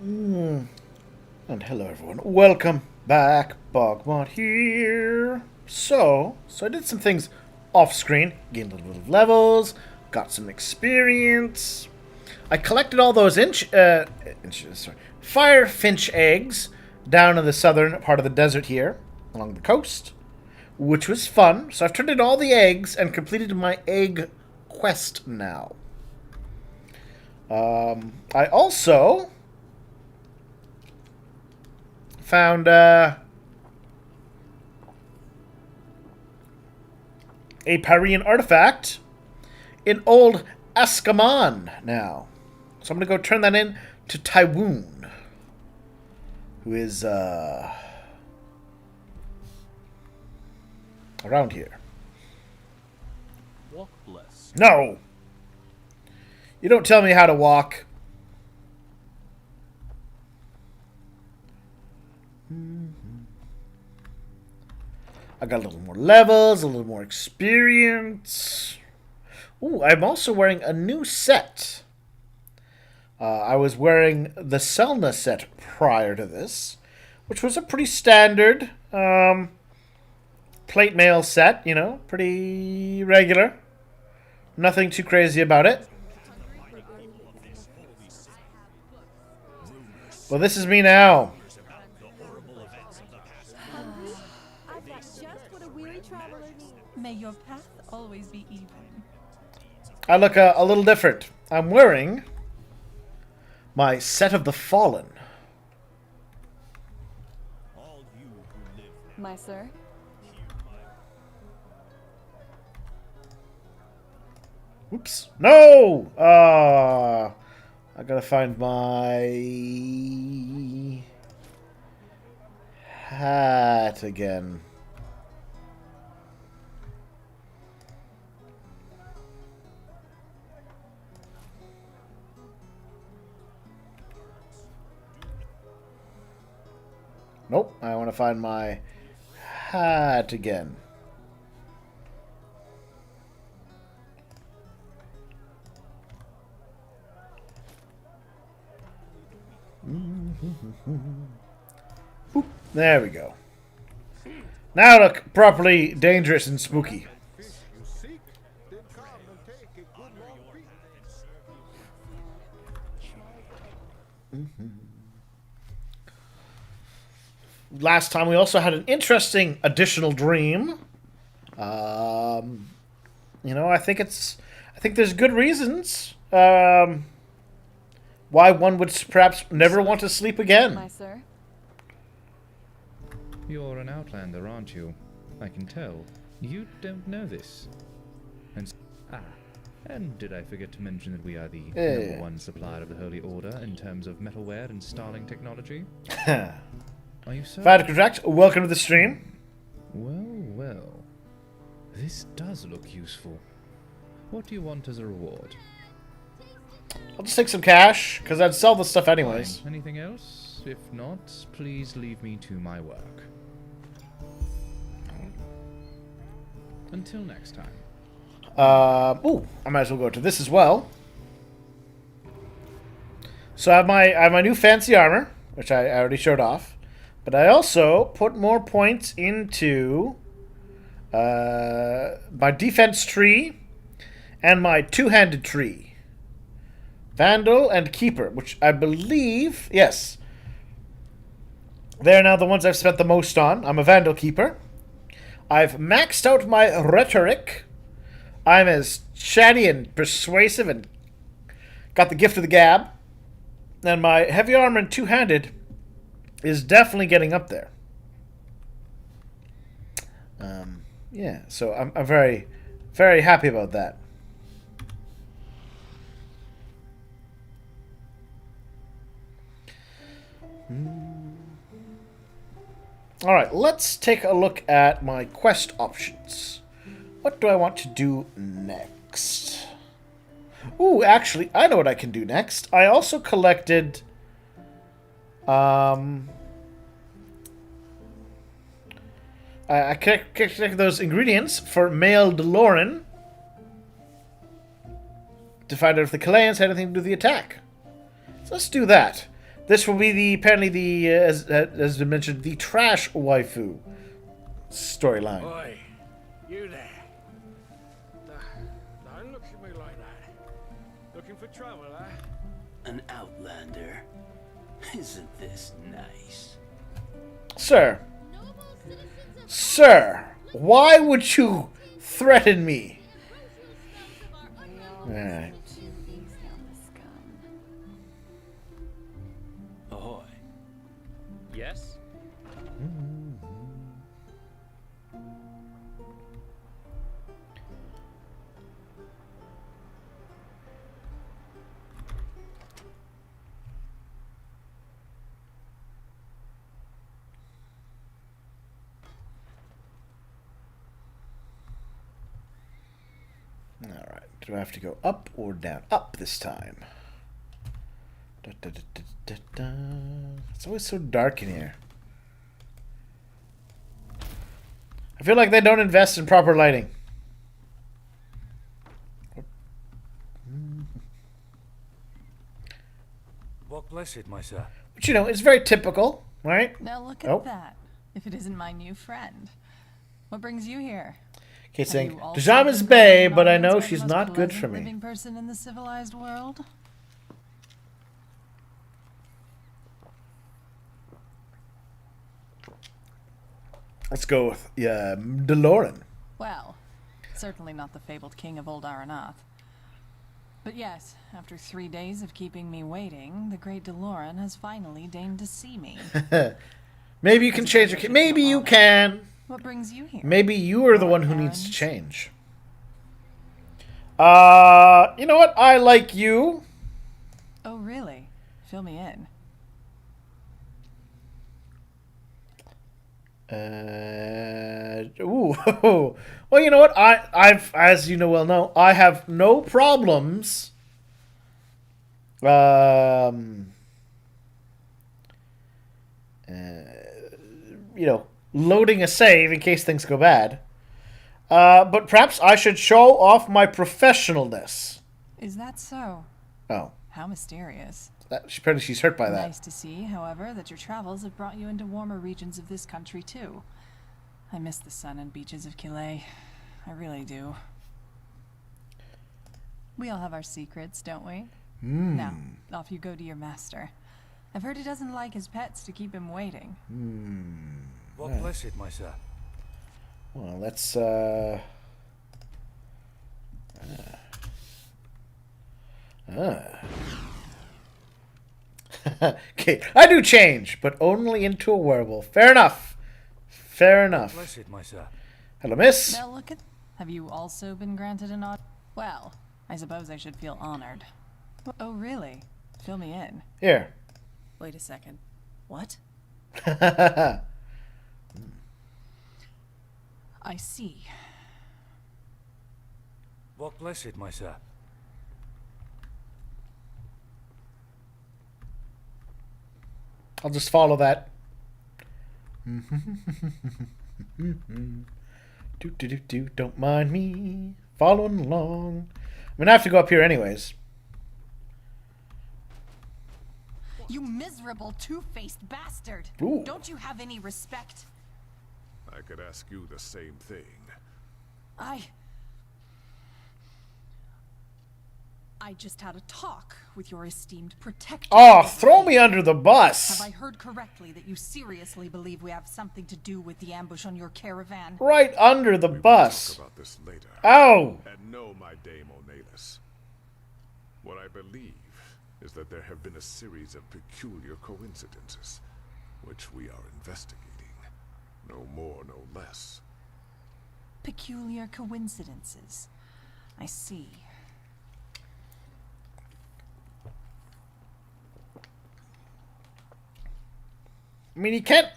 And hello everyone, welcome back, BogMod here. So I did some things off screen, gained a little bit of levels, got some experience. I collected all those fire finch eggs down in the southern part of the desert here, along the coast, which was fun. So I've turned in all the eggs and completed my egg quest now. I also found a Parian artifact in old Askaman now. So I'm going to go turn that in to Taiwan, who is around here. Walk blessed. No! You don't tell me how to walk. I got a little more levels, a little more experience. Ooh, I'm also wearing a new set. I was wearing the Selna set prior to this, which was a pretty standard plate mail set, you know, pretty regular. Nothing too crazy about it. Well, this is me now. May your path always be even. I look a little different. I'm wearing my Set of the Fallen. My sir? Oops. No! I gotta find my hat again. Nope, I want to find my hat again. Boop, there we go. Now look properly dangerous and spooky. Last time we also had an interesting additional dream. You know, I think there's good reasons why one would perhaps never want to sleep again. My sir? You're an outlander, aren't you? I can tell. You don't know this. And did I forget to mention that we are the number one supplier of the Holy Order in terms of metalware and Starling technology? Are you so? Fire contract, welcome to the stream. Well. This does look useful. What do you want as a reward? I'll just take some cash, because I'd sell the stuff anyways. Fine. Anything else? If not, please leave me to my work. Until next time. Ooh, I might as well go to this as well. So I have my new fancy armor, which I already showed off. But I also put more points into my defense tree and my two-handed tree. Vandal and Keeper, which I believe, yes, they're now the ones I've spent the most on. I'm a Vandal Keeper. I've maxed out my Rhetoric. I'm as chatty and persuasive and got the gift of the gab. And my Heavy Armor and two-handed is definitely getting up there. Yeah, so I'm very, very happy about that. Alright, let's take a look at my quest options. What do I want to do next? Ooh, actually, I know what I can do next. I also collected I collect those ingredients for Mail DeLorean to find out if the Calayans had anything to do with the attack. So let's do that. This will be the apparently the as has been mentioned, the trash waifu storyline. Oi, you there. Don't look at me like that. Looking for trouble, eh? An outlander. Isn't this nice? Sir. Sir, why would you threaten me? Alright. Ahoy. Yes? Alright, do I have to go up or down? Up this time. Da, da, da, da, da, da. It's always so dark in here. I feel like they don't invest in proper lighting. What bless it, my sir. But you know, it's very typical, right? Now look at Oh. that. If it isn't my new friend. What brings you here? Okay, Have saying, you also Dejama's been bae, granted but I audience know by the she's most not good pleasant for me. living person in the civilized world? Let's go with DeLorean. Well, certainly not the fabled king of old Aranath. But yes, after 3 days of keeping me waiting, the great DeLorean has finally deigned to see me. Maybe you can change your... Maybe you can. What brings you here? Maybe you are the More one who needs to errands? change. You know what? I like you. Oh, really? Fill me in. Ooh. Well, you know what? I've, as you know well know, I have no problems. You know, loading a save in case things go bad. But perhaps I should show off my professionalness. Is that so? Oh, How mysterious. apparently she's hurt by that. Nice to see, however, that your travels have brought you into warmer regions of this country, too. I miss the sun and beaches of Calais. I really do. We all have our secrets, don't we? Now, off you go to your master. I've heard he doesn't like his pets to keep him waiting. What bless it, my sir. Well, let's, Okay, I do change, but only into a werewolf. Fair enough. Fair enough. Bless it, my sir. Hello, miss. Now look at... Have you also been granted an odd... Well, I suppose I should feel honored. Oh, really? Fill me in. Here. Wait a second. What? I see. What bless it, my sir. I'll just follow that. Do. Don't mind me following along. I'm gonna have to go up here anyways. You miserable two-faced bastard! Ooh. Don't you have any respect? I could ask you the same thing. I just had a talk with your esteemed protector. Oh, throw me under the bus. Have I heard correctly that you seriously believe we have something to do with the ambush on your caravan? Right under the We will bus. talk about this later. Ow. And no, my Dame O'Nalis. What I believe is that there have been a series of peculiar coincidences, which we are investigating. No more, no less. Peculiar coincidences. I see. I mean, you can't...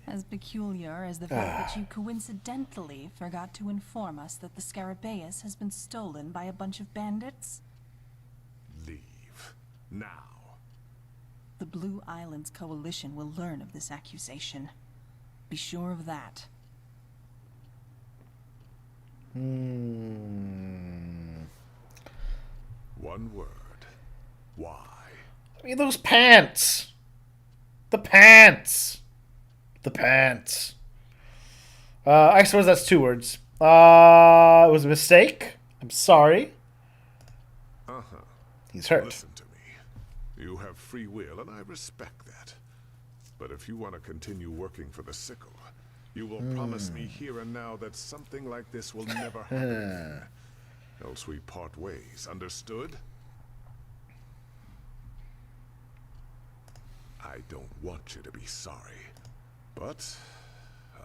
As peculiar as the fact that you coincidentally forgot to inform us that the Scarabaeus has been stolen by a bunch of bandits? Leave. Now. The Blue Islands Coalition will learn of this accusation. Be sure of that. One word. Why? mean, those pants. The pants. The pants. I suppose that's 2 words. It was a mistake. I'm sorry. Uh-huh. He's hurt. Listen to me. You have free will, and I respect that. But if you want to continue working for the Sickle, you will promise me here and now that something like this will never happen again. Else we part ways, understood? I don't want you to be sorry, but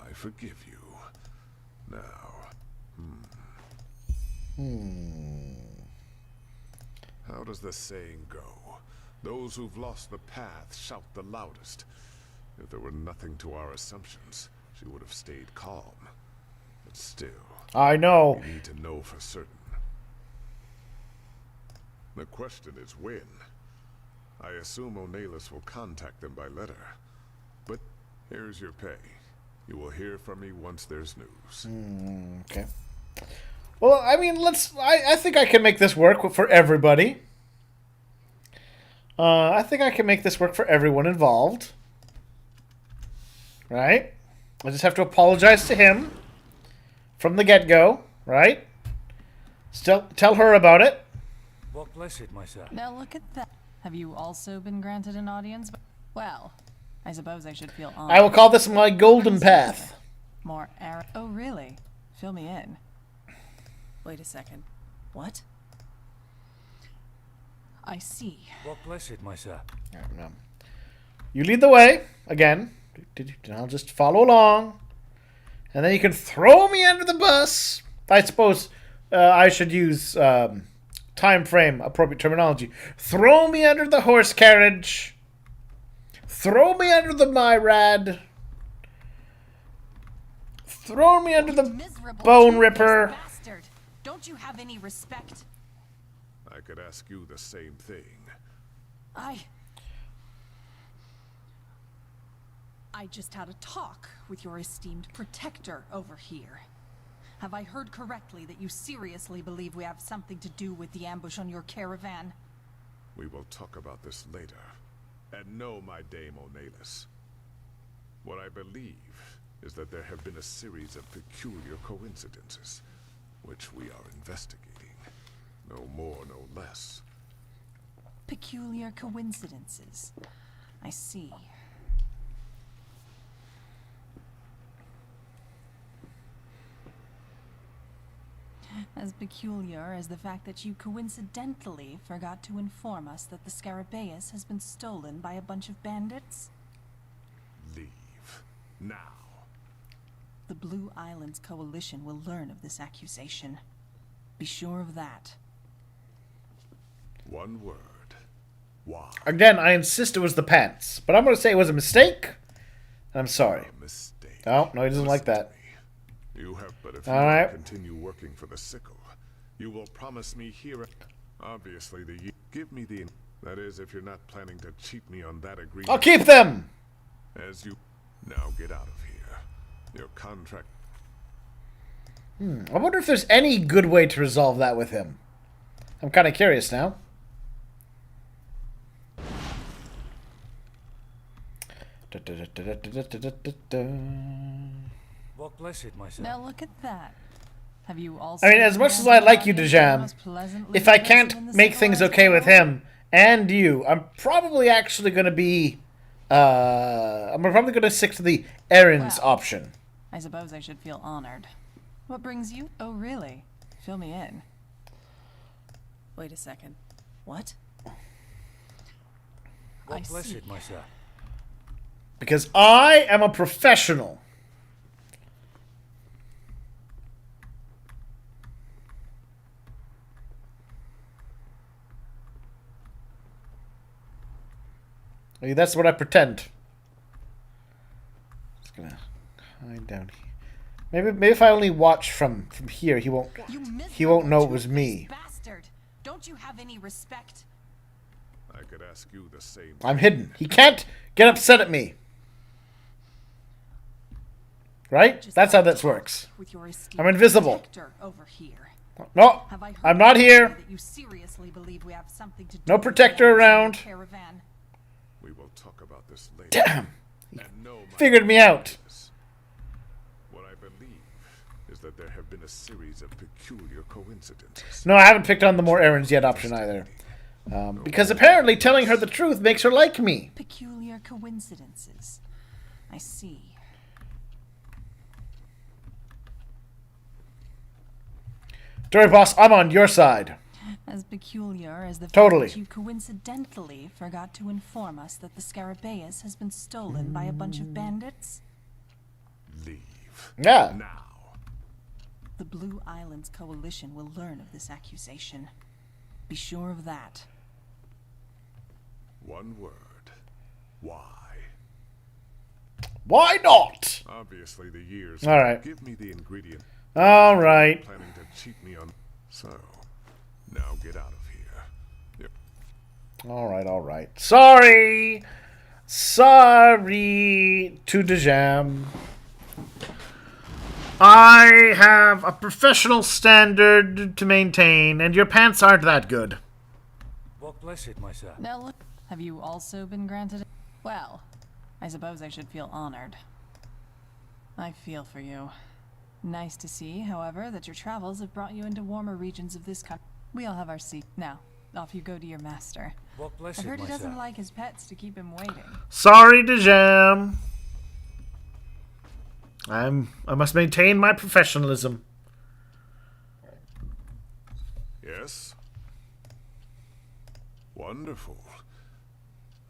I forgive you. Now, how does the saying go? Those who've lost the path shout the loudest. If there were nothing to our assumptions, she would have stayed calm. But still, I know. we need to know for certain. The question is when. I assume O'Nailus will contact them by letter. But here's your pay. You will hear from me once there's news. Okay. Well, I mean, I think I can make this work for everybody. I think I can make this work for everyone involved. Right? I just have to apologize to him from the get-go, right? Still, tell her about it. What bless it, my son. Now look at that. Have you also been granted an audience? Well, I suppose I should feel honored. I will call this my golden path. More arrow. Oh, really? Fill me in. Wait a second. What? I see. What bless it, my son. No. You lead the way, again. I'll just follow along. And then you can throw me under the bus. I suppose I should use time frame appropriate terminology. Throw me under the horse carriage. Throw me under the Myrad. Throw me under the Miserable Bone toothless Ripper. Bastard. Don't you have any respect? I could ask you the same thing. I just had a talk with your esteemed protector over here. Have I heard correctly that you seriously believe we have something to do with the ambush on your caravan? We will talk about this later. And no, my Dame O'Nailus. What I believe is that there have been a series of peculiar coincidences, which we are investigating. No more, no less. Peculiar coincidences. I see. As peculiar as the fact that you coincidentally forgot to inform us that the Scarabaeus has been stolen by a bunch of bandits? Leave. Now. The Blue Islands Coalition will learn of this accusation. Be sure of that. One word. Why? Again, I insist it was the pants. But I'm going to say it was a mistake. I'm sorry. A mistake. Oh, no, he doesn't like Listen that. to me. You have, but if you All want right. to continue working for the Sickle, you will promise me here. Obviously, give me the. That is, if you're not planning to cheat me on that agreement. I'll keep them. As you now get out of here. Your contract. I wonder if there's any good way to resolve that with him. I'm kind of curious now. What bless it, my son. Now look at that. Have you also... I mean, as much as I like you, Dejam, if I can't make things okay with him and you, I'm probably actually going to be... I'm probably going to stick to the errands Well. option. I suppose I should feel honored. What brings you? Oh, really? Fill me in. Wait a second. What? What I bless see. it, my son. Because I am a professional. I mean, that's what I pretend. Just gonna hide down here. Maybe if I only watch from here, he won't know it was me. Bastard! Don't you have any respect? I could ask you the same. I'm hidden. He can't get upset at me. Right? Just That's how had a this talk works. with your esteemed I'm invisible. protector over here. No, Have I heard I'm not correctly here. that you seriously believe we have something to do No with the protector ambush on your around. Caravan? this lady. Damn! And know my Figured me out. What I believe is that there have been a series of peculiar coincidences. No, I haven't picked on the more errands yet option either. Because apparently telling her the truth makes her like me. Peculiar coincidences. I see. Dirty boss, I'm on your side. As peculiar as the fact Totally. that you coincidentally forgot to inform us that the Scarabaeus has been stolen by a bunch of bandits. Leave. Yeah. Now. The Blue Islands Coalition will learn of this accusation. Be sure of that. One word. Why? Why not? Obviously, the years. All right. Give me the ingredient. All right. Planning to cheat me on. So, now get out of here. Yep. All right, all right. Sorry. Sorry to the jam. I have a professional standard to maintain, and your pants aren't that good. What bless it, my son. Now look, have you also been granted? Well, I suppose I should feel honored. I feel for you. Nice to see, however, that your travels have brought you into warmer regions of this country. We all have our seat. Now, off you go to your master. What bless I've it, heard he my doesn't son. like his pets to keep him waiting. Sorry to jam. I must maintain my professionalism. Yes? Wonderful.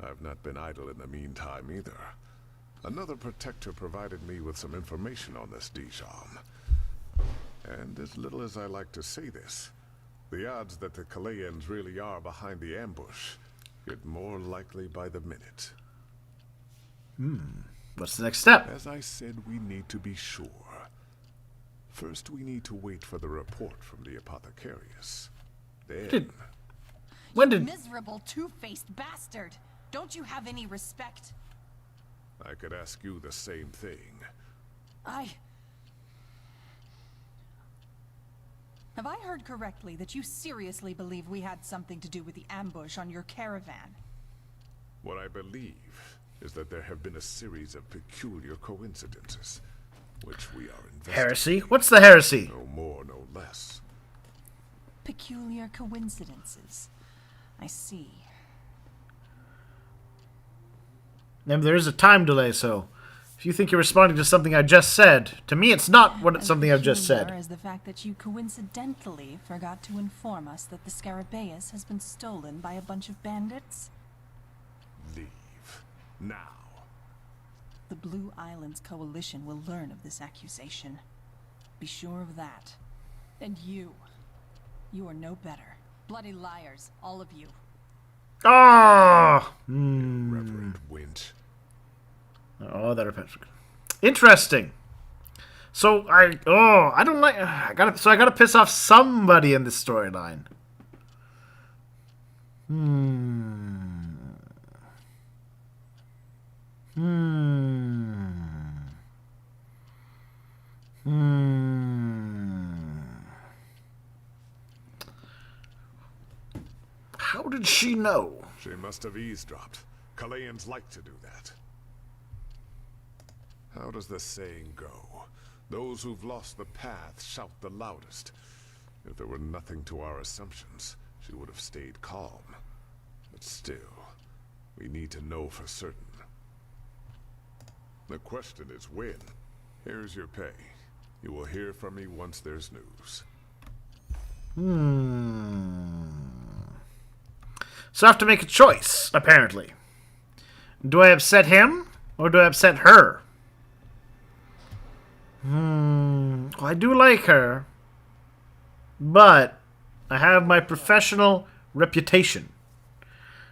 I've not been idle in the meantime either. Another protector provided me with some information on this Dijon. And as little as I like to say this, the odds that the Kalayans really are behind the ambush get more likely by the minute. What's the next step? As I said, we need to be sure. First, we need to wait for the report from the Apothecarius. Then... When did... Miserable, two-faced bastard! Don't you have any respect? I could ask you the same thing. Have I heard correctly that you seriously believe we had something to do with the ambush on your caravan? What I believe is that there have been a series of peculiar coincidences, which we are investigating. Heresy? What's the heresy? No more, no less. Peculiar coincidences. I see. And there is a time delay, so if you think you're responding to something I just said, to me it's not As something I've just peculiar said. as the fact that you coincidentally forgot to inform us that the Scarabaeus has been stolen by a bunch of bandits. Leave. Now. The Blue Islands Coalition will learn of this accusation. Be sure of that. And you are no better. Bloody liars, all of you. Ah! Reverend Winch. Oh, that repetition. Interesting. So I don't like. I gotta piss off somebody in this storyline. How did she know? She must have eavesdropped. Kalayans like to do that. How does the saying go? Those who've lost the path shout the loudest. If there were nothing to our assumptions, she would have stayed calm. But still, we need to know for certain. The question is when. Here's your pay. You will hear from me once there's news. So I have to make a choice, apparently. Do I upset him, or do I upset her? Well, I do like her, but I have my professional reputation.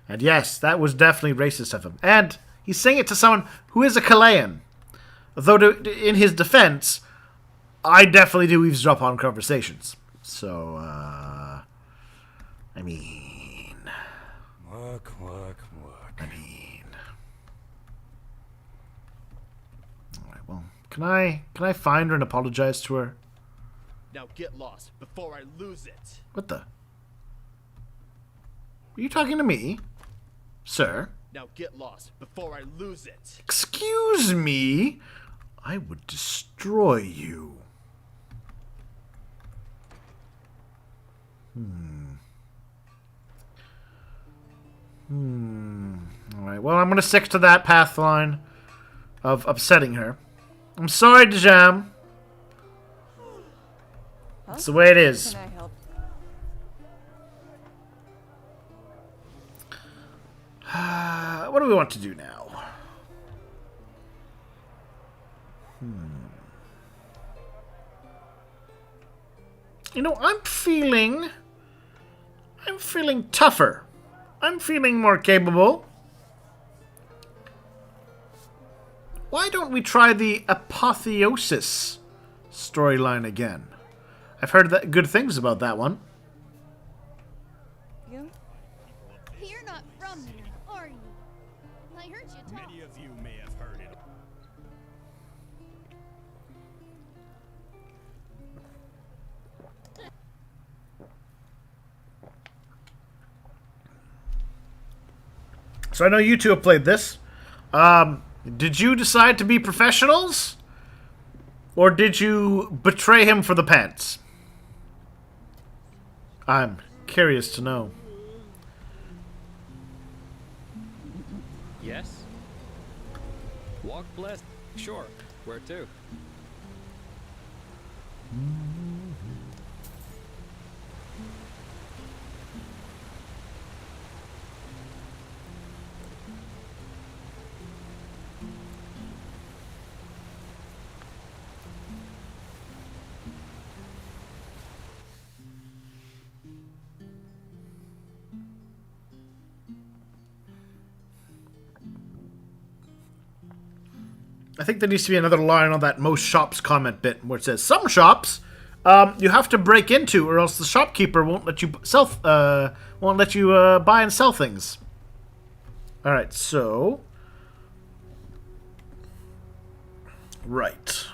And yes, that was definitely racist of him. And he's saying it to someone who is a Kalayan. Though in his defense, I definitely do eavesdrop on conversations. So, I mean... Work. I mean... Alright, well, can I find her and apologize to her? Now get lost before I lose it. What the? Are you talking to me? Sir? Now get lost before I lose it. Excuse me? I would destroy you. Alright, well, I'm going to stick to that path line of upsetting her. I'm sorry, Dejam. That's the way it is. Can I help? What do we want to do now? You know, I'm feeling tougher. I'm feeling more capable. Why don't we try the apotheosis storyline again? I've heard good things about that one. You? You're not from here, are you? I heard you talk. Many of you may have heard it. So I know you two have played this. Did you decide to be professionals? Or did you betray him for the pants? I'm curious to know. Yes? Walk blessed. Sure. Where to? I think there needs to be another line on that most shops comment bit where it says some shops you have to break into, or else the shopkeeper won't let you buy and sell things. All right, so right.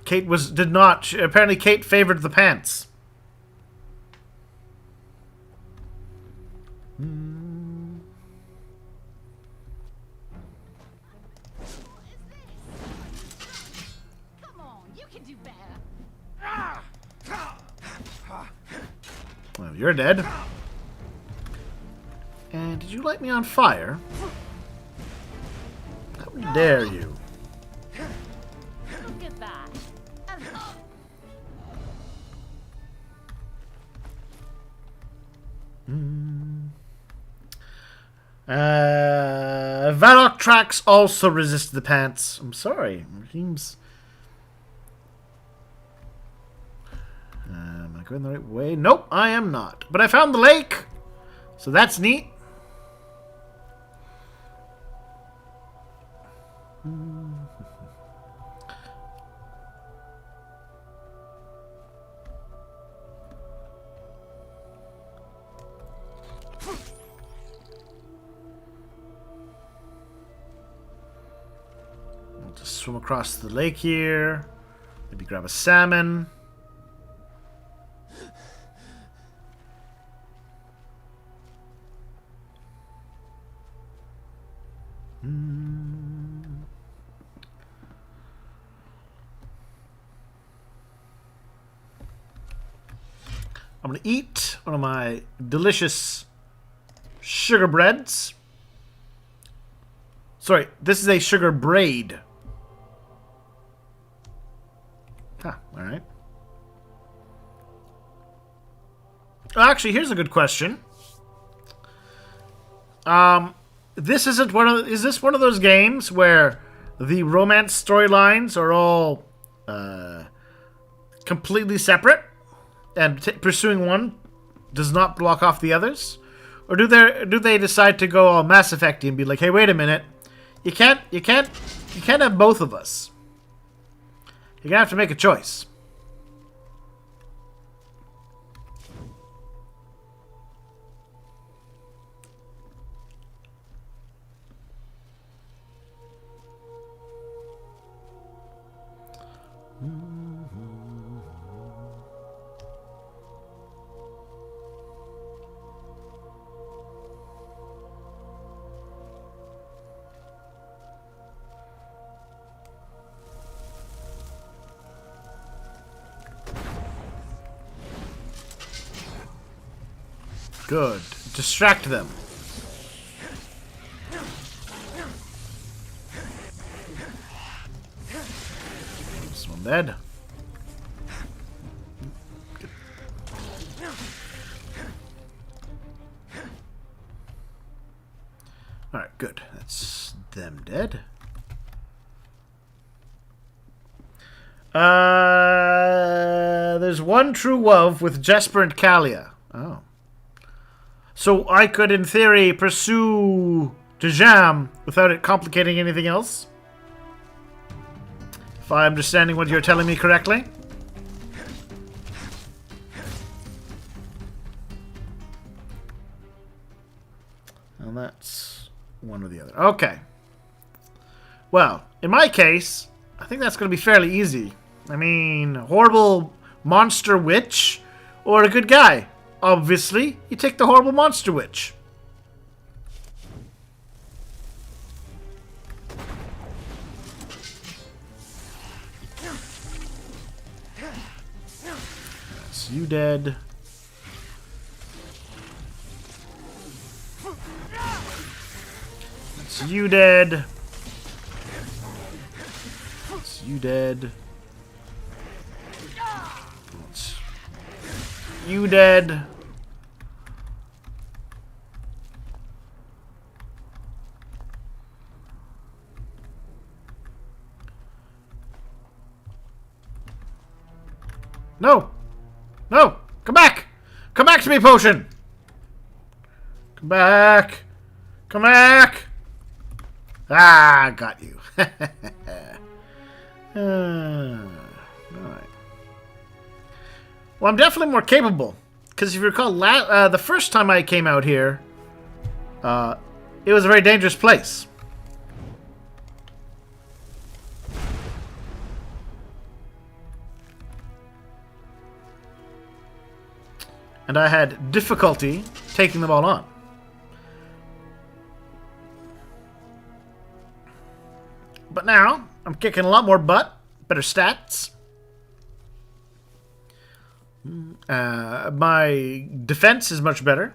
Kate did not. Apparently, Kate favored the pants. Well, you're dead. And did you light me on fire? How dare you? Goodbye. Varrock tracks also resist the pants. I'm sorry. It seems. Am I going the right way? Nope, I am not. But I found the lake, so that's neat. We'll just swim across the lake here. Maybe grab a salmon. I'm going to eat one of my delicious sugar breads. Sorry, this is a sugar braid. Huh, alright. Actually, here's a good question. This isn't is this one of those games where the romance storylines are all completely separate? And pursuing one does not block off the others, or do they decide to go all Mass Effect-y and be like, hey, wait a minute, you can't have both of us. You're gonna have to make a choice. Good. Distract them. This one dead. Alright, good. That's them dead. There's one true love with Jesper and Kalia. Oh. So I could, in theory, pursue Dejam without it complicating anything else? If I'm understanding what you're telling me correctly? And that's one or the other. Okay. Well, in my case, I think that's going to be fairly easy. I mean, horrible monster witch or a good guy? Obviously, you take the horrible monster witch. That's you dead. That's you dead. That's you dead. That's you dead. No! No! Come back! Come back to me, potion! Come back! Come back! Ah, got you. Alright. Well, I'm definitely more capable. Because if you recall, the first time I came out here, it was a very dangerous place. And I had difficulty taking them all on. But now, I'm kicking a lot more butt. Better stats. My defense is much better.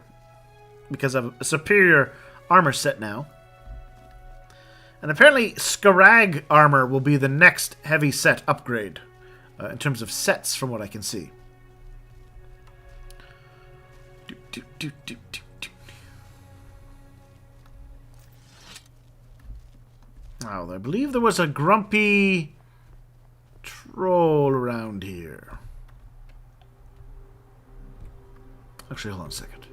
Because of a superior armor set now. And apparently, Skarag armor will be the next heavy set upgrade. In terms of sets, from what I can see. Oh, I believe there was a grumpy troll around here. Actually, hold on a second.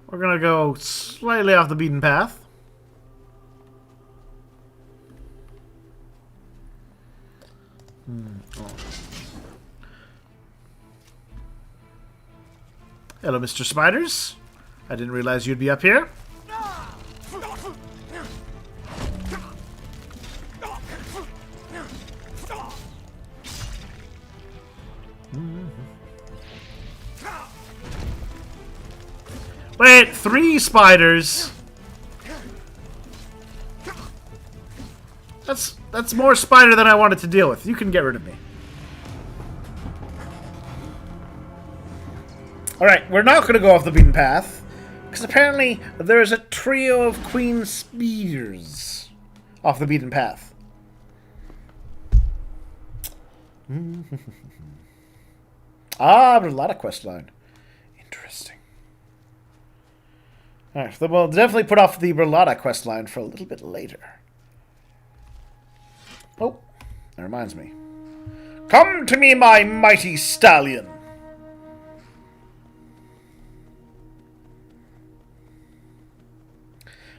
We're gonna go slightly off the beaten path. Oh. Hello, Mr. Spiders. I didn't realize you'd be up here. Wait, 3 spiders? That's more spider than I wanted to deal with. You can get rid of me. Alright, we're not going to go off the beaten path. Because apparently there's a trio of queen spears off the beaten path. Ah, but a lot of quest line. Interesting. Alright, so we'll definitely put off the Berlotta quest line for a little bit later. Oh, that reminds me. Come to me, my mighty stallion.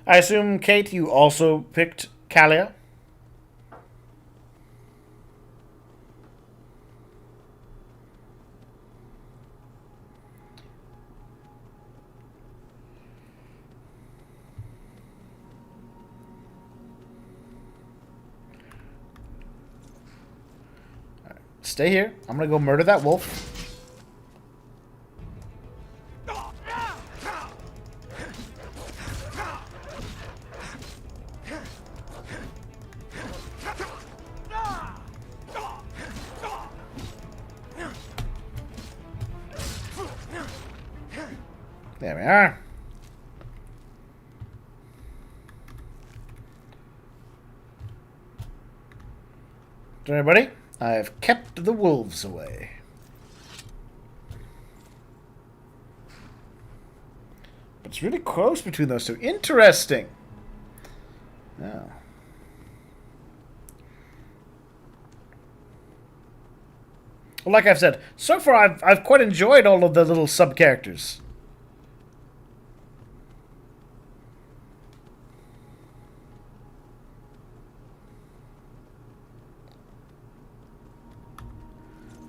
I assume, Kate, you also picked Kalia? Right, stay here. I'm gonna go murder that wolf. There we are. Don't worry, buddy. I've kept the wolves away. But it's really close between those two. Interesting. Oh. Well, like I've said, so far I've quite enjoyed all of the little sub-characters.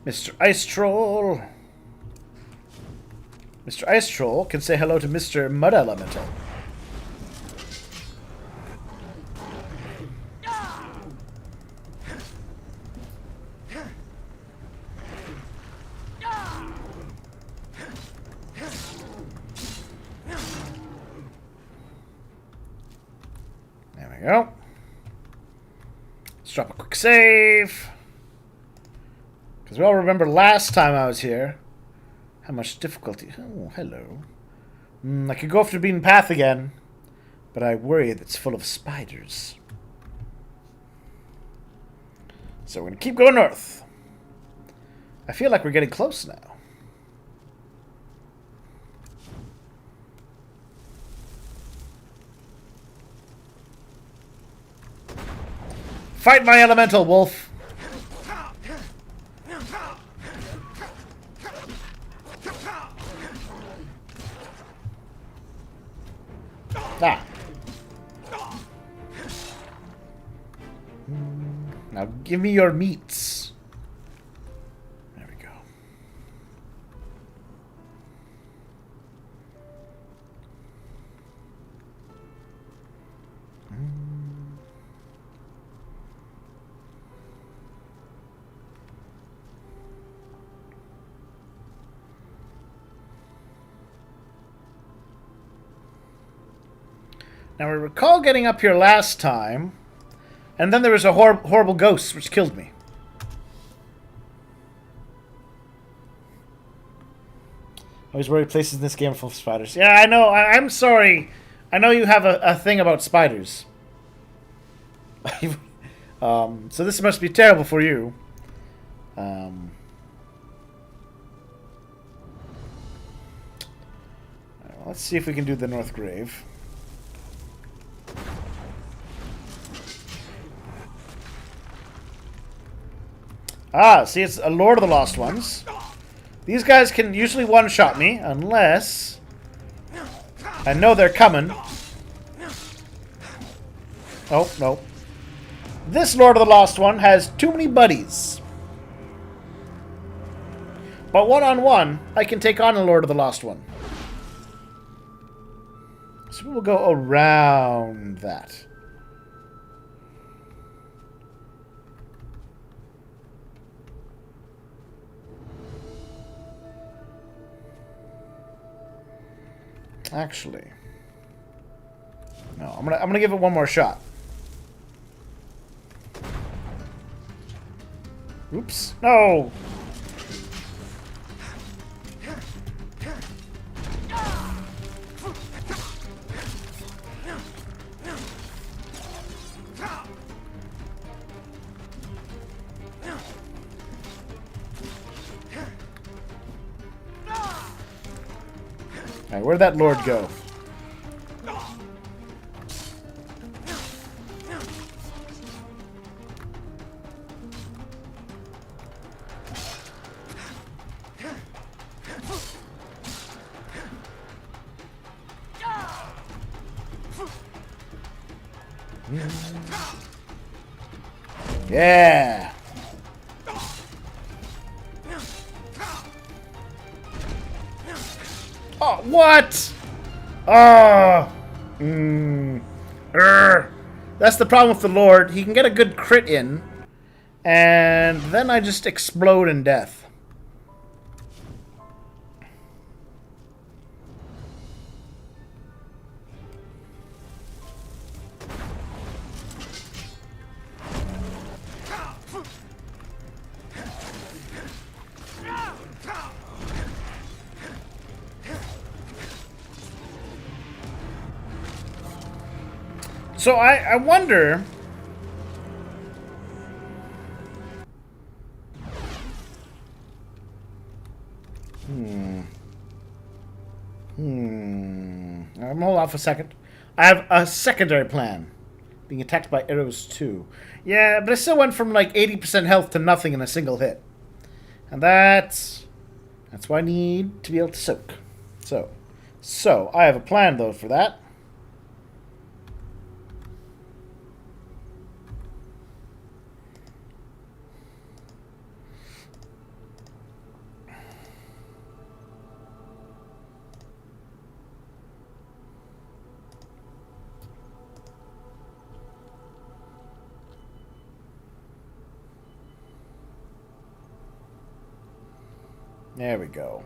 Mr. Ice Troll. Mr. Ice Troll can say hello to Mr. Mud Elemental. There we go. Let's drop a quick save. Because we all remember last time I was here, how much difficulty. Oh, hello. I could go off the beaten path again, but I worry that it's full of spiders. So we're going to keep going north. I feel like we're getting close now. Fight my elemental, wolf! Ah. Now give me your meats. There we go. Now, I recall getting up here last time, and then there was a horrible ghost which killed me. I always worry places in this game are full of spiders. Yeah, I know. I'm sorry. I know you have a thing about spiders. So this must be terrible for you. Let's see if we can do the North Grave. Ah, see, it's a Lord of the Lost Ones. These guys can usually one-shot me, unless I know they're coming. Oh, no. This Lord of the Lost One has too many buddies. But one-on-one, I can take on a Lord of the Lost One. So we'll go around that. Actually, no. I'm gonna give it one more shot. Oops! No. Alright, where'd that Lord go? Yeah! Oh, what? Oh. That's the problem with the Lord. He can get a good crit in, and then I just explode in death. So I wonder... I'm hold off a second. I have a secondary plan. Being attacked by arrows too. Yeah, but I still went from like 80% health to nothing in a single hit. And that's why I need to be able to soak. So I have a plan though for that. There we go.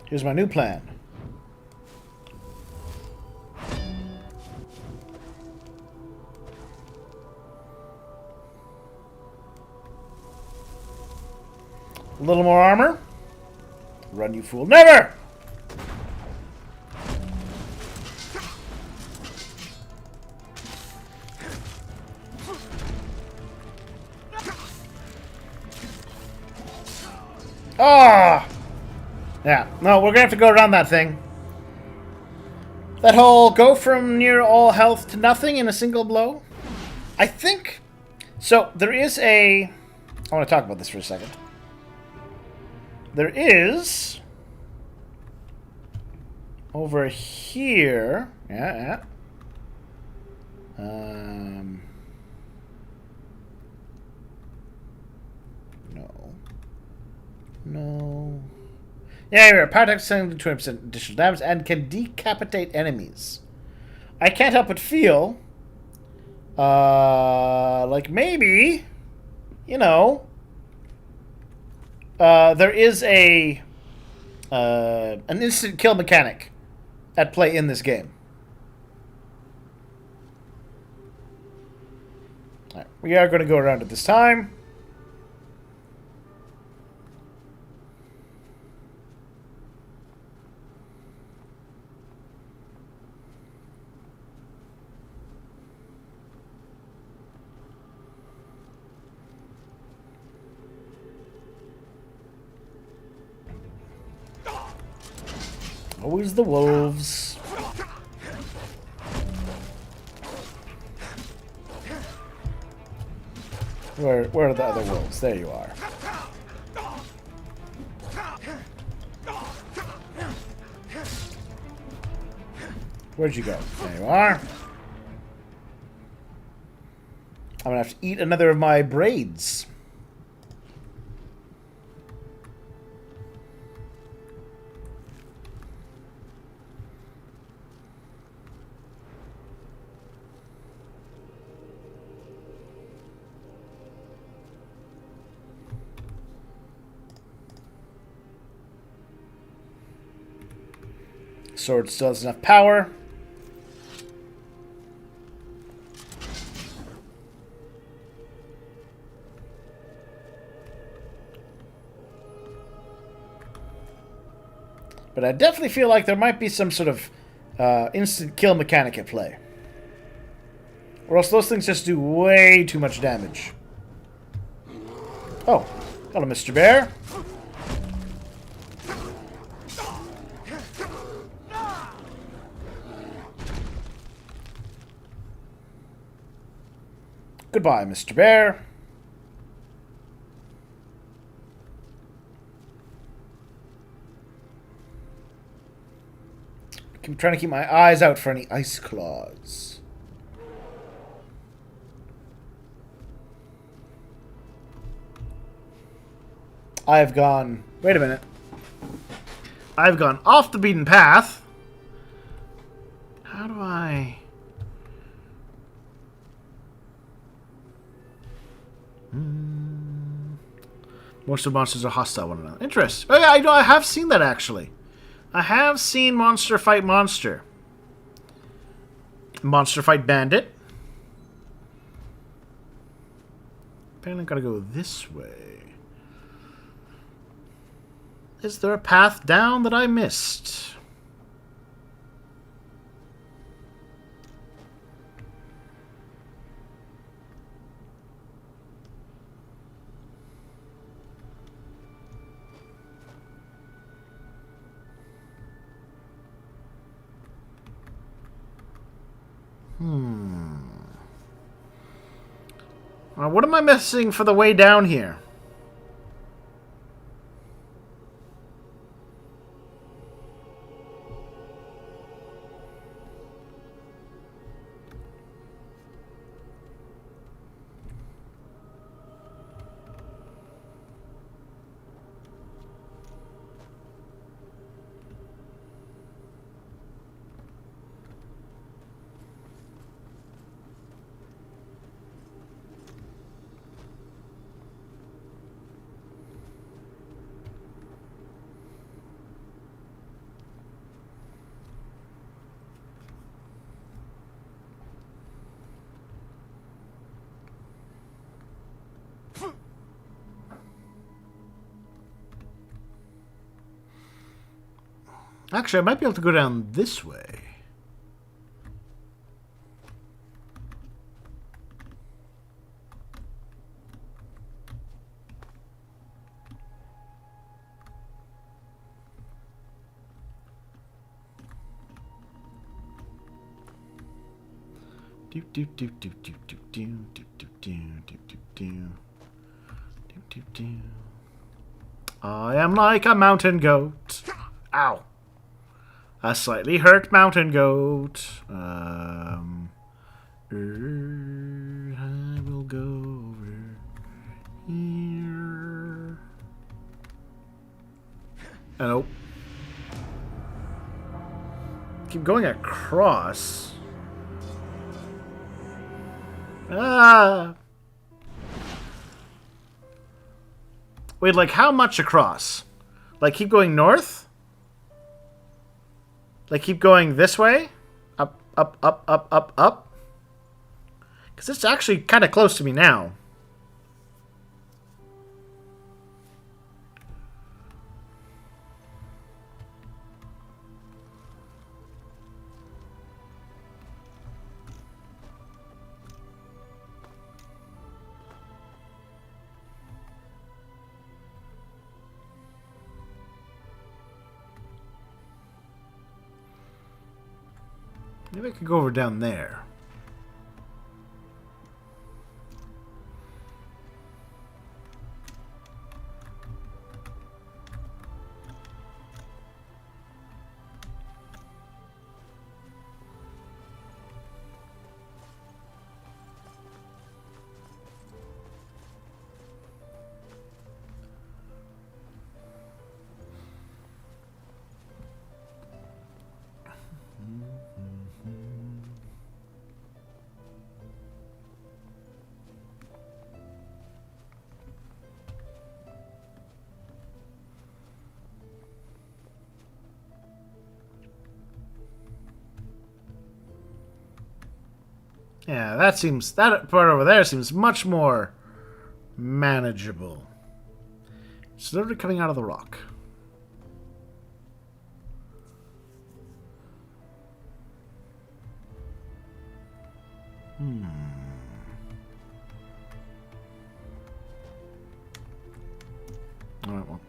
Here's my new plan. A little more armor. Run, you fool. Never! Ah! Yeah, no, we're gonna have to go around that thing. That whole go from near all health to nothing in a single blow. I think... So, there is a... I want to talk about this for a second. There is... Over here... Yeah. No. Yeah, here. Power attack sending 20% additional damage and can decapitate enemies. I can't help but feel... like maybe... You know... there is a... an instant kill mechanic at play in this game. Alright, we are going to go around it this time. Always the wolves. Where are the other wolves? There you are. Where'd you go? There you are. I'm gonna have to eat another of my braids. Sword still has enough power. But I definitely feel like there might be some sort of instant kill mechanic at play. Or else those things just do way too much damage. Oh, hello, Mr. Bear. Goodbye, Mr. Bear. I'm trying to keep my eyes out for any ice claws. I've gone... Wait a minute. I've gone off the beaten path. How do I... Most of the monsters are hostile one another. Interesting. Oh yeah, I have seen that actually. I have seen monster fight monster. Monster fight bandit. Apparently I've got to go this way. is there a path down that I missed? What am I missing for the way down here? Actually, I might be able to go down this way. Do do do do do do do do do do do do do do. I am like a mountain goat. Ow. A slightly hurt mountain goat. I will go over here. Oh. Keep going across. Ah. Wait, like how much across? Like keep going north? Like, keep going this way? Up, up, up, up, up, up? Because it's actually kind of close to me now. Maybe I could go over down there. Yeah, that part over there seems much more manageable. It's literally coming out of the rock. Alright, well.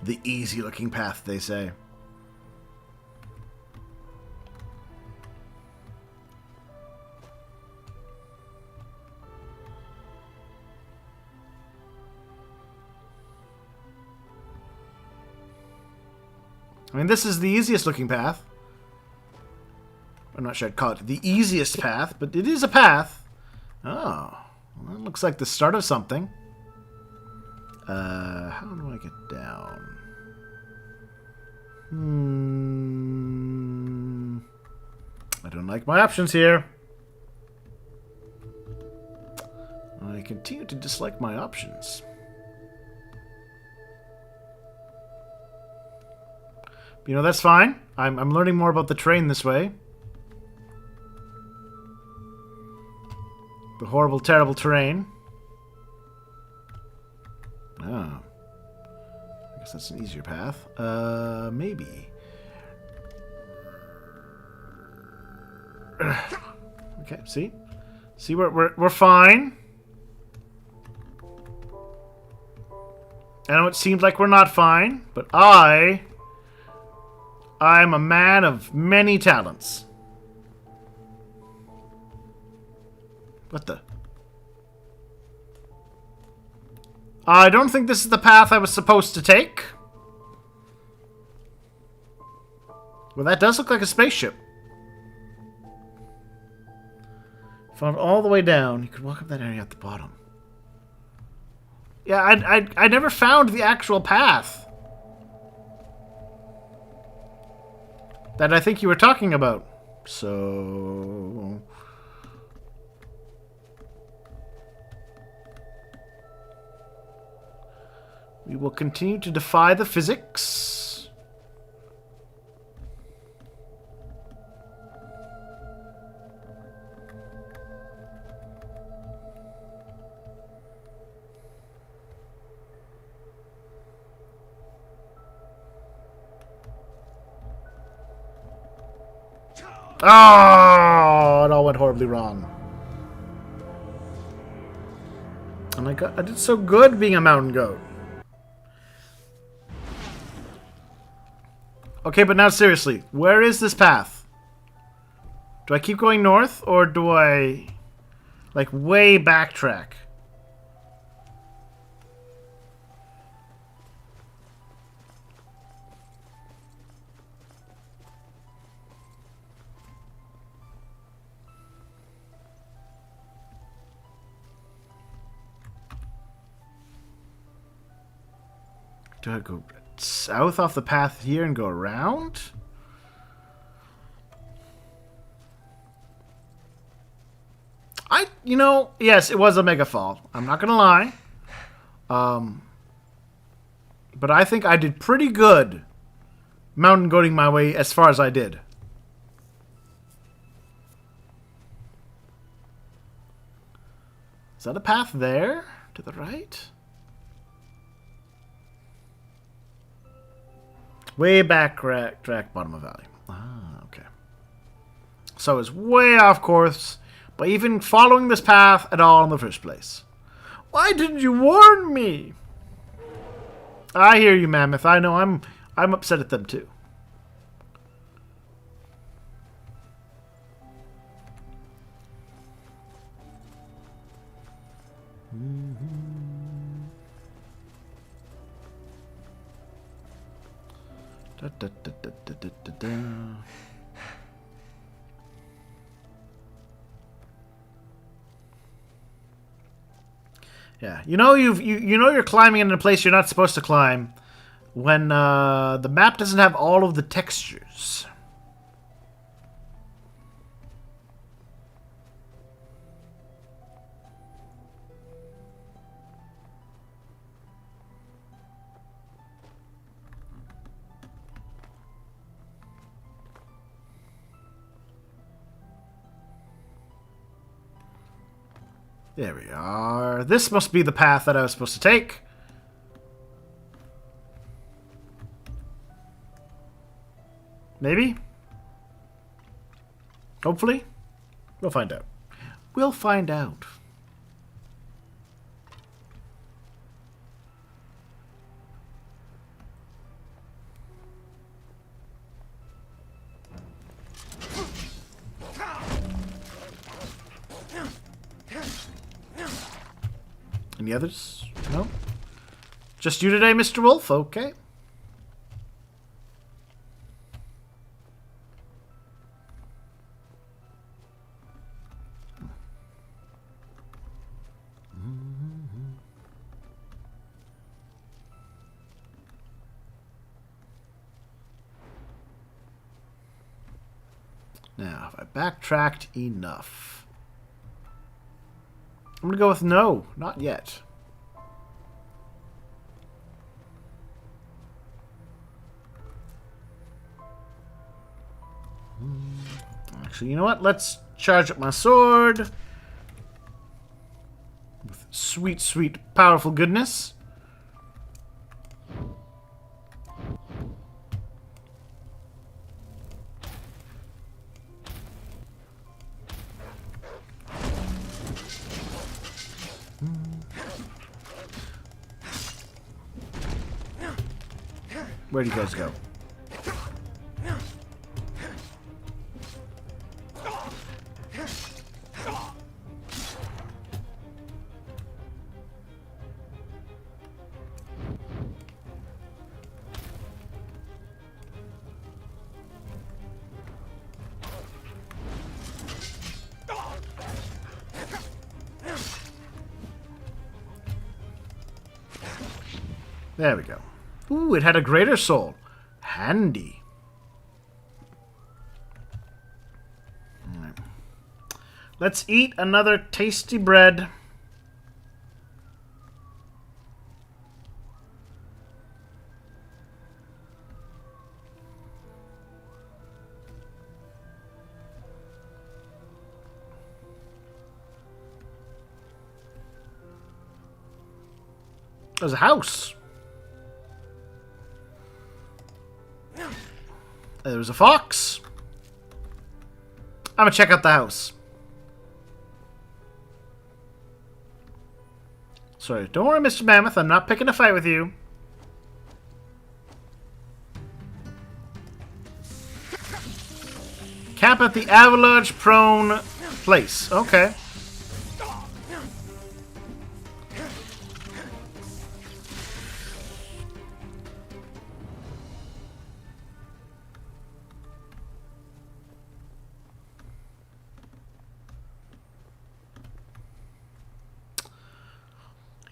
The easy-looking path, they say. I mean, this is the easiest-looking path. I'm not sure I'd call it the easiest path, but it is a path. Oh, well, that looks like the start of something. How do I get down? I don't like my options here. I continue to dislike my options. You know, that's fine. I'm learning more about the terrain this way. The horrible, terrible terrain. Oh. I guess that's an easier path. Maybe. Okay, see? See, we're fine. I know it seems like we're not fine, but I'm a man of many talents. What the? I don't think this is the path I was supposed to take. Well, that does look like a spaceship. Found all the way down. You could walk up that area at the bottom. Yeah, I never found the actual path that I think you were talking about. So... we will continue to defy the physics. Oh, it all went horribly wrong. And I did so good being a mountain goat. Okay, but now seriously, where is this path? Do I keep going north, or do I, like, way backtrack? Do I go south off the path here and go around? You know, yes, it was a mega fall. I'm not gonna lie. But I think I did pretty good mountain goating my way as far as I did. Is that a path there? To the right? Way back track, bottom of valley. Ah, okay. So it's way off course by even following this path at all in the first place. Why didn't you warn me? I hear you, Mammoth. I know I'm upset at them too. Da, da, da, da, da, da, da, da. Yeah, you know you know you're climbing in a place you're not supposed to climb when the map doesn't have all of the textures. There we are. This must be the path that I was supposed to take. Maybe? Hopefully? We'll find out. We'll find out. Any others? No? Just you today, Mr. Wolf? Okay. Now, have I backtracked enough? I'm going to go with no. Not yet. Actually, you know what? Let's charge up my sword. With sweet, sweet, powerful goodness. Where'd you guys go? There we go. Ooh, it had a greater soul. Handy. Alright. Let's eat another tasty bread. There's a house. There's a fox. I'm gonna check out the house. Sorry, don't worry, Mr. Mammoth. I'm not picking a fight with you. Camp at the avalanche-prone place. Okay.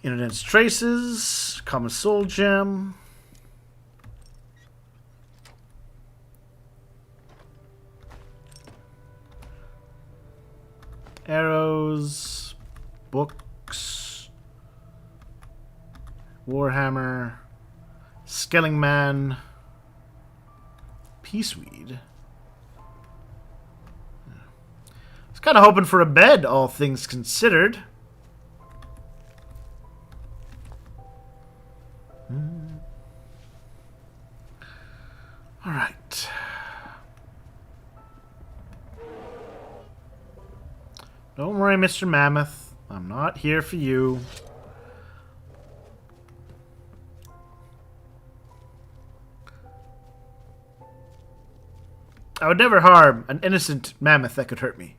Internet's traces, common soul gem. Arrows, books, Warhammer, Skelling Man, Peaceweed. I was kind of hoping for a bed, all things considered. All right. Don't worry, Mr. Mammoth. I'm not here for you. I would never harm an innocent mammoth that could hurt me.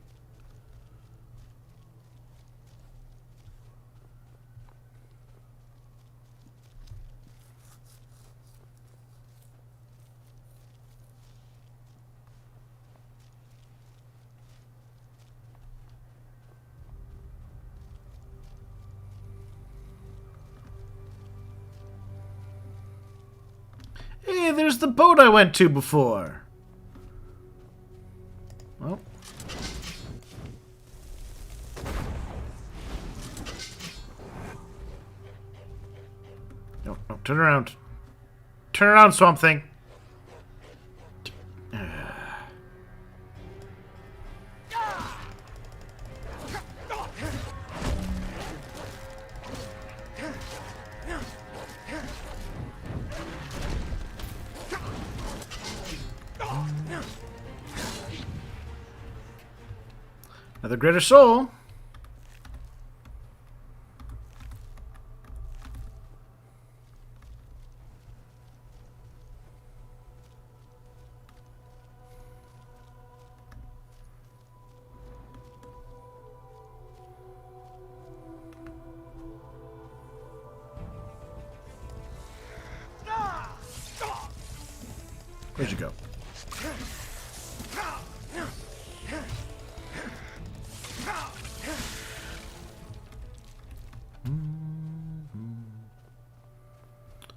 Hey, there's the boat I went to before. Well. No, no, turn around. Turn around, Swamp Thing. Another greater soul. Where'd you go?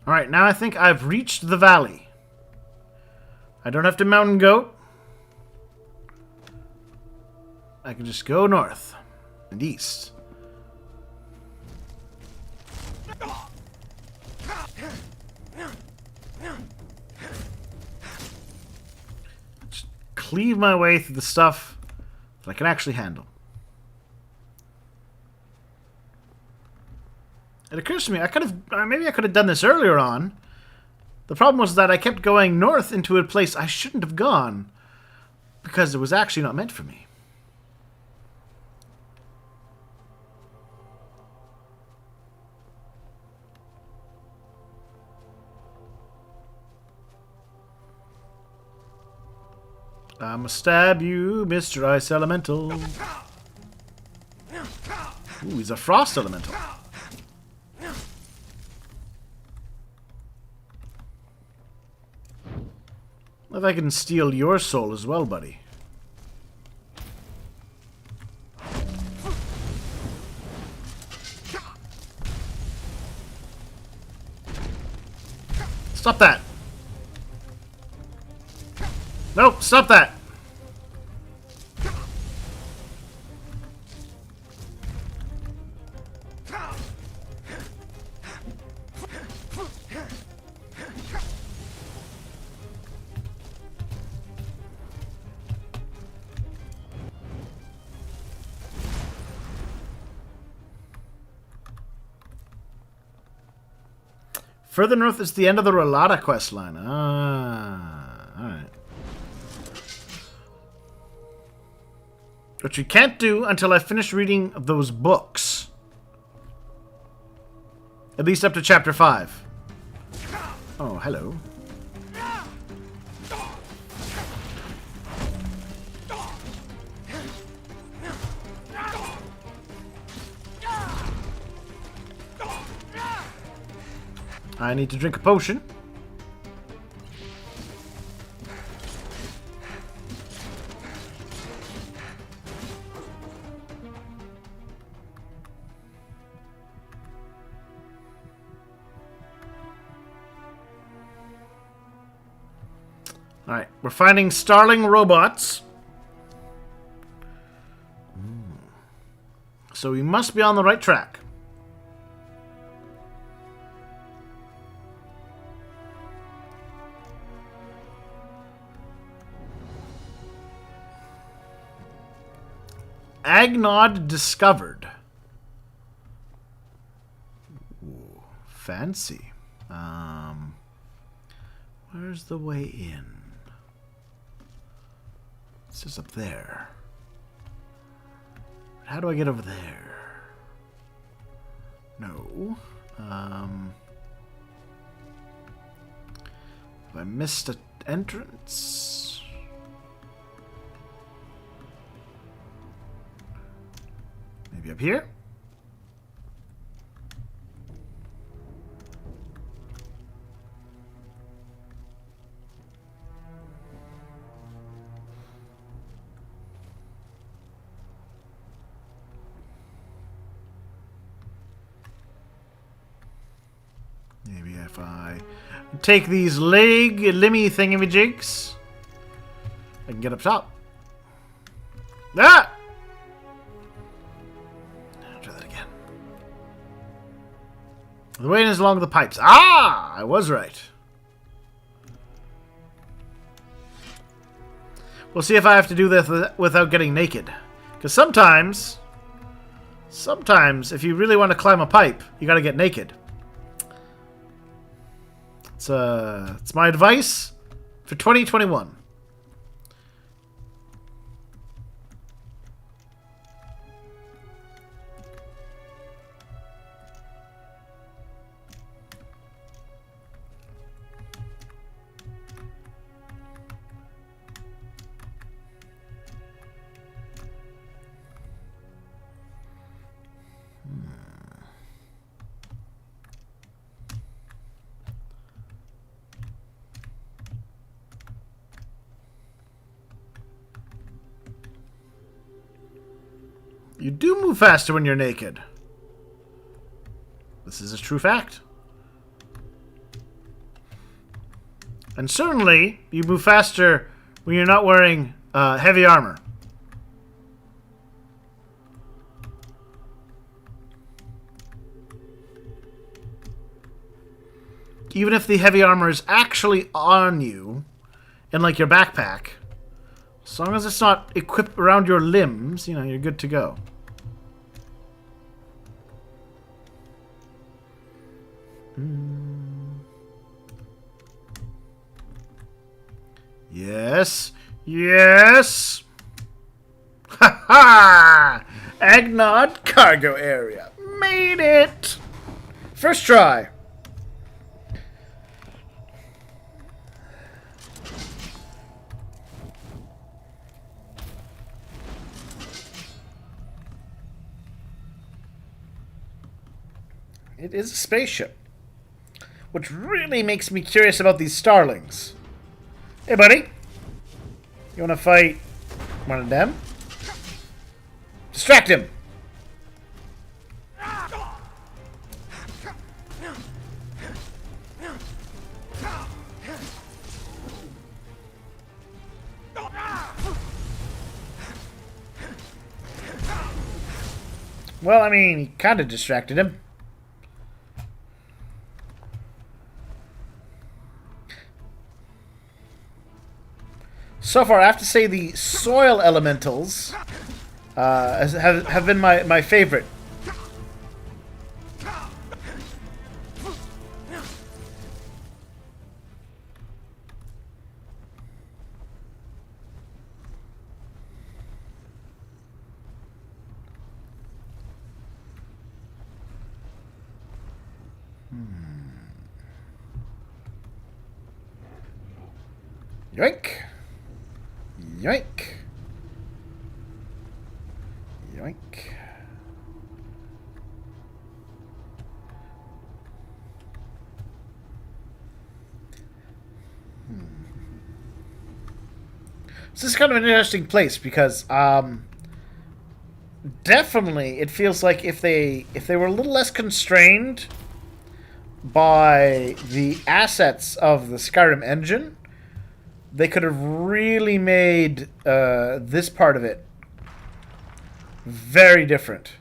Alright, now I think I've reached the valley. I don't have to mountain goat. I can just go north and east. Just cleave my way through the stuff that I can actually handle. It occurs to me, maybe I could have done this earlier on. The problem was that I kept going north into a place I shouldn't have gone because it was actually not meant for me. I'ma stab you, Mr. Ice Elemental. Ooh, he's a Frost Elemental. If I can steal your soul as well, buddy. Stop that! Nope, stop that! Further north is the end of the Rolata questline. Ah, alright. Which we can't do until I finish reading those books. At least up to chapter 5. Oh, hello. I need to drink a potion. Alright, we're finding starling robots. So we must be on the right track. Agnod discovered. Ooh, fancy. Where's the way in? This is up there. How do I get over there? No. Have I missed an entrance? Maybe up here? Maybe if I take these limmy thingamajigs, I can get up top. Ah! I'll try that again. The way is along the pipes. Ah! I was right. We'll see if I have to do this without getting naked. Because sometimes, if you really want to climb a pipe, you gotta get naked. It's my advice for 2021. You do move faster when you're naked. This is a true fact. And certainly, you move faster when you're not wearing heavy armor. even if the heavy armor is actually on you, in like your backpack, as long as it's not equipped around your limbs, you know, you're good to go. Yes. Yes. Ha ha! Agnod cargo area. Made it! First try. It is a spaceship. Which really makes me curious about these starlings. Hey, buddy. You want to fight one of them? Distract him! Well, I mean, he kind of distracted him. So far, I have to say the soil elementals have been my favorite. Yoink. Yoink. Yoink. This is kind of an interesting place because definitely it feels like if they were a little less constrained by the assets of the Skyrim engine, they could have really made this part of it very different.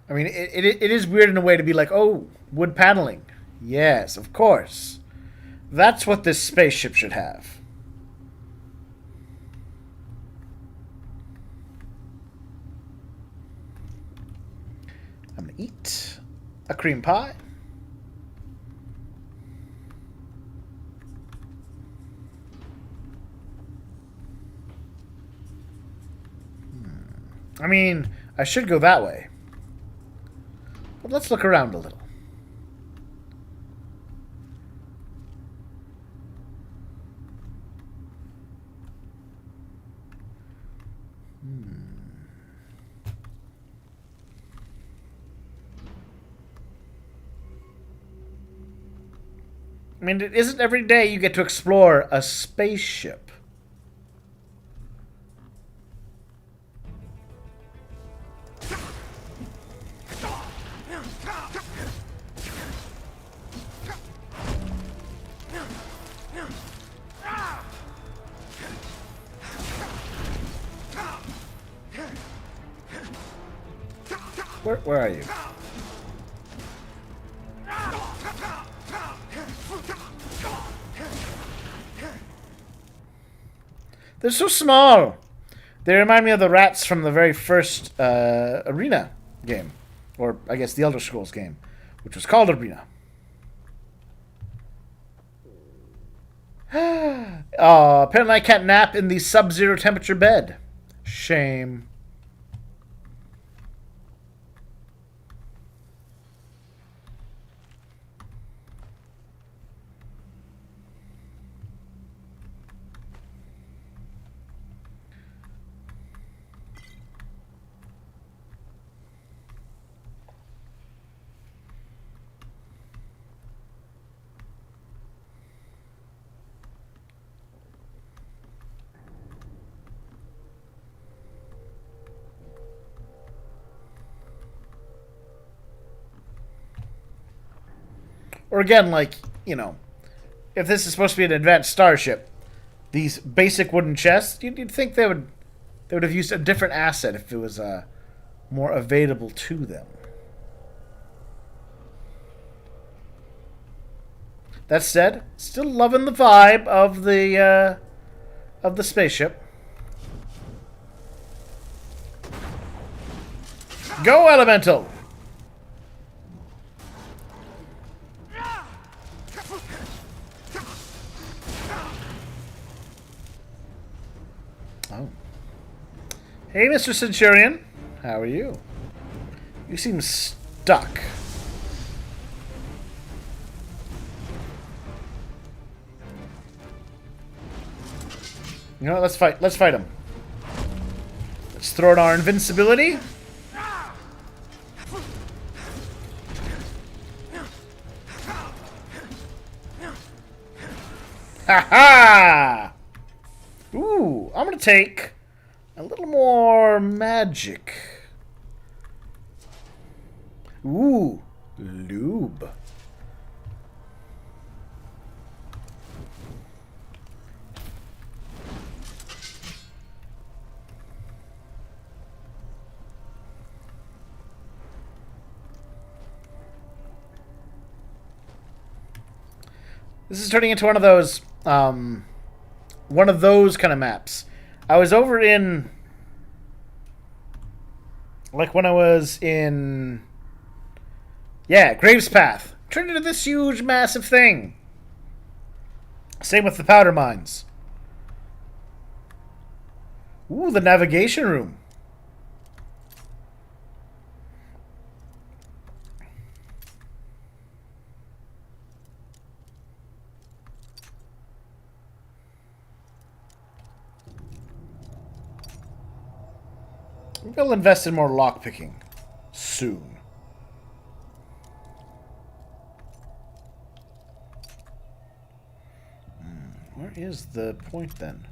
I mean, it is weird in a way to be like, oh, wood paneling. Yes, of course. That's what this spaceship should have. I'm going to eat a cream pie. I mean, I should go that way. But let's look around a little. I mean, it isn't every day you get to explore a spaceship. Where are you? They're so small. They remind me of the rats from the very first Arena game. Or, I guess, the Elder Scrolls game. Which was called Arena. Oh, apparently I can't nap in the sub-zero temperature bed. Shame. Or again, like, you know, if this is supposed to be an advanced starship, these basic wooden chests, you'd think they would have used a different asset if it was more available to them. That said, still loving the vibe of the spaceship. Go, Elemental! Oh. Hey, Mr. Centurion. How are you? You seem stuck. You know what? Let's fight. Let's fight him. Let's throw in our invincibility. Ha ha! Ooh, I'm gonna take a little more magic. Ooh, lube. This is turning into one of those kind of maps. I was over in, like when I was in, yeah, Graves Path. Turned into this huge, massive thing. Same with the powder mines. Ooh, the navigation room. Maybe I'll invest in more lockpicking soon. Where is the point then?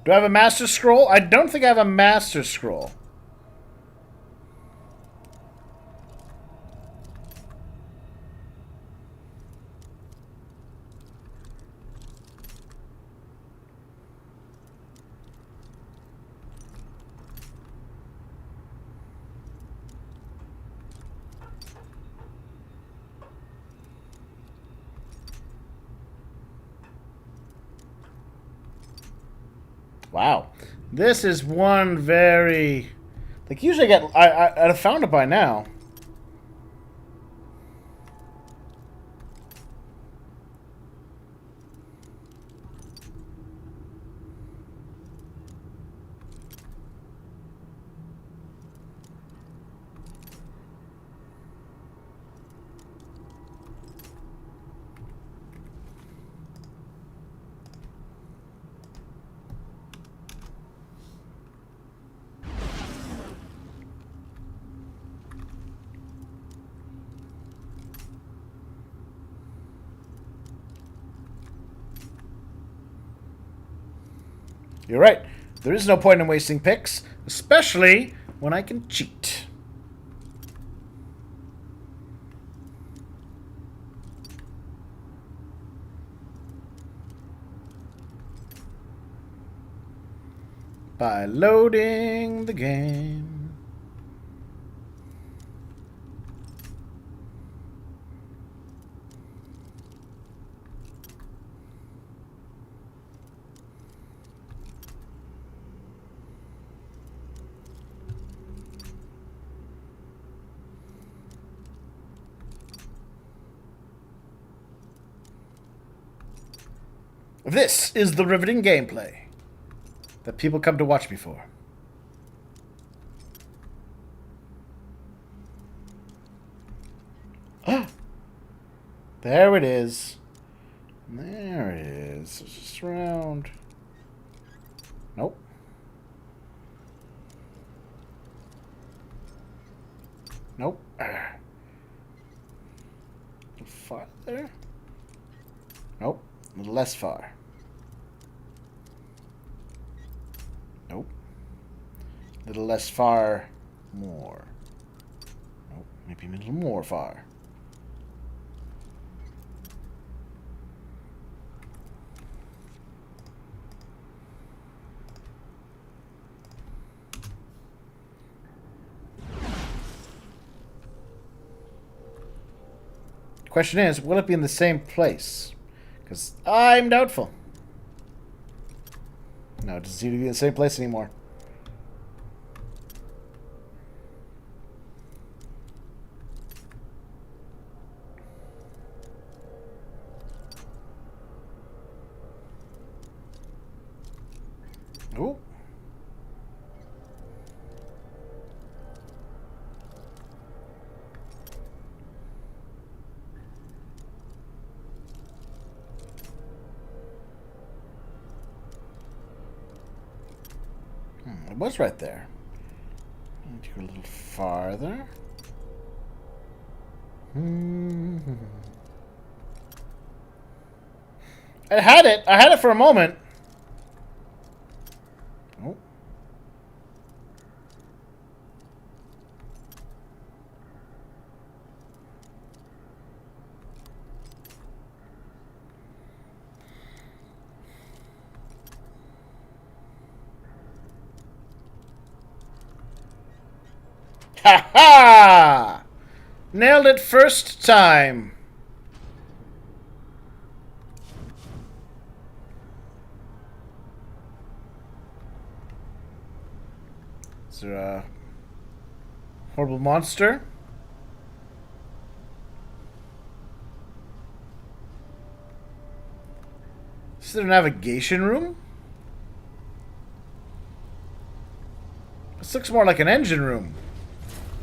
Do I have a Master Scroll? I don't think I have a Master Scroll. Wow. This is one very... Like, usually I'd have found it by now. You're right. There is no point in wasting picks, especially when I can cheat. By loading the game. This is the riveting gameplay. that people come to watch me for. There it is. There it is. It's just around. Nope. Nope. Farther? Nope. A little less far. Nope. A little less far. More. Nope. Maybe a little more far. Question is, will it be in the same place? Because I'm doubtful. No, it doesn't seem to be in the same place anymore. Ooh. It was right there. Need to go a little farther. I had it. I had it for a moment. Oh. Ha ha! Nailed it first time. Is there a horrible monster? Is there a navigation room? This looks more like an engine room.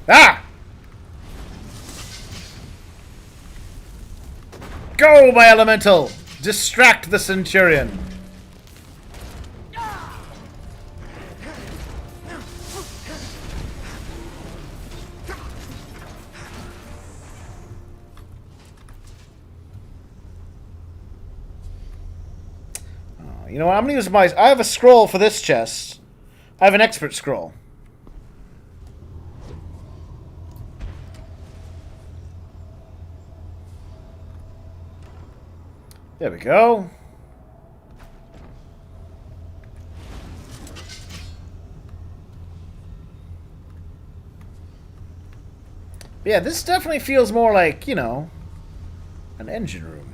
Ah! Go, my elemental! Distract the Centurion. You know what? I'm gonna use my... I have a scroll for this chest. I have an expert scroll. There we go. But yeah, this definitely feels more like, you know, an engine room.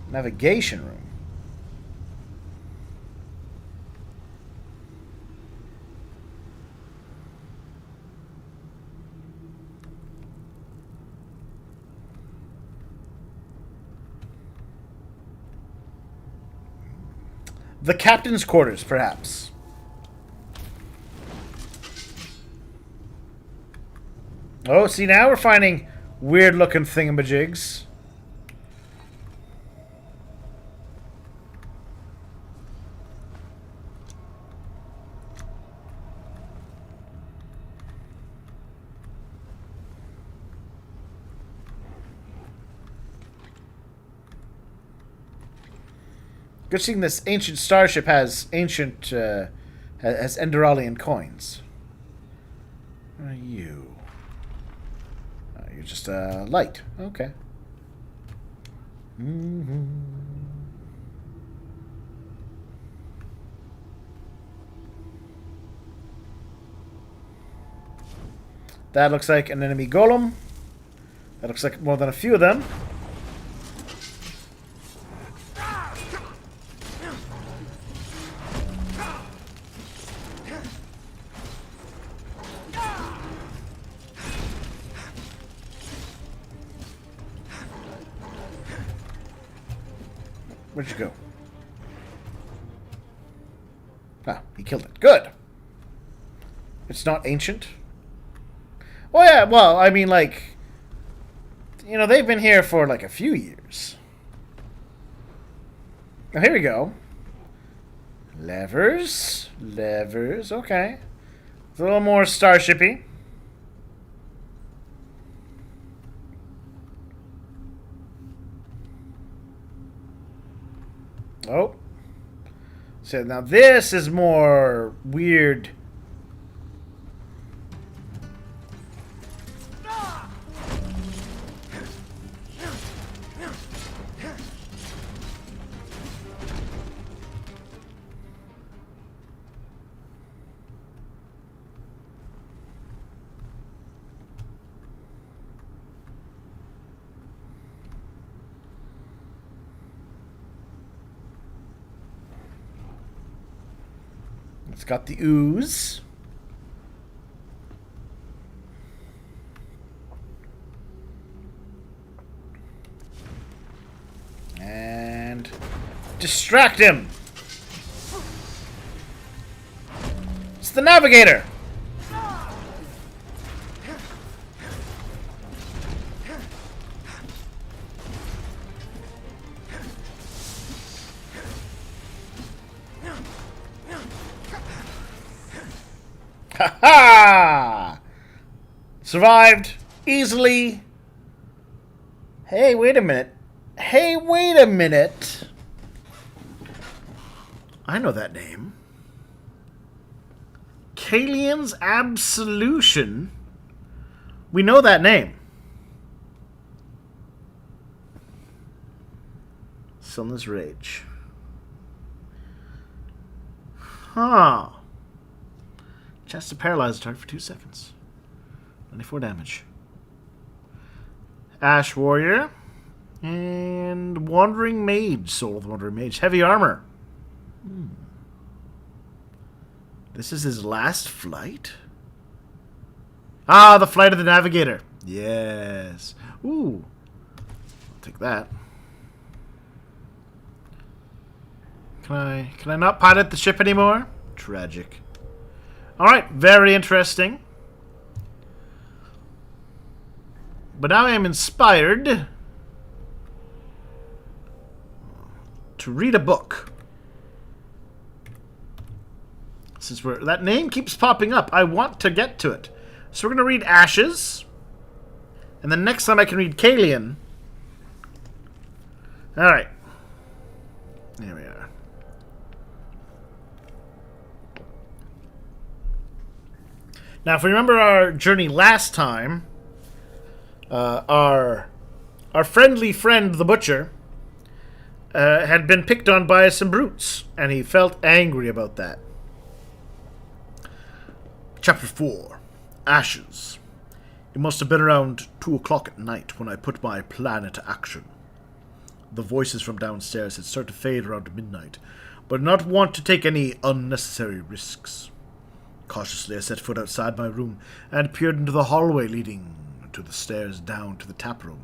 Navigation room. The captain's quarters, perhaps. Oh, see, now we're finding weird-looking thingamajigs. Good seeing this ancient starship has ancient, has Enderalian coins. What are you? You're just a light. Okay. That looks like an enemy golem. That looks like more than a few of them. Where'd you go? Ah, he killed it. Good. It's not ancient. Well, yeah, well, I mean, like, you know, they've been here for, like, a few years. Oh, here we go. Levers. Levers, okay. It's a little more starshipy. Oh. So now this is more weird. It's got the ooze. And distract him. It's the navigator. Ha ha! Survived easily. Hey, wait a minute. Hey, wait a minute. I know that name. Kalian's Absolution. We know that name. Sunless Rage. Huh. Chance to paralyze the target for 2 seconds. 94 damage. Ash Warrior. And Wandering Mage. Soul of the Wandering Mage. Heavy armor. This is his last flight? Ah, the flight of the Navigator. Yes. Ooh. I'll take that. Can I not pilot the ship anymore? Tragic. Alright, very interesting. But now I am inspired to read a book. Since that name keeps popping up, I want to get to it. So we're going to read Ashes. And then next time I can read Kalian. Alright. Here we are. Now, if we remember our journey last time, our friendly friend, the Butcher, had been picked on by some brutes, and he felt angry about that. Chapter 4. Ashes. It must have been around 2 o'clock at night when I put my plan into action. The voices from downstairs had started to fade around midnight, but did not want to take any unnecessary risks. Cautiously, I set foot outside my room and peered into the hallway leading to the stairs down to the tap room.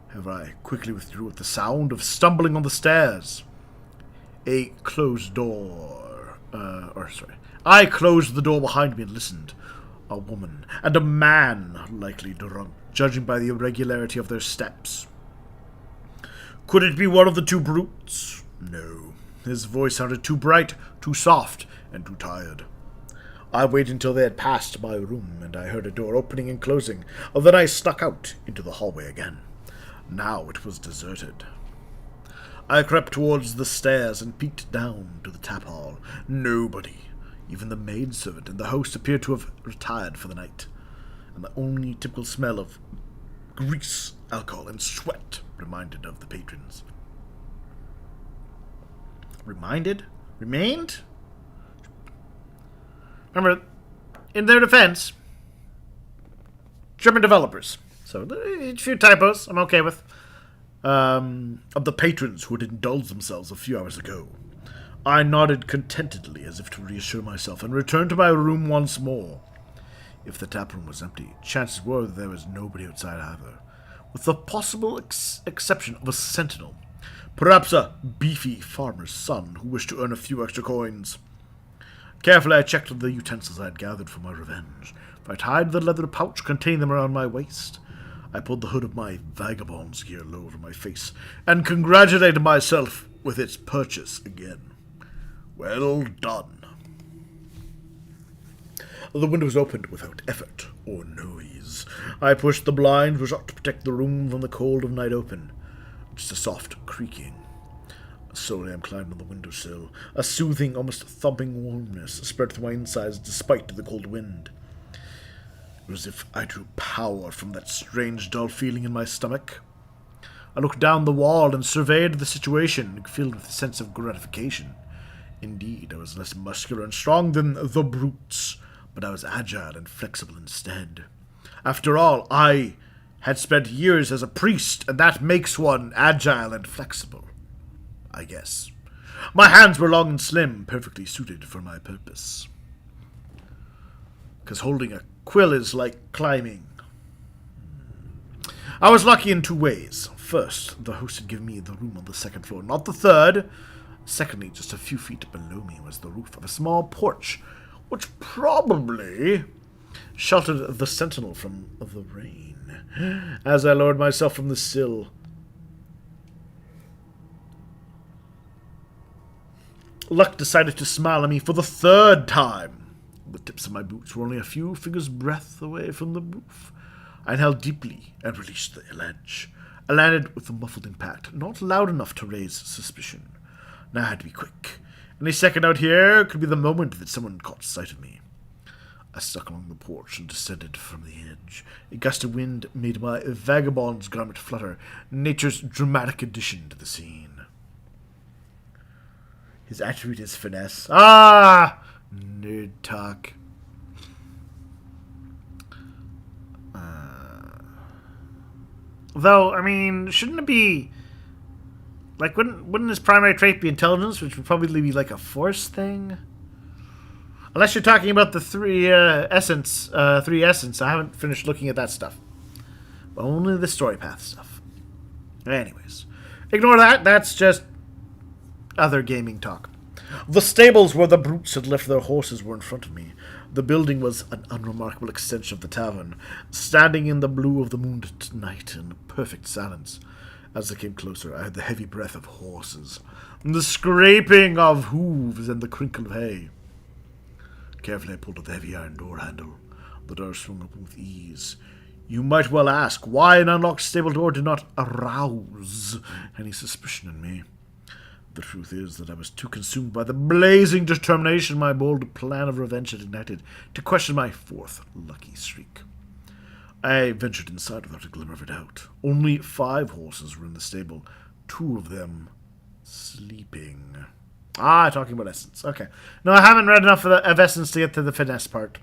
However, I quickly withdrew at the sound of stumbling on the stairs. I closed the door behind me and listened. A woman and a man, likely drunk, judging by the irregularity of their steps. Could it be one of the two brutes? No. His voice sounded too bright, too soft, and too tired. I waited until they had passed my room, and I heard a door opening and closing. Then I snuck out into the hallway again. Now it was deserted. I crept towards the stairs and peeked down to the tap hall. Nobody. Even the maidservant and the host appeared to have retired for the night, and the only typical smell of grease, alcohol, and sweat reminded of the patrons. Remained? Remember, in their defense, German developers. So, a few typos I'm okay with. Of the patrons who had indulged themselves a few hours ago. I nodded contentedly as if to reassure myself and returned to my room once more. If the taproom was empty, chances were that there was nobody outside either, with the possible exception of a sentinel. Perhaps a beefy farmer's son who wished to earn a few extra coins. Carefully I checked the utensils I had gathered for my revenge. I tied the leather pouch containing them around my waist. I pulled the hood of my vagabond's gear low over my face, and congratulated myself with its purchase again. Well done. The windows opened without effort or noise. I pushed the blinds, which ought to protect the room from the cold of night open. Just a soft creaking. Slowly I climbed on the windowsill. A soothing, almost thumping warmness spread through my insides despite the cold wind. It was as if I drew power from that strange, dull feeling in my stomach. I looked down the wall and surveyed the situation, filled with a sense of gratification. Indeed, I was less muscular and strong than the brutes, but I was agile and flexible instead. After all, I had spent years as a priest, and that makes one agile and flexible, I guess. My hands were long and slim, perfectly suited for my purpose. Because holding a quill is like climbing. I was lucky in two ways. First, the host had given me the room on the second floor, not the third. Secondly, just a few feet below me was the roof of a small porch, which probably sheltered the sentinel from the rain. As I lowered myself from the sill, luck decided to smile at me for the third time. The tips of my boots were only a few fingers' breadth away from the roof. I inhaled deeply and released the ledge. I landed with a muffled impact, not loud enough to raise suspicion. Now I had to be quick. Any second out here could be the moment that someone caught sight of me. I stuck along the porch and descended from the edge. A gust of wind made my vagabond's garment flutter, nature's dramatic addition to the scene. His attribute is finesse. Ah! Nerd talk. Though, I mean, shouldn't it be... Like, wouldn't his primary trait be intelligence, which would probably be like a force thing? Unless you're talking about the three essence. I haven't finished looking at that stuff. Only the story path stuff. Anyways. Ignore that. That's just other gaming talk. The stables where the brutes had left their horses were in front of me. The building was an unremarkable extension of the tavern, standing in the blue of the moonlit night in perfect silence. As I came closer, I heard the heavy breath of horses, the scraping of hooves, and the crinkle of hay. Carefully I pulled at the heavy iron door handle. The door swung open with ease. You might well ask why an unlocked stable door did not arouse any suspicion in me. The truth is that I was too consumed by the blazing determination my bold plan of revenge had ignited to question my fourth lucky streak. I ventured inside without a glimmer of a doubt. Only 5 horses were in the stable, 2 of them sleeping. Ah, talking about Essence. Okay. No, I haven't read enough of Essence to get to the finesse part.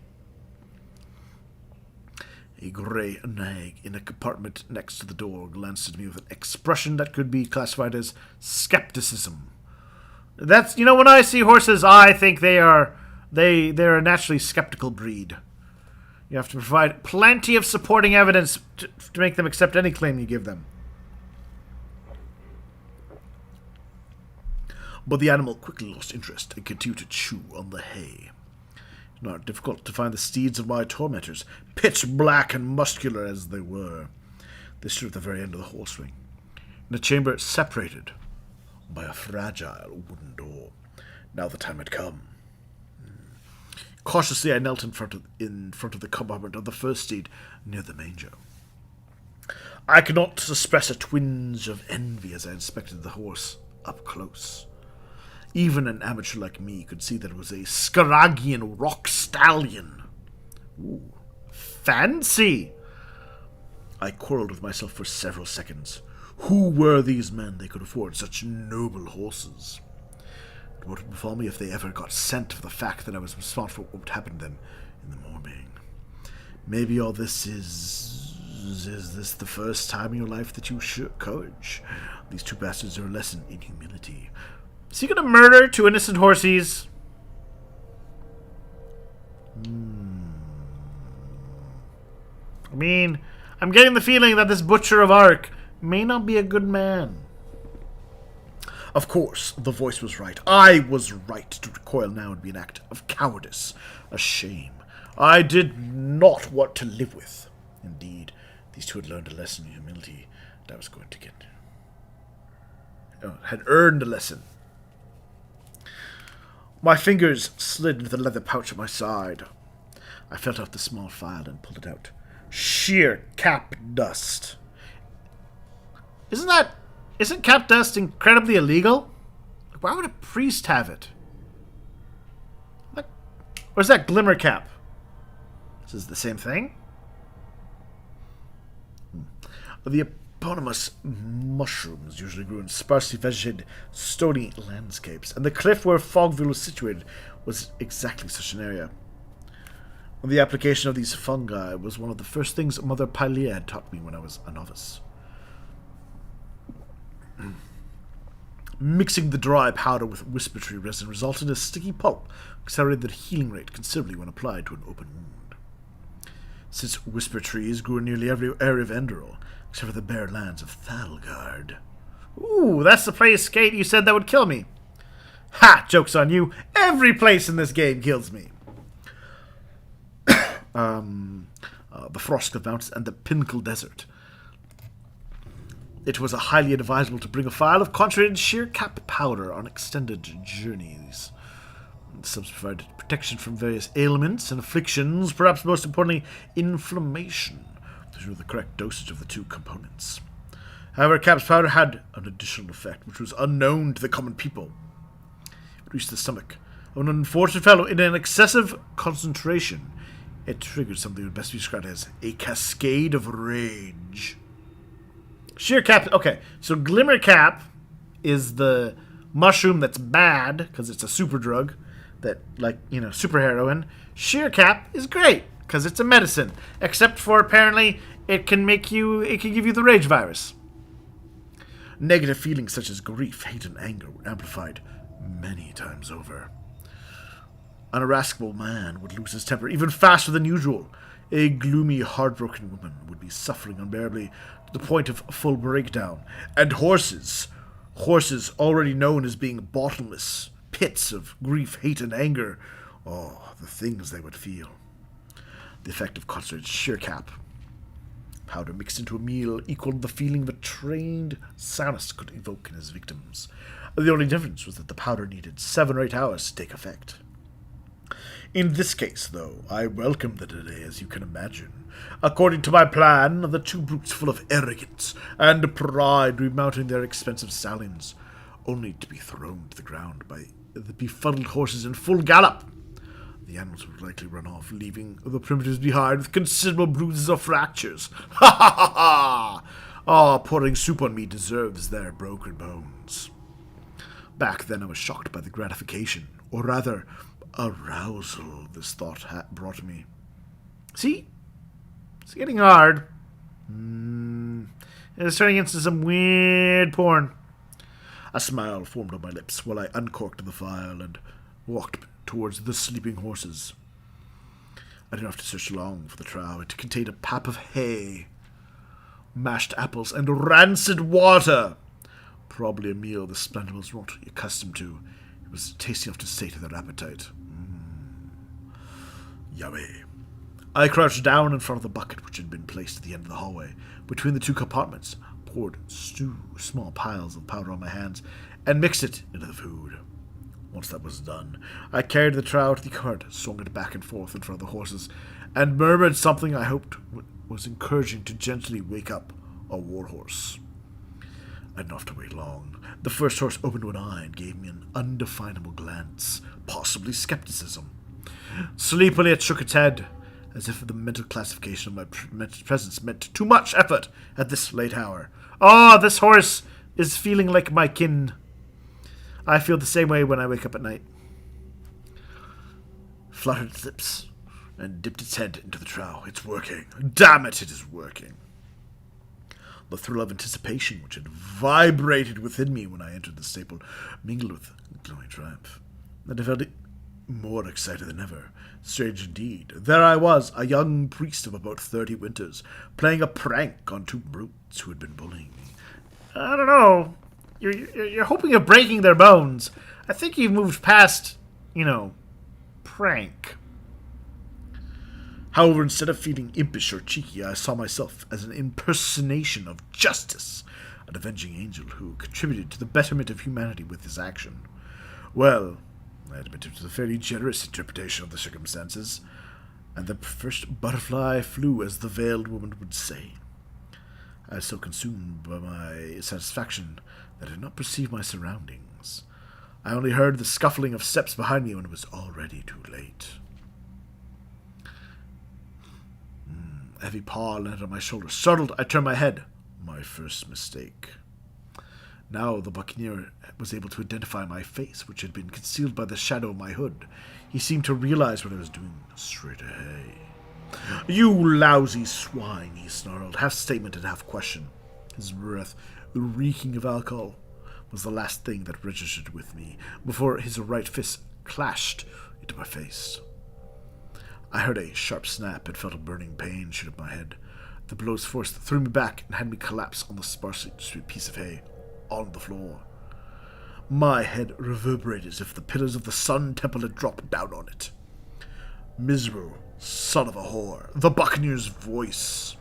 A grey nag in a compartment next to the door glanced at me with an expression that could be classified as skepticism. That's, when I see horses, I think they're a naturally skeptical breed. You have to provide plenty of supporting evidence to make them accept any claim you give them. But the animal quickly lost interest and continued to chew on the hay. Not difficult to find the steeds of my tormentors, pitch black and muscular as they were. They stood at the very end of the horse ring, in a chamber separated by a fragile wooden door. Now the time had come. Cautiously I knelt in front of the compartment of the first steed, near the manger. I could not suppress a twinge of envy as I inspected the horse up close. Even an amateur like me could see that it was a Scaragian rock stallion. Ooh, fancy! I quarreled with myself for several seconds. Who were these men they could afford such noble horses? What would befall me if they ever got scent of the fact that I was responsible for what would happen to them in the morning? Maybe all this is this the first time in your life that you show courage? These 2 bastards are a lesson in humility. Is he going to murder 2 innocent horsies? I mean, I'm getting the feeling that this Butcher of Ark may not be a good man. Of course, the voice was right. I was right. To recoil now would be an act of cowardice. A shame. I did not want to live with. Indeed, these two had learned a lesson in humility that I was going to get. Had earned a lesson. My fingers slid into the leather pouch at my side. I felt out the small file and pulled it out. Sheer cap dust. Isn't cap dust incredibly illegal? Why would a priest have it? Or is that glimmer cap? This is the same thing? The eponymous mushrooms usually grew in sparsely vegetated, stony landscapes, and the cliff where Fogville was situated was exactly such an area. The application of these fungi was one of the first things Mother Pylea had taught me when I was a novice. Mixing the dry powder with whisper tree resin resulted in a sticky pulp, accelerated the healing rate considerably when applied to an open wound. Since whisper trees grew in nearly every area of Enderal, except for the bare lands of Thalgard. Ooh, that's the place, Kate, you said that would kill me. Ha! Joke's on you. Every place in this game kills me. The Frostcliff Mountains and the Pinnacle Desert. It was highly advisable to bring a file of concentrated sheer cap powder on extended journeys. The subs provided protection from various ailments and afflictions, perhaps most importantly, inflammation, through the correct dosage of the two components. However, cap's powder had an additional effect, which was unknown to the common people. It reached the stomach of an unfortunate fellow in an excessive concentration. It triggered something that would best be described as a cascade of rage. Sheer cap. Okay, so glimmer cap is the mushroom that's bad because it's a super drug that, super heroin. Sheer cap is great because it's a medicine, except for apparently it can give you the rage virus. Negative feelings such as grief, hate, and anger were amplified many times over. An irascible man would lose his temper even faster than usual. A gloomy, heartbroken woman would be suffering unbearably to the point of full breakdown. And horses already known as being bottomless pits of grief, hate, and anger, the things they would feel. The effect of concentrated sheer cap powder mixed into a meal equaled the feeling of a trained soundist could evoke in his victims. The only difference was that the powder needed 7 or 8 hours to take effect. In this case, though, I welcome the delay, as you can imagine. According to my plan, the two brutes full of arrogance and pride remounting their expensive stallions, only to be thrown to the ground by the befuddled horses in full gallop. The animals would likely run off, leaving the primitives behind with considerable bruises or fractures. Ha ha ha ha! Pouring soup on me deserves their broken bones. Back then I was shocked by the gratification, or rather, arousal this thought brought me. See? It's getting hard. It's turning into some weird porn. A smile formed on my lips while I uncorked the vial and walked towards the sleeping horses. I didn't have to search long for the trough. It contained a pap of hay, mashed apples, and rancid water. Probably a meal the Splendibles weren't accustomed to. It was tasty enough to sate their appetite. Yummy. I crouched down in front of the bucket which had been placed at the end of the hallway, between the two compartments, poured small piles of powder on my hands, and mixed it into the food. Once that was done, I carried the trough to the cart, swung it back and forth in front of the horses, and murmured something I hoped was encouraging to gently wake up a warhorse. I didn't have to wait long. The first horse opened one eye and gave me an undefinable glance, possibly skepticism. Sleepily it shook its head, as if the mental classification of my presence meant too much effort at this late hour. This horse is feeling like my kin. I feel the same way when I wake up at night. Fluttered its lips and dipped its head into the trough. It's working. Damn it, it is working. The thrill of anticipation which had vibrated within me when I entered the stable mingled with glowing triumph. I felt more excited than ever. Strange indeed. There I was, a young priest of about 30 winters, playing a prank on two brutes who had been bullying me. I don't know. you're hoping of breaking their bones. I think you've moved past, prank. However, instead of feeling impish or cheeky, I saw myself as an impersonation of justice, an avenging angel who contributed to the betterment of humanity with his action. Well, I admit it was a fairly generous interpretation of the circumstances, and the first butterfly flew, as the veiled woman would say. I was so consumed by my satisfaction that I did not perceive my surroundings. I only heard the scuffling of steps behind me when it was already too late. A heavy paw landed on my shoulder. Startled, I turned my head. My first mistake. Now the buccaneer was able to identify my face, which had been concealed by the shadow of my hood. He seemed to realize what I was doing straight ahead. "You lousy swine," he snarled, half statement and half question. His breath, reeking of alcohol, was the last thing that registered with me before his right fist clashed into my face. I heard a sharp snap and felt a burning pain shoot up my head. The blow's force threw me back and had me collapse on the sparsely distributed piece of hay on the floor. My head reverberated as if the pillars of the Sun Temple had dropped down on it. "Miserable son of a whore," the buccaneer's voice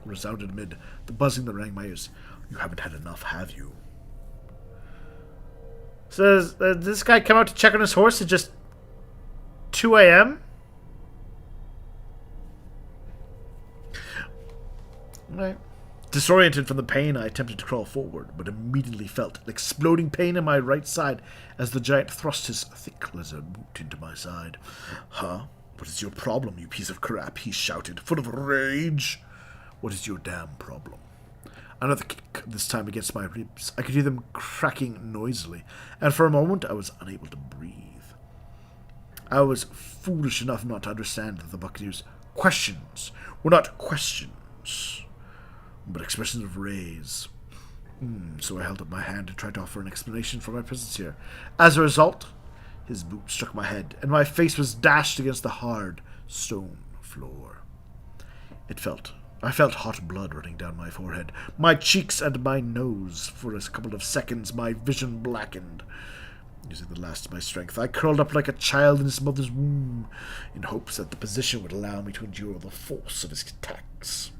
resounded amid the buzzing that rang my ears. "You haven't had enough, have you?" Says, did this guy come out to check on his horse at just 2 a.m.? Right. Disoriented from the pain, I attempted to crawl forward, but immediately felt an exploding pain in my right side as the giant thrust his thick leather boot into my side. "Huh? What is your problem, you piece of crap?" he shouted, full of rage. "What is your damn problem?" Another kick, this time against my ribs. I could hear them cracking noisily, and for a moment I was unable to breathe. I was foolish enough not to understand that the buccaneer's questions were not questions, but expressions of rage. So I held up my hand and tried to offer an explanation for my presence here. As a result, his boot struck my head, and my face was dashed against the hard stone floor. I felt hot blood running down my forehead, my cheeks, and my nose. For a couple of seconds, my vision blackened. Using the last of my strength, I curled up like a child in his mother's womb, in hopes that the position would allow me to endure the force of his attacks.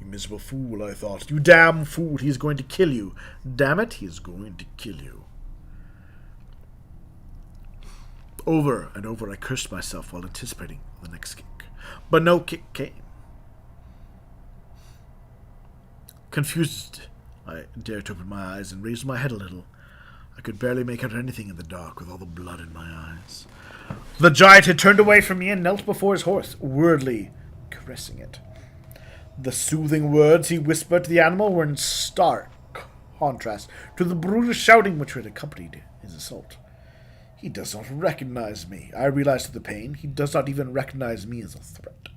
"You miserable fool," I thought. "You damn fool, he is going to kill you. Damn it, he is going to kill you." Over and over I cursed myself while anticipating the next kick. But no kick came. Confused, I dared to open my eyes and raised my head a little. I could barely make out anything in the dark with all the blood in my eyes. The giant had turned away from me and knelt before his horse, weirdly caressing it. The soothing words he whispered to the animal were in stark contrast to the brutal shouting which had accompanied his assault. He does not recognize me. I realized the pain. He does not even recognize me as a threat.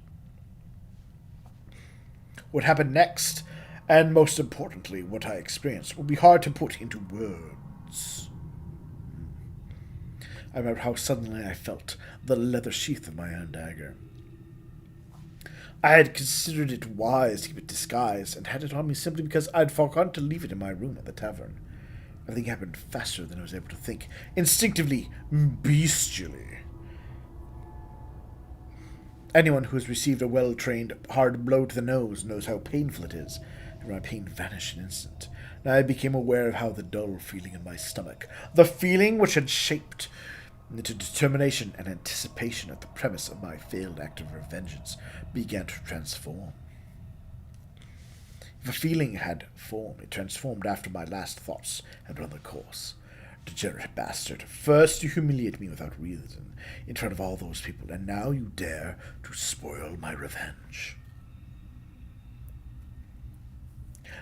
What happened next, and most importantly, what I experienced, would be hard to put into words. I remember how suddenly I felt the leather sheath of my own dagger. I had considered it wise to keep it disguised, and had it on me simply because I had forgotten to leave it in my room at the tavern. Everything happened faster than I was able to think. Instinctively, bestially. Anyone who has received a well-trained, hard blow to the nose knows how painful it is, and my pain vanished in an instant. Now I became aware of how the dull feeling in my stomach, the feeling which had shaped into determination and anticipation at the premise of my failed act of vengeance, began to transform. If a feeling had formed, it transformed after my last thoughts had run their course. Degenerate bastard, first you humiliate me without reason in front of all those people, and now you dare to spoil my revenge.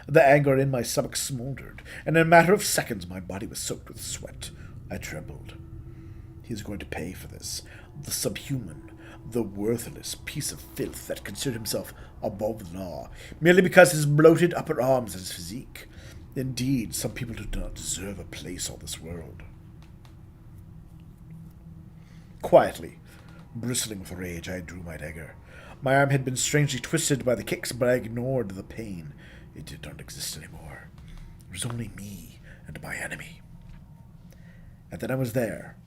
The anger in my stomach smoldered, and in a matter of seconds my body was soaked with sweat. I trembled. He is going to pay for this. The subhuman, the worthless piece of filth that considered himself above the law, merely because his bloated upper arms and his physique. Indeed, some people do not deserve a place on this world. Quietly, bristling with rage, I drew my dagger. My arm had been strangely twisted by the kicks, but I ignored the pain. It did not exist anymore. It was only me and my enemy. And then I was there.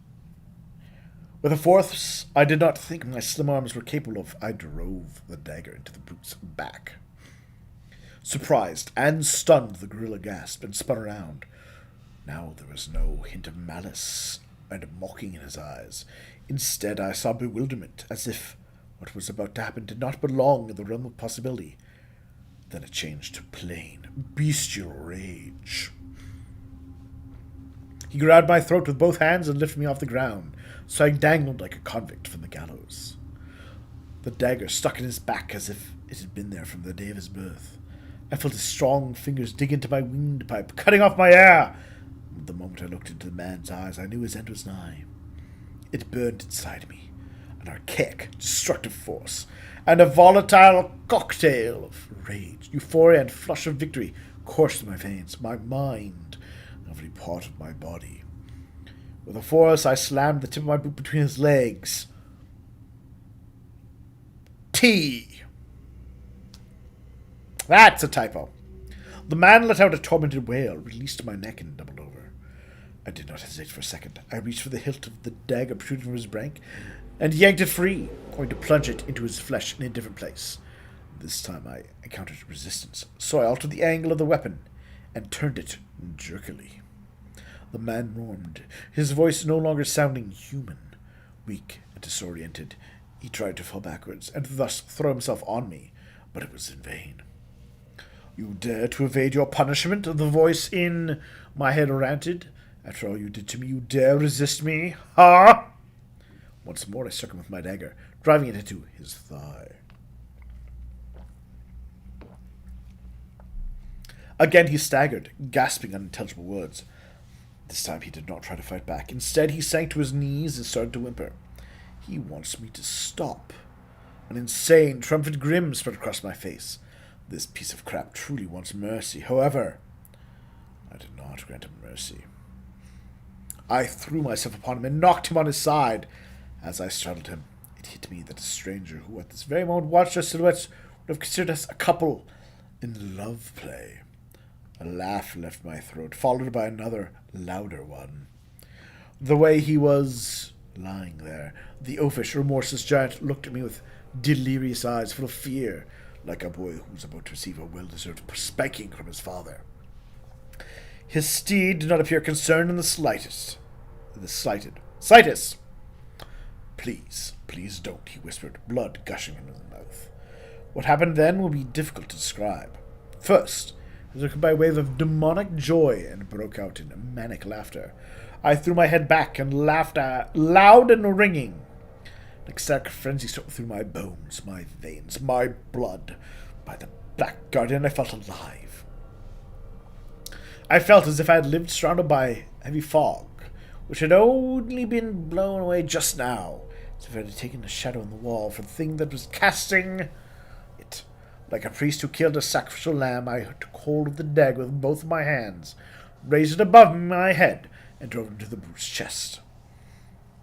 With a force I did not think my slim arms were capable of, I drove the dagger into the brute's back. Surprised and stunned, the gorilla gasped and spun around. Now there was no hint of malice and mocking in his eyes. Instead, I saw bewilderment, as if what was about to happen did not belong in the realm of possibility. Then it changed to plain, bestial rage. He grabbed my throat with both hands and lifted me off the ground, so I dangled like a convict from the gallows. The dagger stuck in his back as if it had been there from the day of his birth. I felt his strong fingers dig into my windpipe, cutting off my air. The moment I looked into the man's eyes, I knew his end was nigh. It burned inside me, an archaic, destructive force, and a volatile cocktail of rage, euphoria, and flush of victory coursed through my veins, my mind, every part of my body. With a force, I slammed the tip of my boot between his legs. T. That's a typo. The man let out a tormented wail, released my neck, and doubled over. I did not hesitate for a second. I reached for the hilt of the dagger protruding from his brank, and yanked it free, going to plunge it into his flesh in a different place. This time I encountered resistance, so I altered the angle of the weapon, and turned it jerkily. The man moaned, his voice no longer sounding human. Weak and disoriented, he tried to fall backwards, and thus throw himself on me, but it was in vain. You dare to evade your punishment? The voice in my head ranted. After all you did to me, you dare resist me? Ha! Once more I struck him with my dagger, driving it into his thigh. Again he staggered, gasping unintelligible words. This time he did not try to fight back. Instead, he sank to his knees and started to whimper. He wants me to stop. An insane, triumphant grin spread across my face. This piece of crap truly wants mercy. However, I did not grant him mercy. I threw myself upon him and knocked him on his side. As I straddled him, it hit me that a stranger who at this very moment watched our silhouettes would have considered us a couple in love play. A laugh left my throat, followed by another, louder one. The way he was lying there, the oafish, remorseless giant looked at me with delirious eyes full of fear, like a boy who was about to receive a well-deserved spanking from his father. His steed did not appear concerned in the slightest. Slightest! Please, please don't, he whispered, blood gushing from his mouth. What happened then will be difficult to describe. First, he took by wave of demonic joy and broke out in manic laughter. I threw my head back and laughed loud and ringing. An ecstatic frenzy swept through my bones, my veins, my blood. By the Black Guardian, I felt alive. I felt as if I had lived surrounded by heavy fog, which had only been blown away just now, as if I had taken a shadow on the wall for the thing that was casting it. Like a priest who killed a sacrificial lamb, I took hold of the dagger with both of my hands, raised it above my head, and drove it into the brute's chest.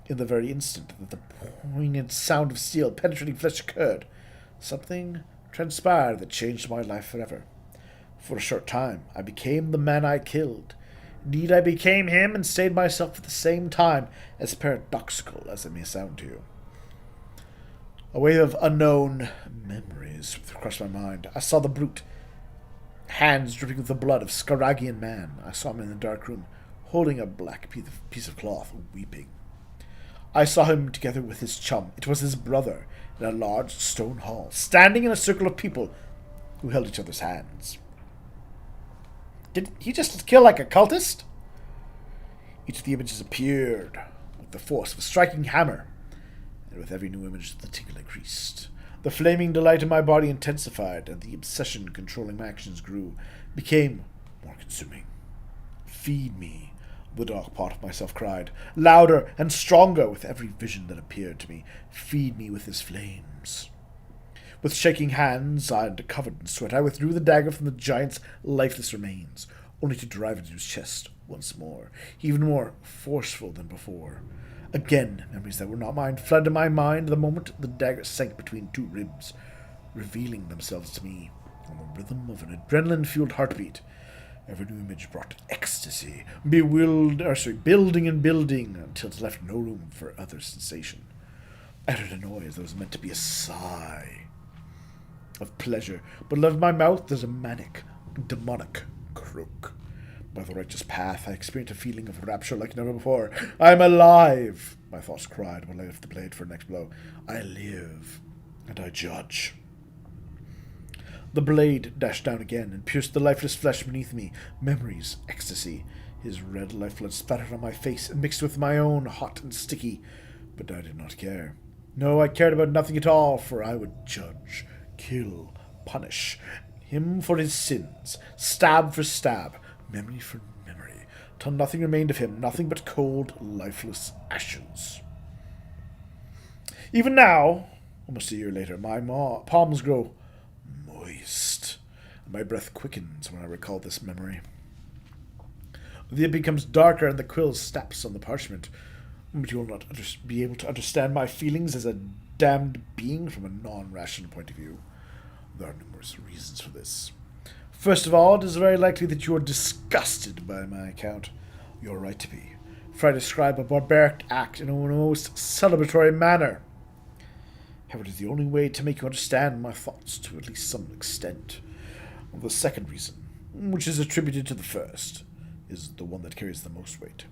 In the very instant that the poignant sound of steel penetrating flesh occurred, something transpired that changed my life forever. For a short time, I became the man I killed. Indeed, I became him and stayed myself at the same time, as paradoxical as it may sound to you. A wave of unknown memories crossed my mind. I saw the brute, hands dripping with the blood of Scaragian man. I saw him in the dark room, holding a black piece of cloth, weeping. I saw him together with his chum. It was his brother, in a large stone hall, standing in a circle of people who held each other's hands. Did he just kill like a cultist? Each of the images appeared with the force of a striking hammer, and with every new image the tingle increased. The flaming delight in my body intensified, and the obsession controlling my actions became more consuming. Feed me, the dark part of myself cried, louder and stronger with every vision that appeared to me. Feed me with his flames. With shaking hands and covered in sweat, I withdrew the dagger from the giant's lifeless remains, only to drive it into his chest once more, even more forceful than before. Again, memories that were not mine flooded my mind the moment the dagger sank between two ribs, revealing themselves to me on the rhythm of an adrenaline-fueled heartbeat. Every new image brought ecstasy, building and building, until it left no room for other sensation. I uttered a noise that was meant to be a sigh of pleasure, but left my mouth as a manic, demonic croak. By the righteous path, I experienced a feeling of rapture like never before. I am alive, my thoughts cried while I left the blade for the next blow. I live, and I judge. The blade dashed down again and pierced the lifeless flesh beneath me. Memories, ecstasy. His red lifeblood splattered on my face and mixed with my own, hot and sticky. But I did not care. No, I cared about nothing at all, for I would judge, kill, punish him for his sins, stab for stab, memory for memory, till nothing remained of him, nothing but cold, lifeless ashes. Even now, almost a year later, my palms grow moist, and my breath quickens when I recall this memory. The ink becomes darker and the quill snaps on the parchment, but you will not be able to understand my feelings as a damned being from a non-rational point of view. There are numerous reasons for this. First of all, it is very likely that you are disgusted by my account. You are right to be, for I describe a barbaric act in a most celebratory manner. However, it is the only way to make you understand my thoughts to at least some extent. The second reason, which is attributed to the first, is the one that carries the most weight.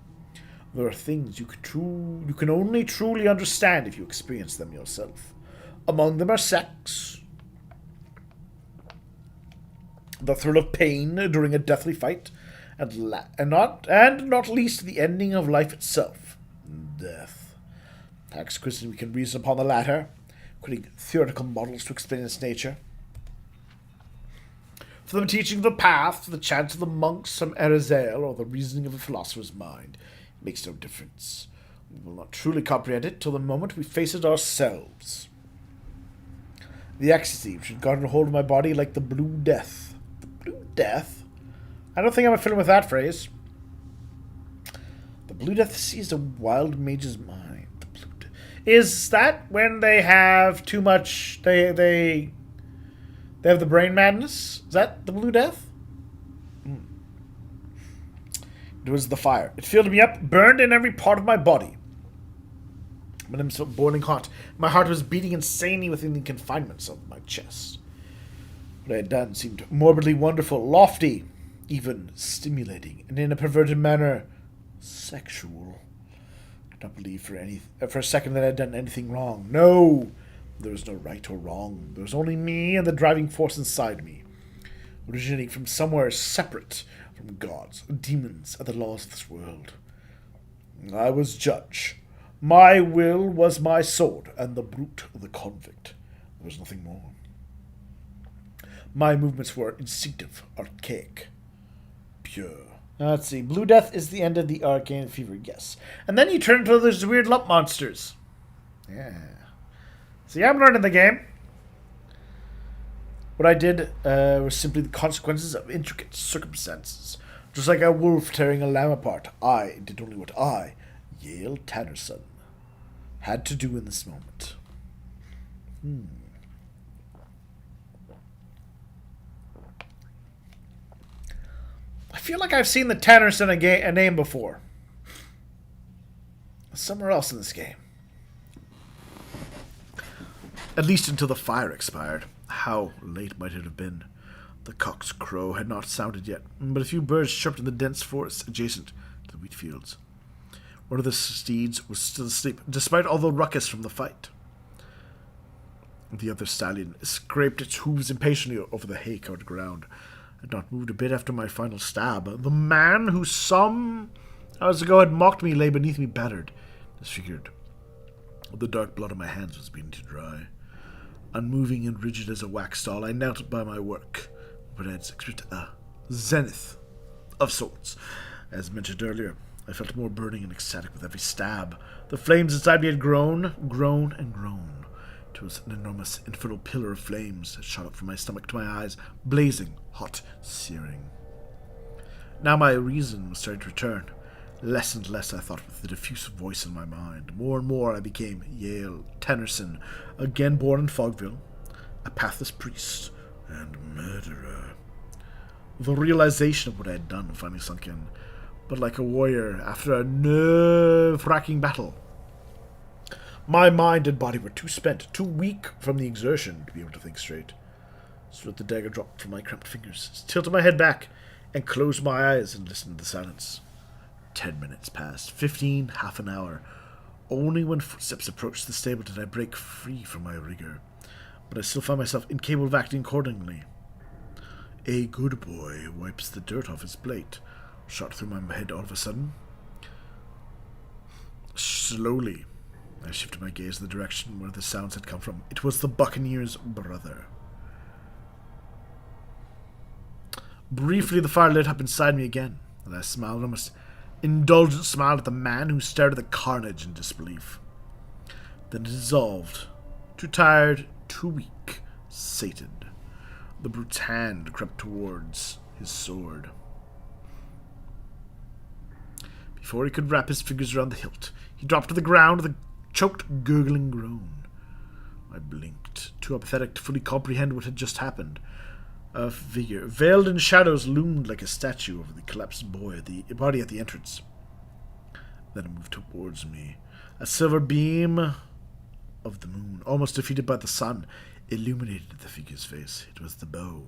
There are things you can only truly understand if you experience them yourself. Among them are sex, the thrill of pain during a deathly fight, and not least the ending of life itself, death. Tax Christian, we can reason upon the latter, creating theoretical models to explain its nature. For the teaching of the path, for the chants of the monks from Enderal, or the reasoning of a philosopher's mind, it makes no difference. We will not truly comprehend it till the moment we face it ourselves. The ecstasy which had gotten a hold of my body like the Blue Death. The Blue Death? I don't think I'm familiar with that phrase. The Blue Death seized a wild mage's mind. The Blue Death. Is that when they have too much... They have the brain madness? Is that the Blue Death? It was the fire. It filled me up, burned in every part of my body. My limbs felt boiling hot. My heart was beating insanely within the confinements of my chest. What I had done seemed morbidly wonderful, lofty, even stimulating, and in a perverted manner, sexual. I did not believe for a second that I had done anything wrong. No! There was no right or wrong. There was only me and the driving force inside me, originating from somewhere separate from gods, demons, and the laws of this world. I was judge. My will was my sword, and the brute the convict. There was nothing more. My movements were instinctive, archaic, pure. Let's see. Blue Death is the end of the arcane fever, yes. And then you turn into those weird lump monsters. Yeah. See, I'm learning the game. What I did was simply the consequences of intricate circumstances. Just like a wolf tearing a lamb apart, I did only what I, Yale Tannerson, had to do in this moment. I feel like I've seen the Tannerson a name before. Somewhere else in this game. At least until the fire expired. How late might it have been? The cock's crow had not sounded yet, but a few birds chirped in the dense forest adjacent to the wheat fields. One of the steeds was still asleep, despite all the ruckus from the fight. The other stallion scraped its hooves impatiently over the hay-covered ground. I had not moved a bit after my final stab. The man who some hours ago had mocked me lay beneath me, battered, disfigured. The dark blood on my hands was beginning to dry. Unmoving and rigid as a wax doll, I knelt by my work, but I had experienced a zenith of sorts. As mentioned earlier, I felt more burning and ecstatic with every stab. The flames inside me had grown, and grown. It was an enormous infernal pillar of flames that shot up from my stomach to my eyes, blazing, hot, searing. Now my reason was starting to return. Less and less I thought with the diffusive voice in my mind. More and more I became Yale Tannerson, again born in Fogville, a pathless priest and murderer. The realization of what I had done finally sunk in, but like a warrior after a nerve-wracking battle. My mind and body were too spent, too weak from the exertion to be able to think straight. So let the dagger drop from my cramped fingers, tilted my head back, and closed my eyes and listened to the silence. 10 minutes passed, 15, half an hour. Only when footsteps approached the stable did I break free from my rigor, but I still found myself incapable of acting accordingly. A good boy wipes the dirt off his plate, shot through my head all of a sudden. Slowly, I shifted my gaze in the direction where the sounds had come from. It was the Buccaneer's brother. Briefly, the fire lit up inside me again, and I smiled an almost indulgent smile at the man who stared at the carnage in disbelief. Then it dissolved. Too tired, too weak, sated. The brute's hand crept towards his sword. Before he could wrap his fingers around the hilt, he dropped to the ground with a choked, gurgling groan. I blinked, too apathetic to fully comprehend what had just happened. A figure, veiled in shadows, loomed like a statue over the collapsed body at the entrance. Then it moved towards me. A silver beam of the moon, almost defeated by the sun, illuminated the figure's face. It was the bow.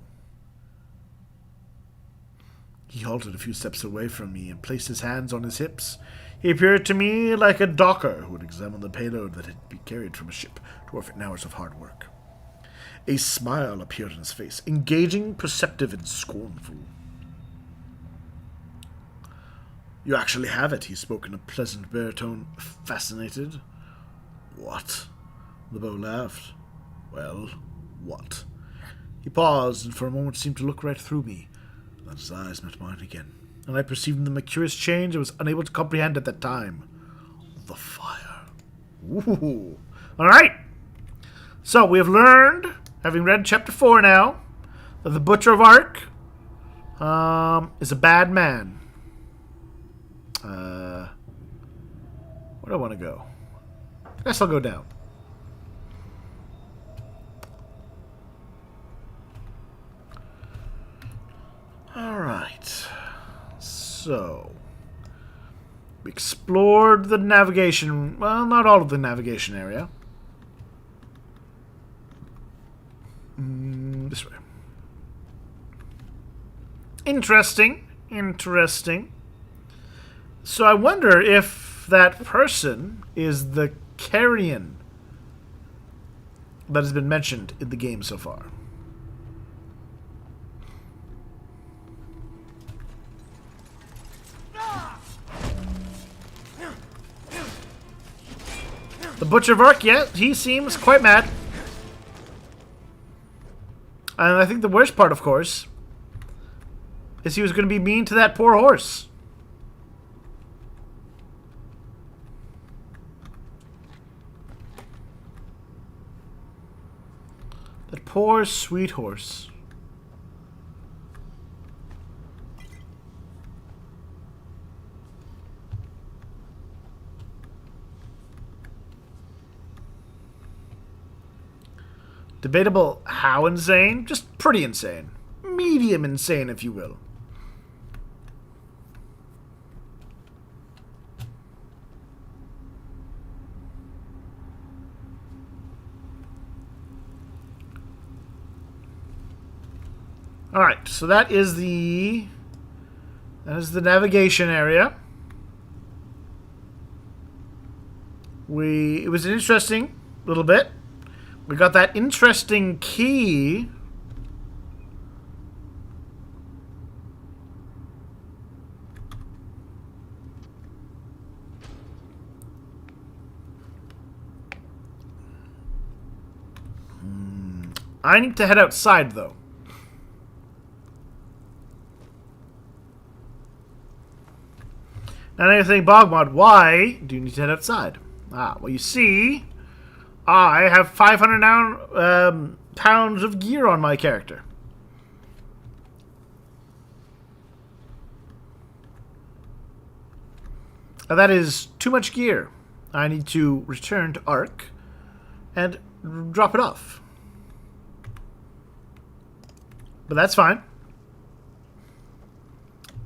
He halted a few steps away from me and placed his hands on his hips. He appeared to me like a docker who would examine the payload that had been carried from a ship to work 10 hours of hard work. A smile appeared on his face, engaging, perceptive, and scornful. "You actually have it," he spoke in a pleasant baritone, fascinated. "What?" The bow laughed. "Well, what?" He paused, and for a moment seemed to look right through me. Then his eyes met mine again, and I perceived in them a curious change I was unable to comprehend at that time. The fire. Ooh. All right. So we have learned, having read chapter 4 now, that the Butcher of Ark is a bad man. Where do I want to go? I guess I'll go down. Alright. So, we explored the navigation, well, not all of the navigation area. This way. Interesting. So I wonder if that person is the carrion that has been mentioned in the game so far. The Butcher of Ark, yeah, he seems quite mad. And I think the worst part, of course, is he was going to be mean to that poor horse. That poor, sweet horse. Debatable how insane? Just pretty insane. Medium insane, if you will. Alright, so that is the navigation area. It was an interesting little bit. We got that interesting key. I need to head outside, though. Now, you're thinking, BogMod, why do you need to head outside? Well, you see, I have 500 pounds of gear on my character. Now, that is too much gear. I need to return to Ark and drop it off. But that's fine.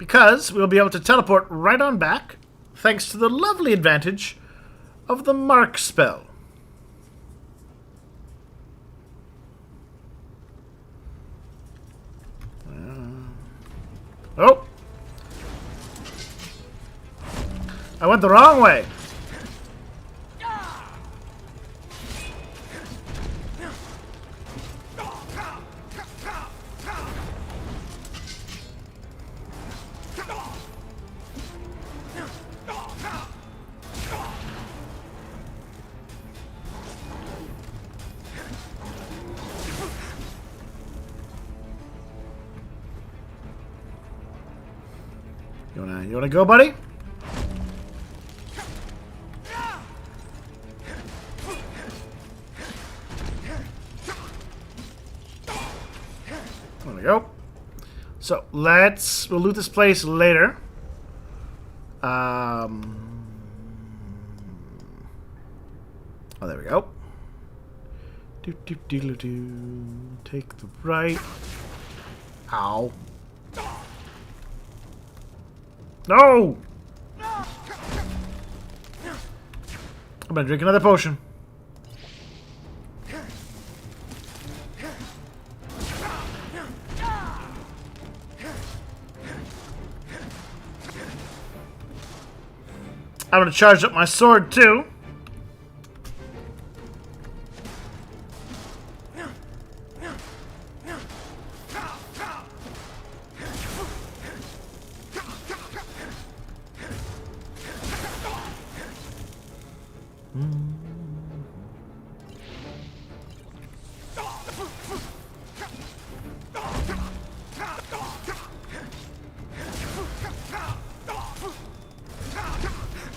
because we'll be able to teleport right on back, thanks to the lovely advantage of the Mark spell. Oh! I went the wrong way. You wanna go, buddy? There we go. So we'll loot this place later. Oh, there we go. Take the right. Ow. No! I'm gonna drink another potion. I'm gonna charge up my sword too.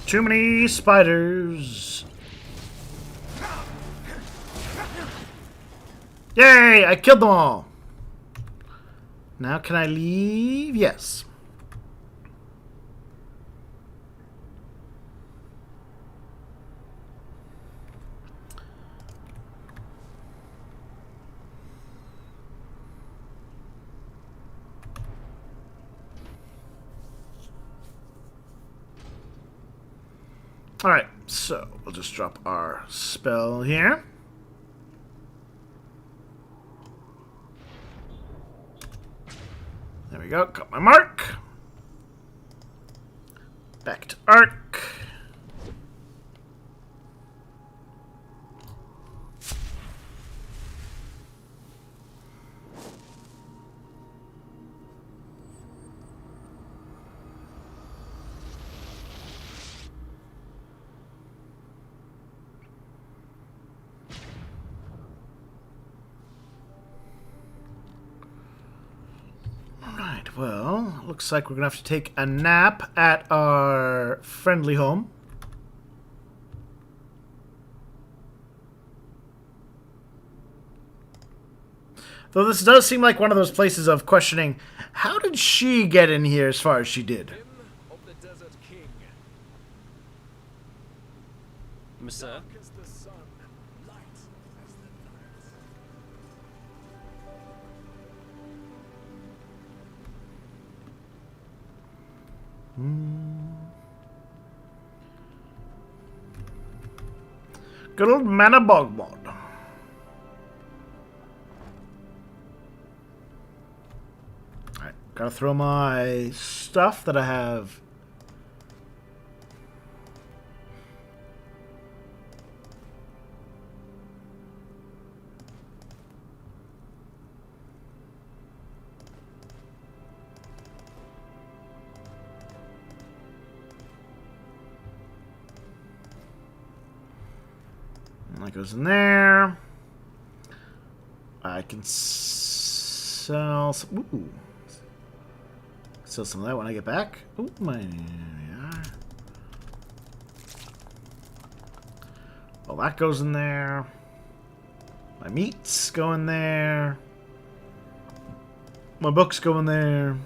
Too many spiders. Yay! I killed them all. Now can I leave? Yes. Alright, so we'll just drop our spell here. There we go, got my mark. Back to Ark. Well, looks like we're going to have to take a nap at our friendly home. Though this does seem like one of those places of questioning, how did she get in here as far as she did? Of the Desert King. Sir? Good old man of BogMod. Alright, gotta throw my stuff that I have. That goes in there. I can sell some. Ooh. Sell some of that when I get back. Ooh, yeah. Well, that goes in there. My meats go in there. My books go in there.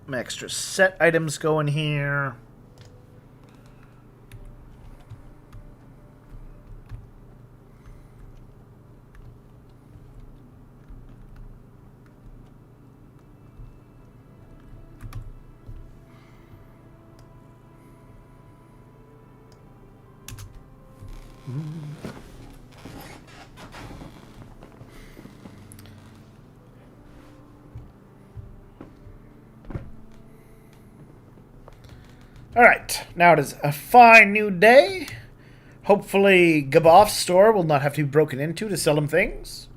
My extra set items go in here. Alright, now it is a fine new day. Hopefully Gaboff's store will not have to be broken into to sell him things.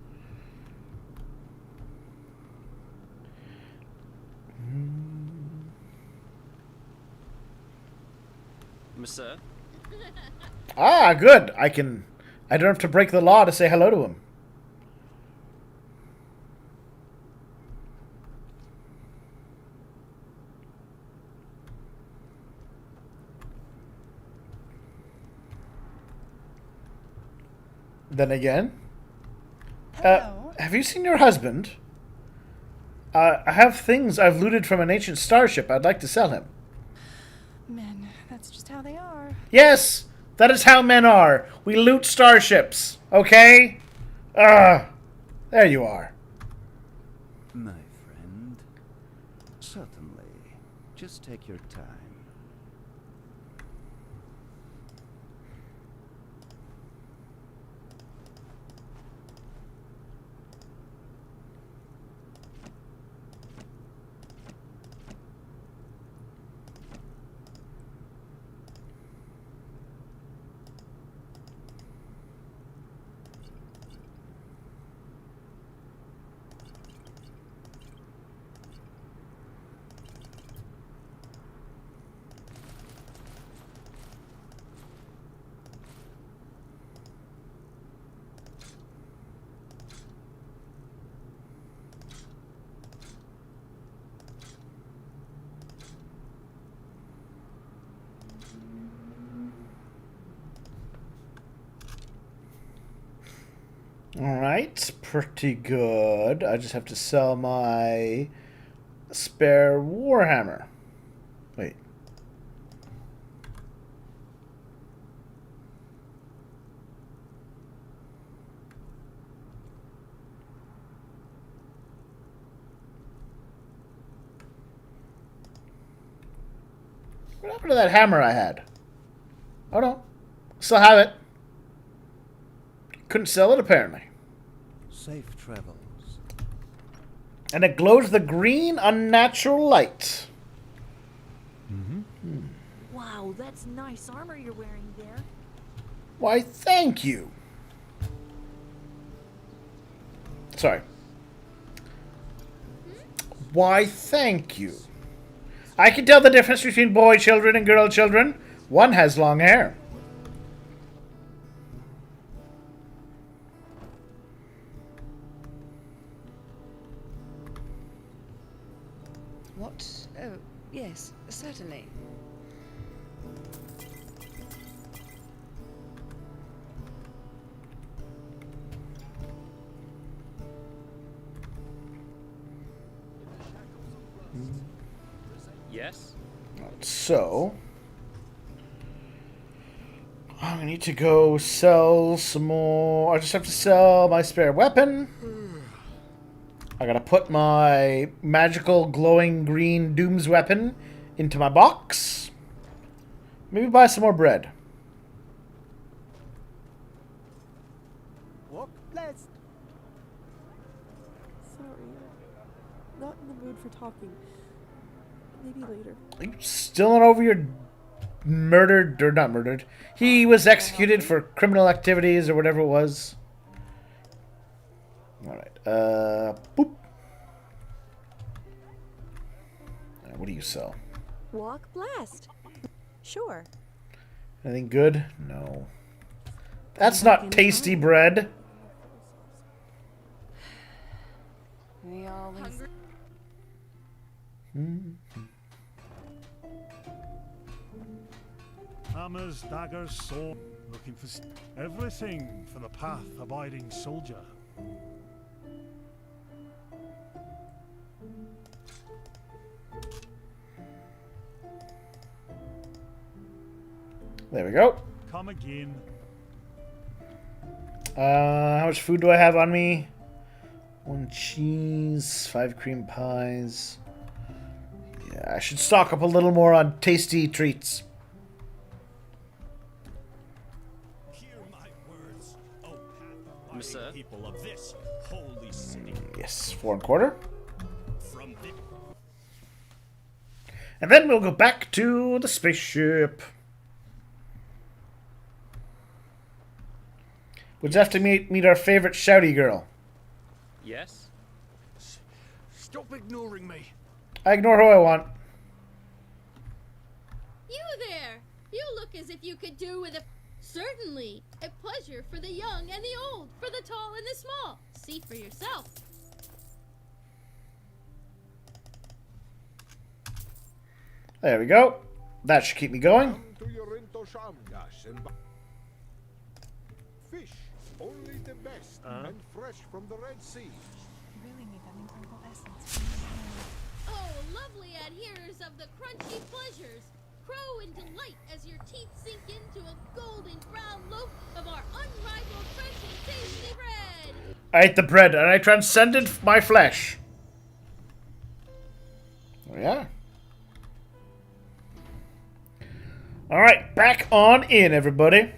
Monsieur? Ah, good. I don't have to break the law to say hello to him. Then again, Hello. have you seen your husband? I have things I've looted from an ancient starship. I'd like to sell him. Men, that's just how they are. Yes, that is how men are. We loot starships, okay? There you are. My friend. Certainly. Just take your time. Alright, pretty good. I just have to sell my spare Warhammer. Wait. What happened to that hammer I had? Oh no. Still have it. Couldn't sell it apparently. Safe travels. And it glows the green unnatural light. Wow, that's nice armor you're wearing there. Why, thank you. Sorry. Why, thank you. I can tell the difference between boy children and girl children. One has long hair. What? Oh, yes, certainly. Yes? So, I need to go sell some more. I just have to sell my spare weapon. I gotta put my magical glowing green Doom's weapon into my box. Maybe buy some more bread. Walk blessed. Sorry, I'm not in the mood for talking. Maybe later. Are you still not over your murdered, or not murdered? He was executed for criminal activities or whatever it was. Alright, boop. What do you sell? Walk blessed. Sure. Anything good? No. That's not tasty bread. We always... Hammers, daggers, sword. Looking for everything for the path-abiding soldier. There we go. Come again. How much food do I have on me? 1 cheese, 5 cream pies. Yeah, I should stock up a little more on tasty treats. Hear my words, O Monsieur? path-abiding people of this holy city. Yes, 4 1/4. From this And then we'll go back to the spaceship. We'll just have to meet our favorite shouty girl. Yes? Stop ignoring me. I ignore who I want. You there! You look as if you could do with a... Certainly! A pleasure for the young and the old, for the tall and the small. See for yourself. There we go. That should keep me going. Fish, only the best and fresh from the Red Sea. Really need that incredible essence. Oh, lovely adherers of the crunchy pleasures. Crow in delight as your teeth sink into a golden brown loaf of our unrivaled fresh and tasty bread. I ate the bread and I transcended my flesh. Oh, yeah. Alright, back on in, everybody.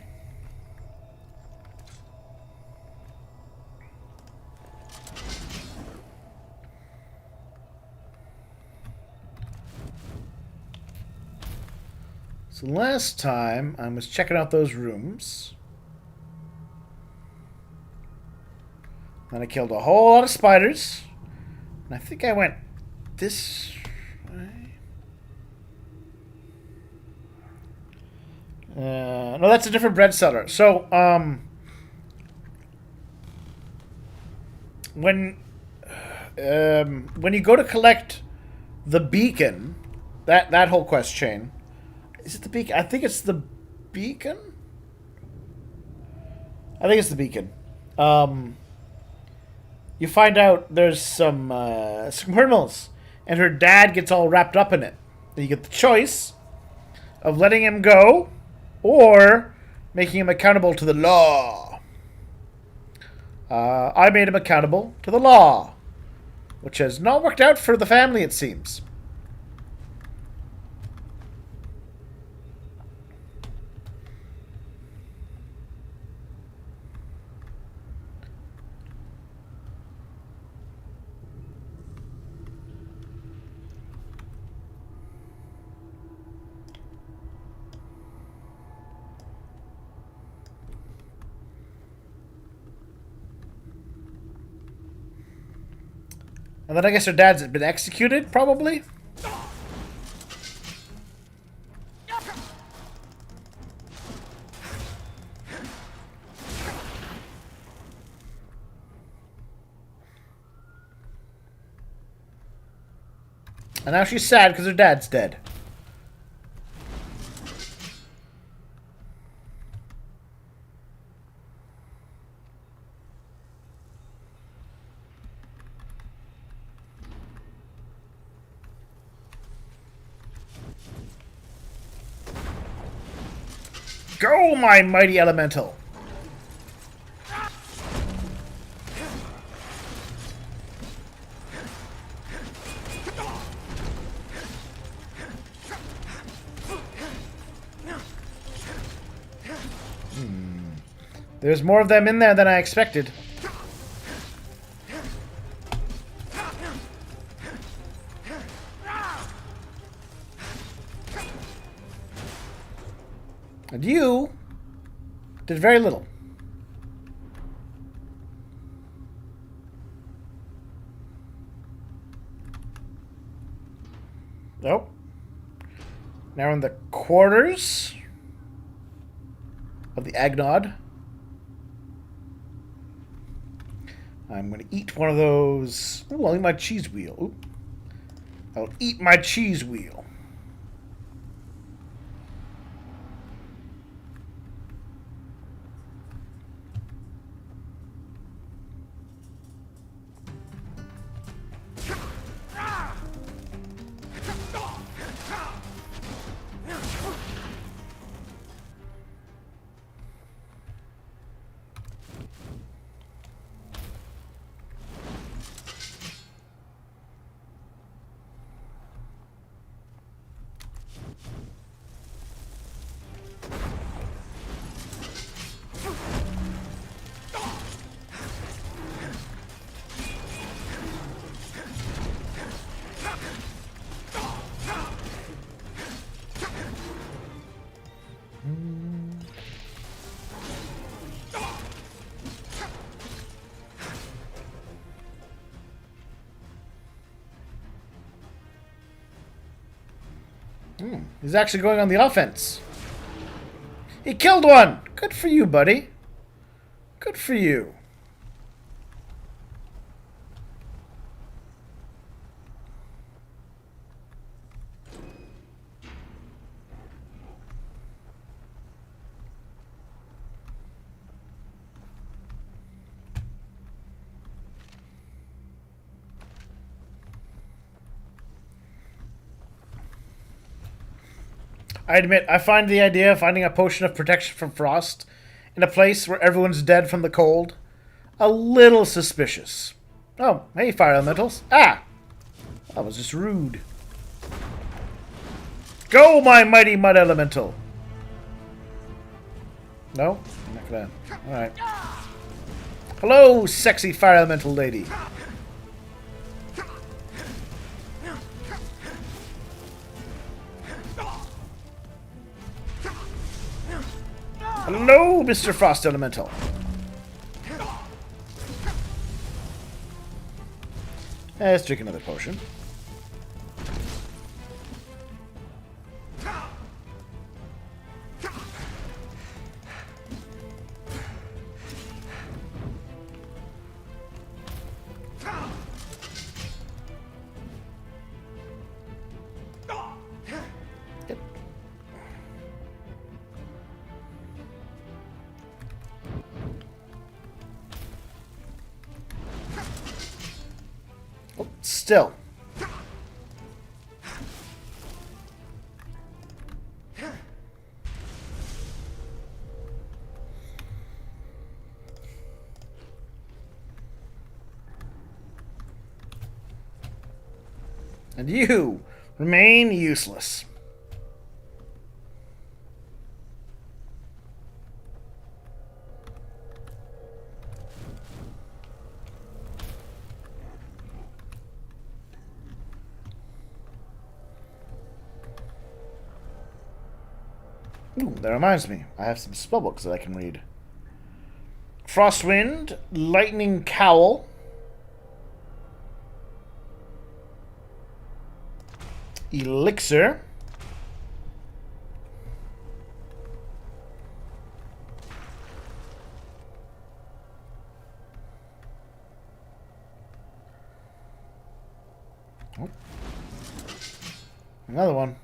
So last time I was checking out those rooms. And I killed a whole lot of spiders. And I think I went this way. No, that's a different bread seller. So, when you go to collect the beacon, that whole quest chain, is it the beacon? I think it's the beacon. I think it's the beacon. You find out there's some criminals, and her dad gets all wrapped up in it. And you get the choice of letting him go, or making him accountable to the law. I made him accountable to the law, which has not worked out for the family, it seems. And then I guess her dad's been executed, probably? And now she's sad because her dad's dead. Go, my mighty elemental! There's more of them in there than I expected. And you did very little. Nope. Now we're in the quarters of the Agnod. I'm going to eat one of those. Ooh, I'll eat my cheese wheel. Ooh. I'll eat my cheese wheel. He's actually going on the offense. He killed one! Good for you, buddy. Good for you. I admit, I find the idea of finding a potion of protection from frost in a place where everyone's dead from the cold a little suspicious. Oh, hey, fire elementals. Ah! That was just rude. Go, my mighty mud elemental! No? I'm not gonna. Alright. Hello, sexy fire elemental lady. Hello, Mr. Frost Elemental. Let's drink another potion. Still. And you remain useless. Ooh, that reminds me. I have some spellbooks that I can read. Frostwind, Lightning Cowl, Elixir, oh. Another one.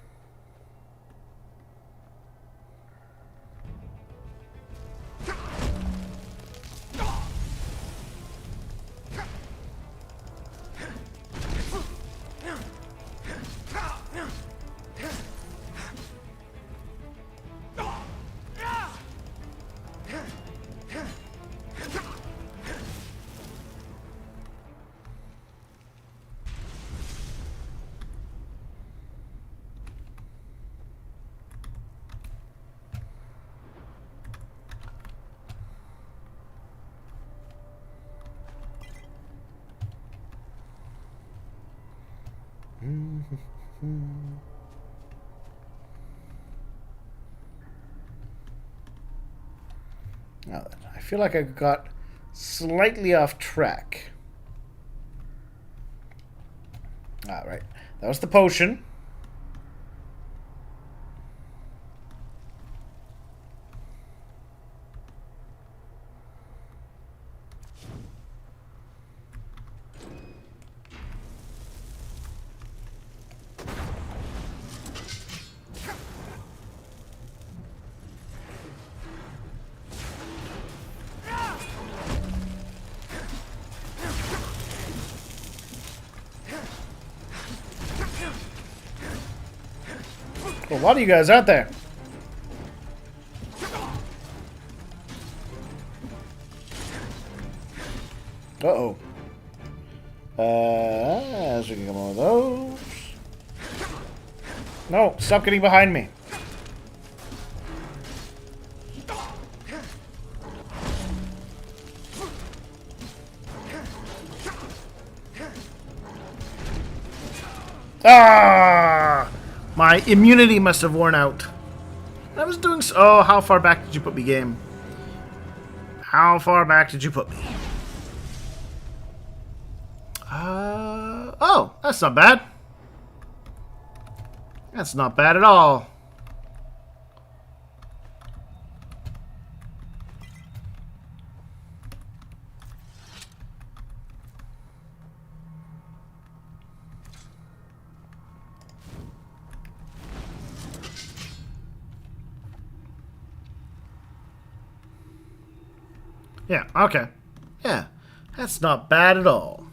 Now then, I feel like I got slightly off track. Alright, that was the potion. Well, a lot of you guys out there. Uh-oh. As we can come on with those. No, stop getting behind me. Ah! My immunity must have worn out. I was doing so. Oh, how far back did you put me, game? How far back did you put me? Oh, that's not bad. That's not bad at all. Yeah, okay. Yeah, that's not bad at all.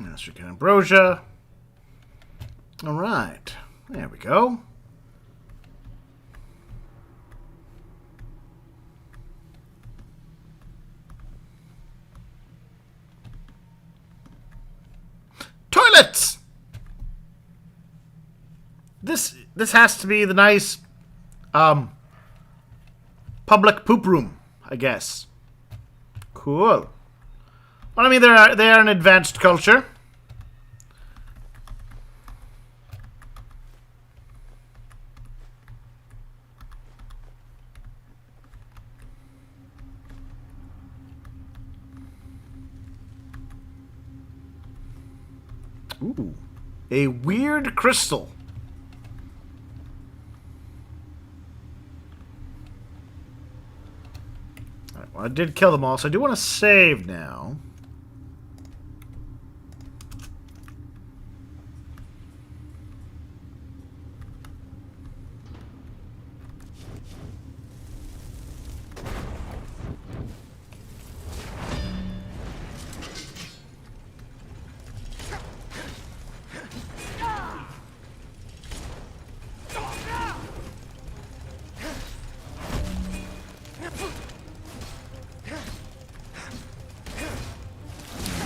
Master Ambrosia. Alright. There we go. Toilets! This has to be the nice public poop room, I guess. Cool. Well, I mean, they are an advanced culture. Ooh, a weird crystal. All right, well, I did kill them all, so I do want to save now.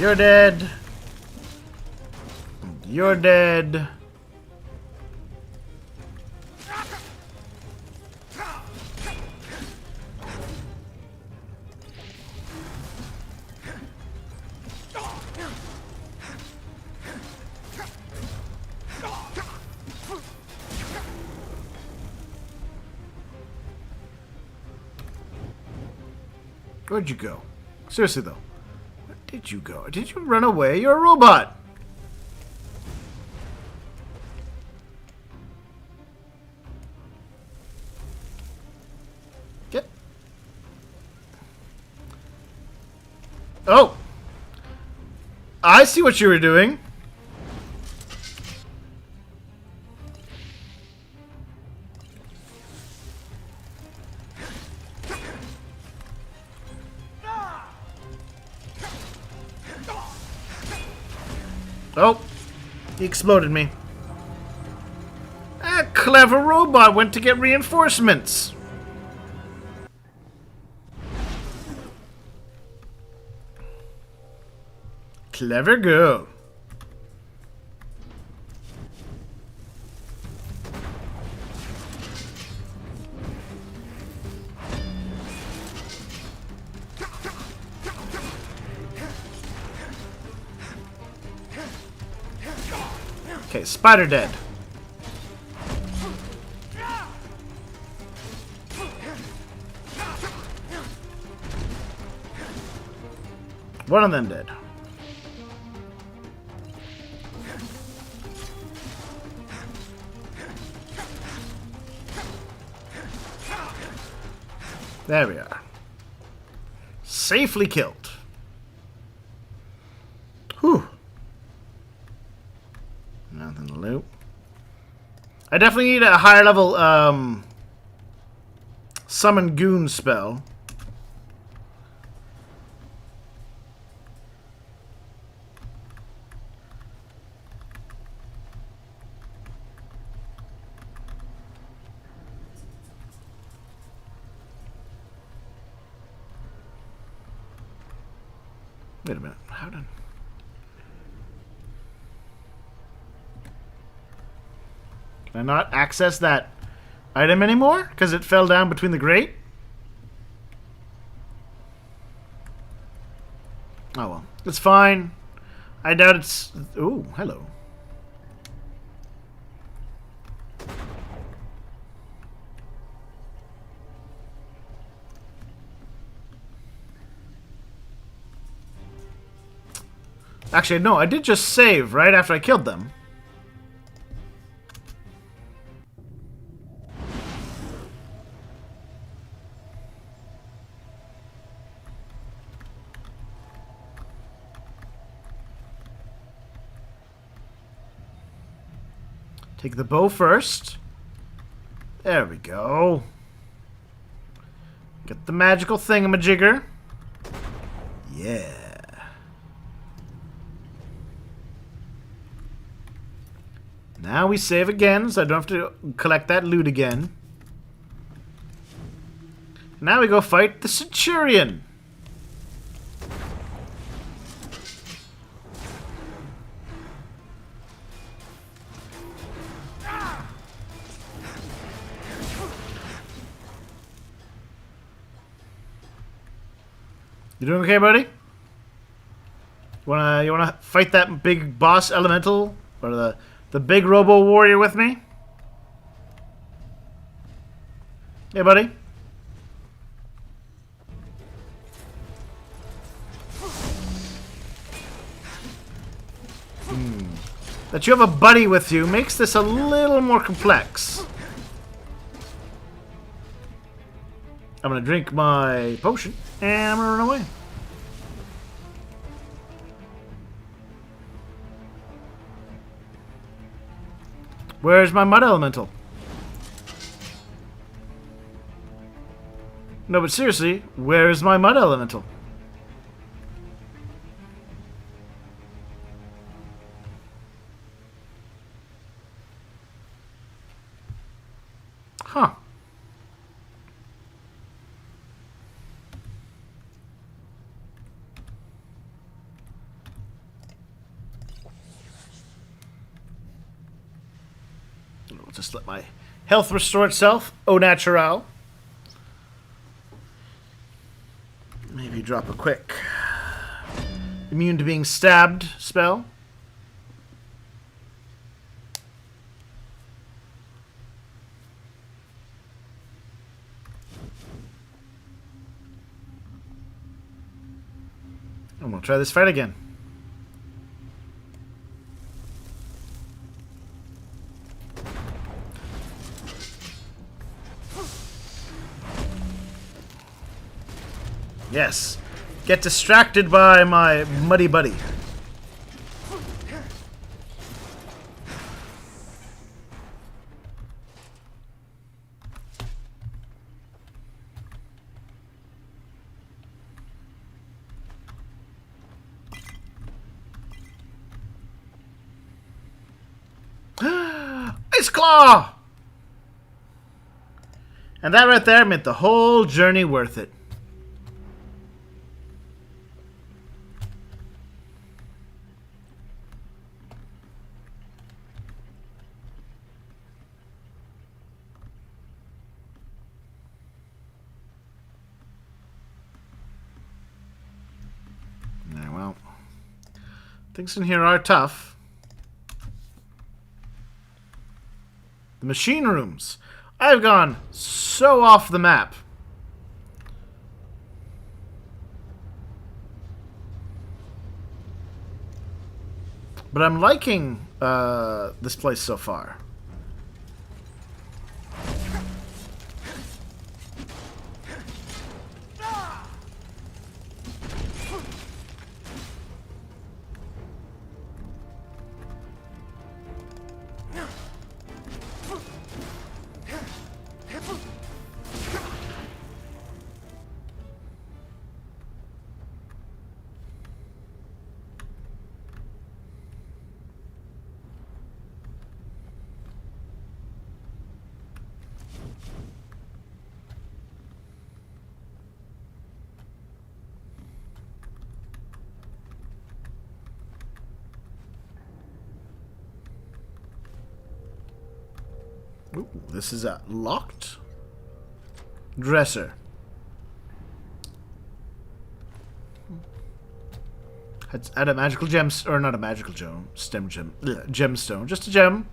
You're dead. You're dead. Where'd you go? Seriously, though. Where did you go? Did you run away? You're a robot! Get... Oh! I see what you were doing. Oh, he exploded me. That clever robot went to get reinforcements. Clever girl. Okay, spider dead. One of them dead. There we are. Safely killed. I definitely need a higher level summon goon spell. Wait a minute. How did... Can I not access that item anymore? Because it fell down between the grate? Oh well. It's fine. I doubt it's... Ooh, hello. Actually, no, I did just save right after I killed them. Take the bow first. There we go. Get the magical thingamajigger. Yeah. Now we save again, so I don't have to collect that loot again. Now we go fight the Centurion. You doing okay, buddy? You wanna fight that big boss elemental or the big robo warrior with me? Hey, buddy. That you have a buddy with you makes this a little more complex. I'm gonna drink my potion and I'm gonna run away. Where's my mud elemental? No, but seriously, where's my mud elemental? Huh. I'll just let my health restore itself. Au natural. Maybe drop a quick immune to being stabbed spell. And we'll try this fight again. Yes. Get distracted by my muddy buddy. Ice Claw! And that right there made the whole journey worth it. Yeah, well, things in here are tough. The machine rooms. I've gone so off the map. But I'm liking this place so far. Ooh, this is a locked dresser. It's at a magical gem, or not a magical gem, gemstone, just a gem.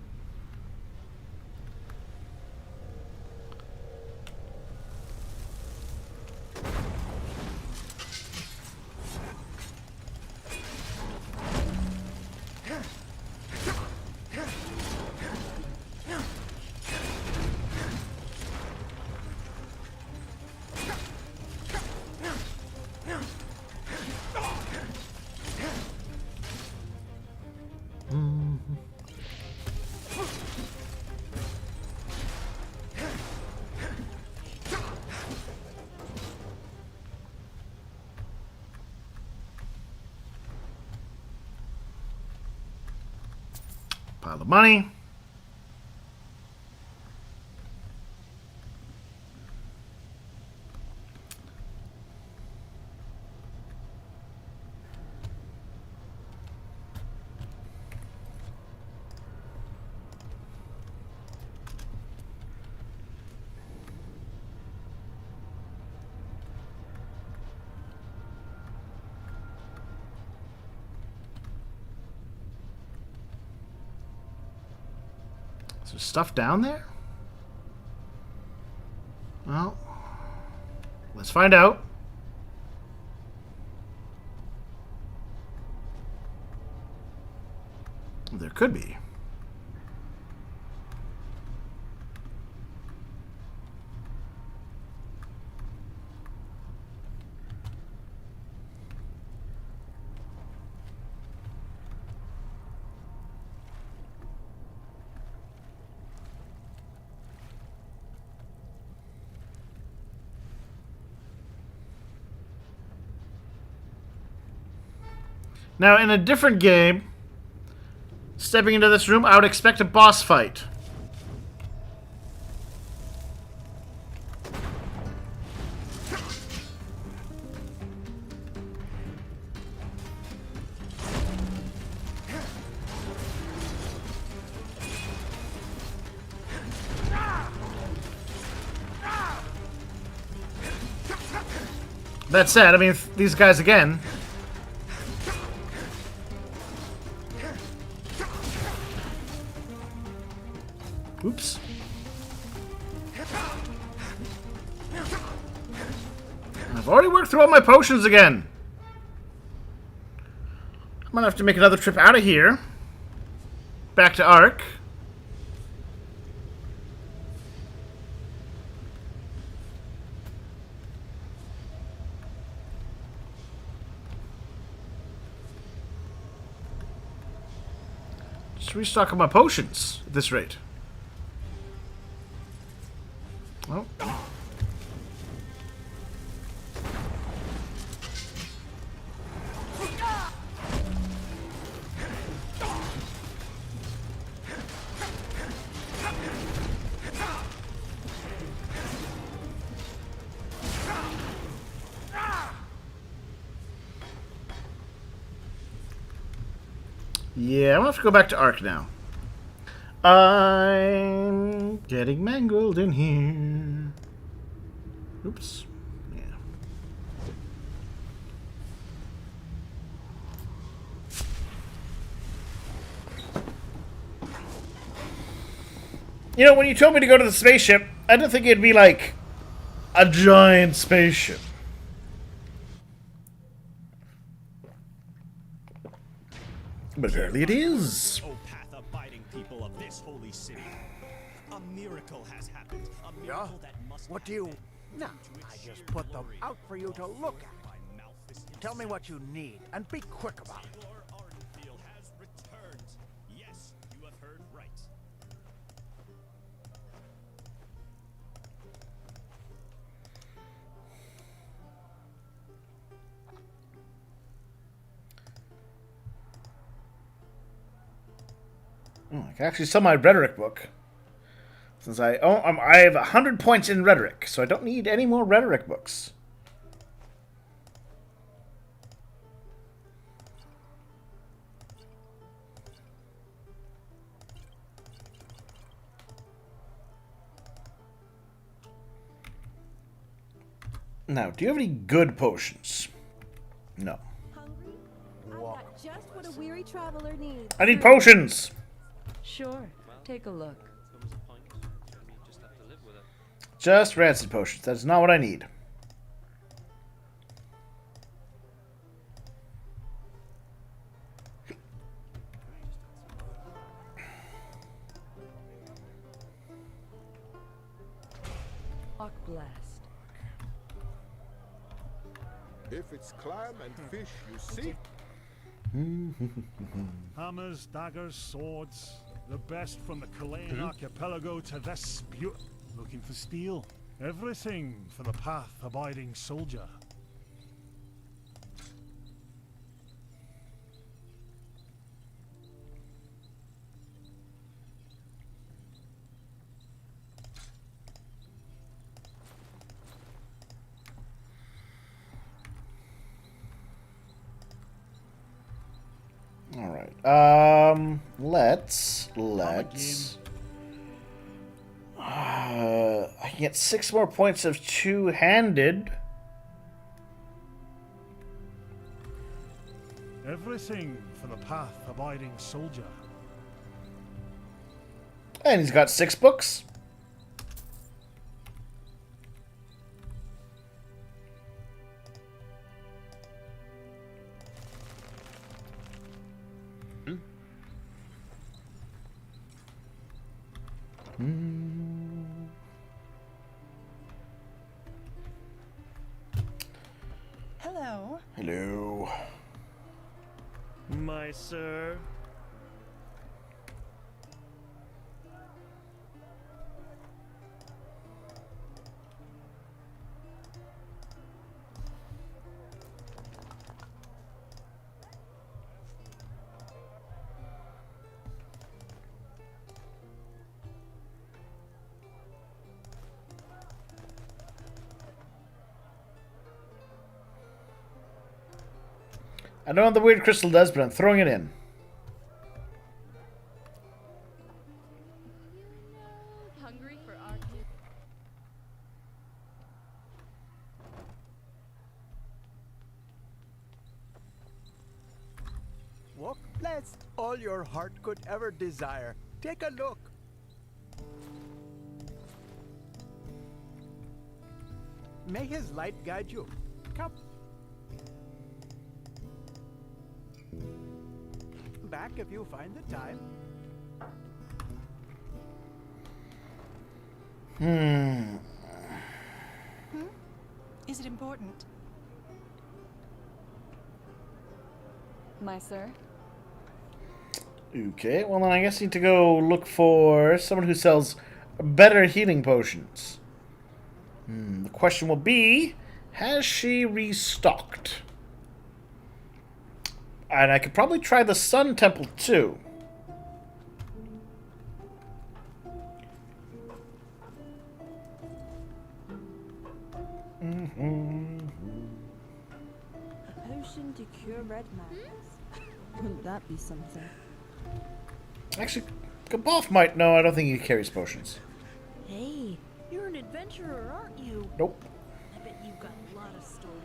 Pile of money. Is there stuff down there? Well, let's find out. There could be. Now, in a different game, stepping into this room, I would expect a boss fight. That said, I mean, these guys again. Oops. I've already worked through all my potions again. I'm gonna have to make another trip out of here. Back to Ark. Just restock my potions at this rate. Oh. Yeah, I'm gonna have to go back to Ark now. I'm getting mangled in here. Oops. Yeah. You know, when you told me to go to the spaceship, I didn't think it'd be like a giant spaceship. But apparently it is. O path-abiding people of this holy city, a miracle has happened. A miracle that must. What do you... No, I just put them out for you to look at. Tell me what you need, and be quick about it. Has returned. Yes, you have heard right. I can actually sell my rhetoric book. Since I have 100 points in rhetoric, so I don't need any more rhetoric books. Now, do you have any good potions? No. Hungry? I've got just what a weary traveler needs. I need potions! Sure. Take a look. Just rancid potions. That's not what I need. Rock blast. If it's clam and fish you seek, Hammers, daggers, swords. The best from the Chilean archipelago to this looking for steel. Everything for the path-abiding soldier. Alright. Let's. I can get 6 more points of two-handed. Everything for the path-abiding soldier. And he's got 6 books. Hello. Hello. My sir. I don't know what the weird crystal does, but I'm throwing it in. Hungry for arcade? Walk blessed, all your heart could ever desire. Take a look. May his light guide you. Come. Back if you find the time. Is it important? My sir. Okay, well then I guess I need to go look for someone who sells better healing potions. The question will be, has she restocked? And I could probably try the Sun Temple too. A potion to cure red madness. Wouldn't that be something? Actually, Gaboff might know. I don't think he carries potions. Hey, you're an adventurer, aren't you? Nope. I bet you've got a lot of stories.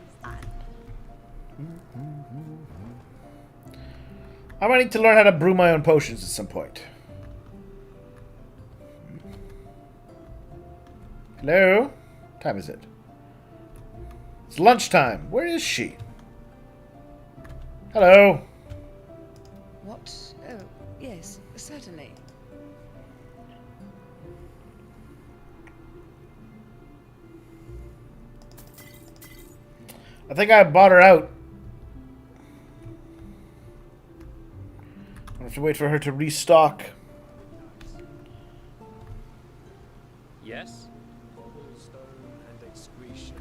I might need to learn how to brew my own potions at some point. Hello? What time is it? It's lunchtime. Where is she? Hello? What? Oh, yes, certainly. I think I bought her out. I have to wait for her to restock. Yes? Stone and excretion.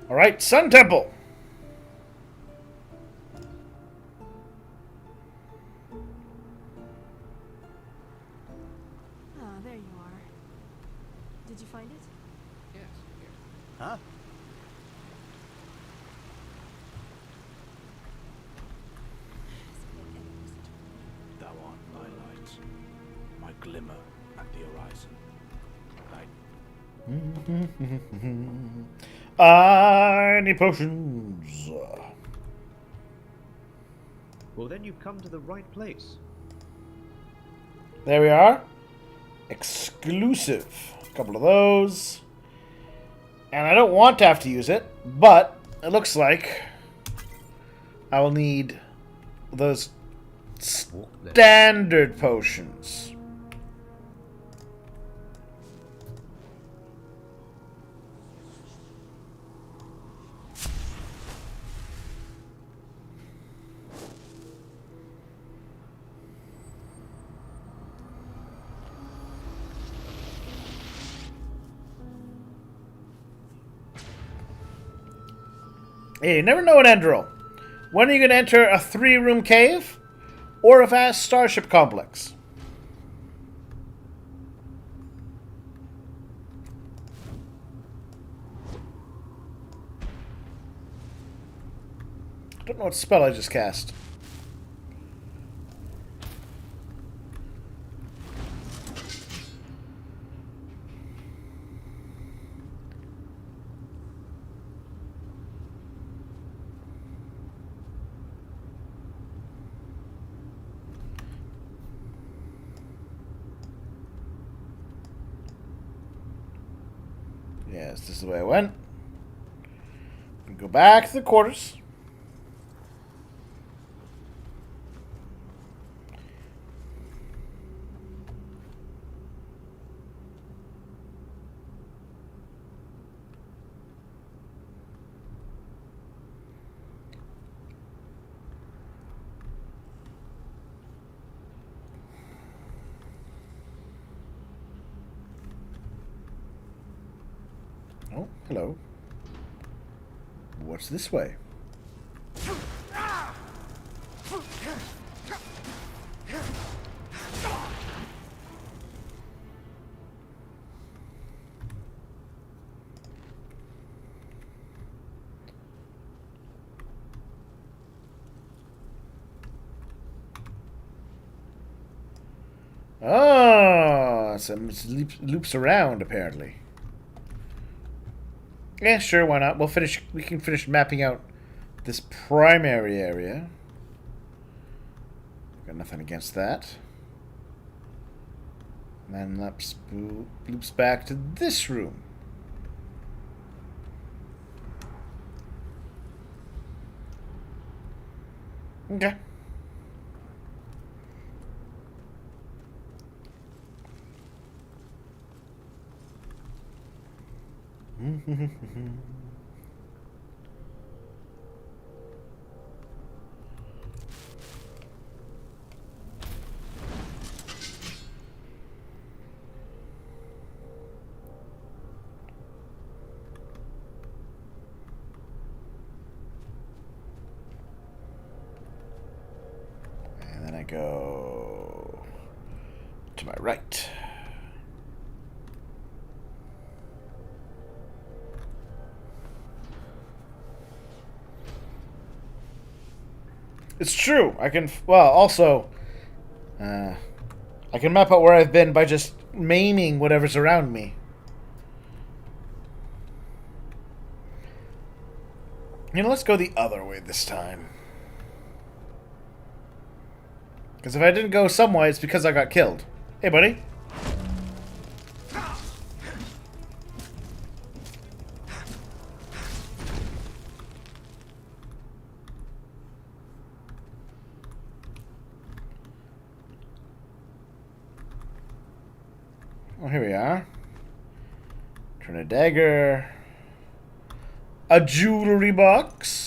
Alright, Sun Temple. Ah, there you are. Did you find it? Yes. Huh? Thou art my light, my glimmer at the horizon. I need potions. Well, then you've come to the right place. There we are. Exclusive. A couple of those. And I don't want to have to use it, but it looks like I will need those standard potions. Hey, you never know in Enderal. When are you going to enter a 3-room cave or a vast starship complex? I don't know what spell I just cast. Yes, this is the way I went. Go back to the quarters. Oh, hello. What's this way? Oh, some loops around apparently. Yeah, sure, why not? We can finish mapping out this primary area. Got nothing against that. And then loops back to this room. Okay. And then I go to my right. It's true. I can, well, also, I can map out where I've been by just maiming whatever's around me. You know, let's go the other way this time. Because if I didn't go some way, it's because I got killed. Hey, buddy. Oh, here we are. Turn a dagger. A jewelry box.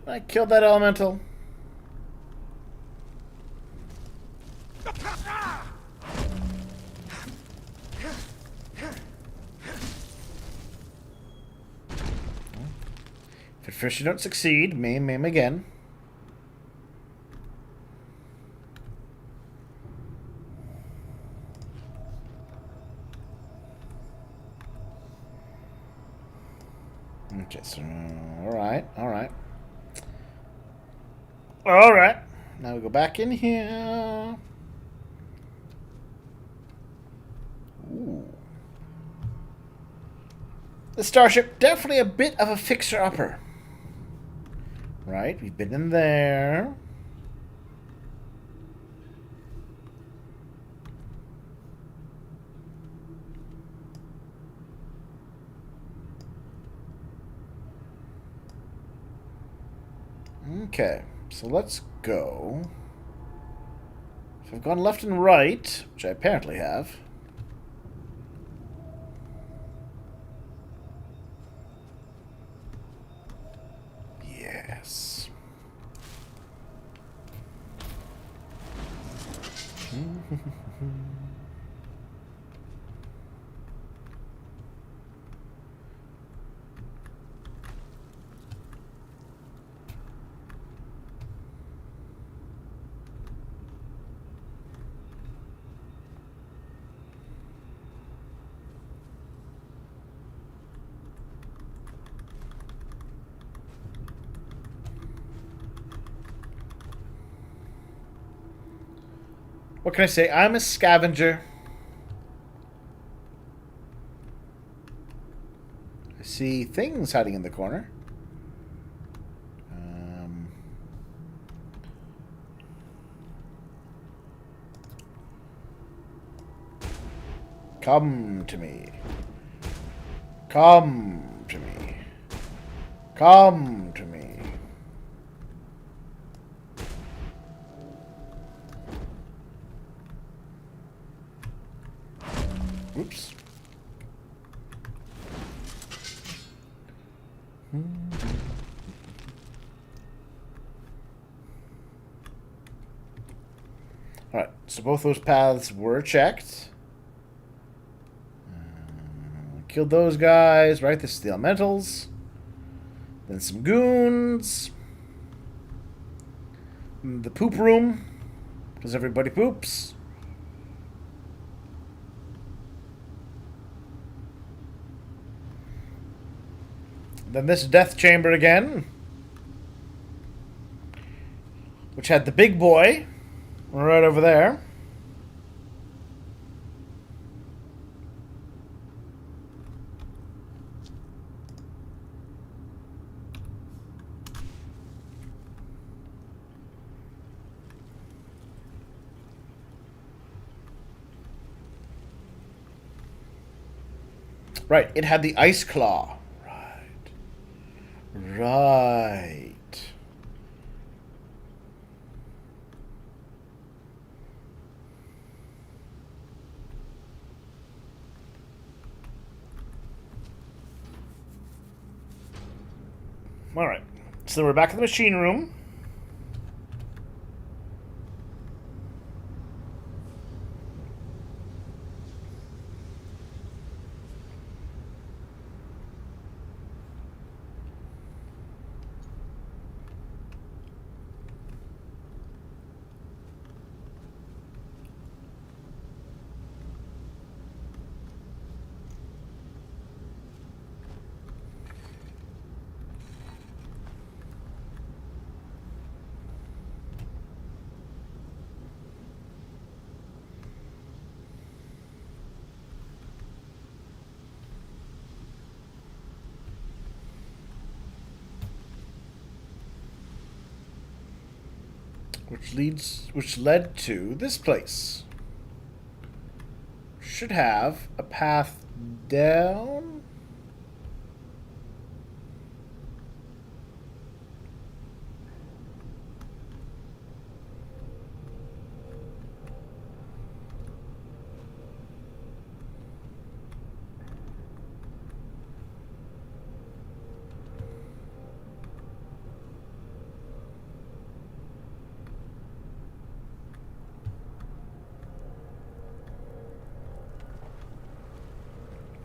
I killed that elemental. If first you don't succeed, maim again. Okay, so alright. Alright. Now we go back in here. Ooh. The starship, definitely a bit of a fixer-upper. Right, we've been in there. Okay, so let's go. If I've gone left and right, which I apparently have. Yes. What can I say? I'm a scavenger. I see things hiding in the corner. Come to me. Come to me. Come to me. Oops. Alright, so both those paths were checked. Killed those guys, right? This is the elementals. Then some goons. The poop room, because everybody poops. Then this death chamber again, which had the big boy right over there. Right, it had the ice claw. Right. Alright. So we're back in the machine room. Which led to this place. Should have a path down.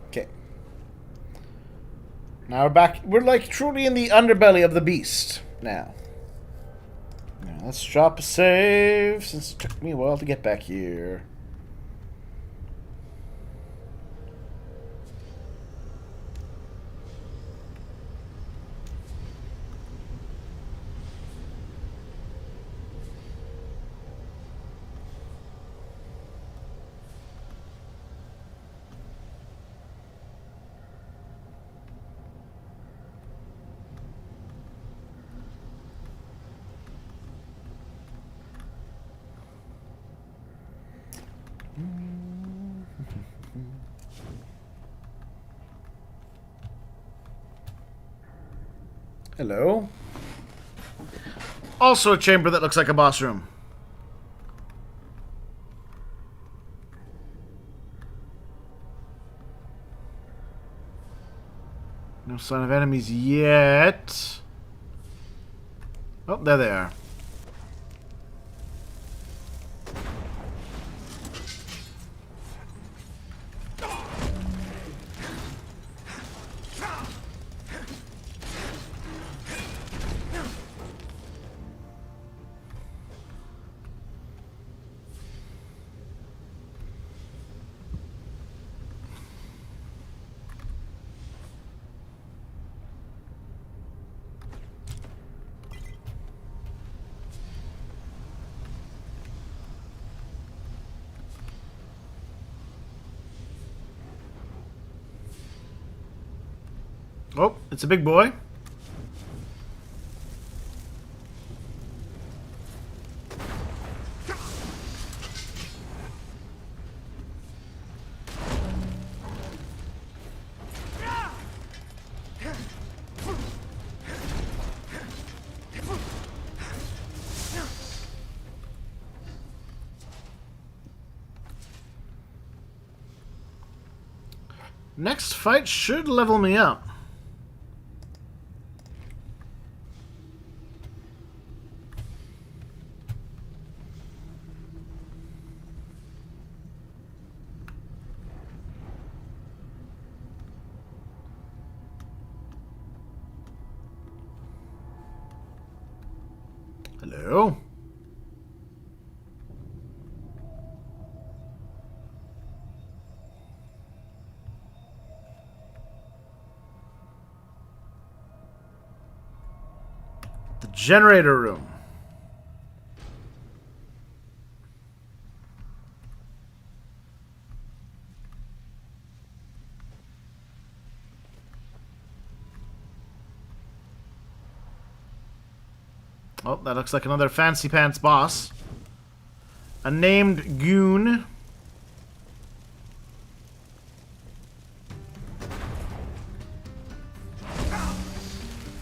Okay. Now we're back. We're like truly in the underbelly of the beast now. Now let's drop a save since it took me a while to get back here. Hello. Also a chamber that looks like a boss room. No sign of enemies yet. Oh, there they are. Oh, it's a big boy. Next fight should level me up. Hello? The generator room. Oh, that looks like another fancy pants boss. A named goon.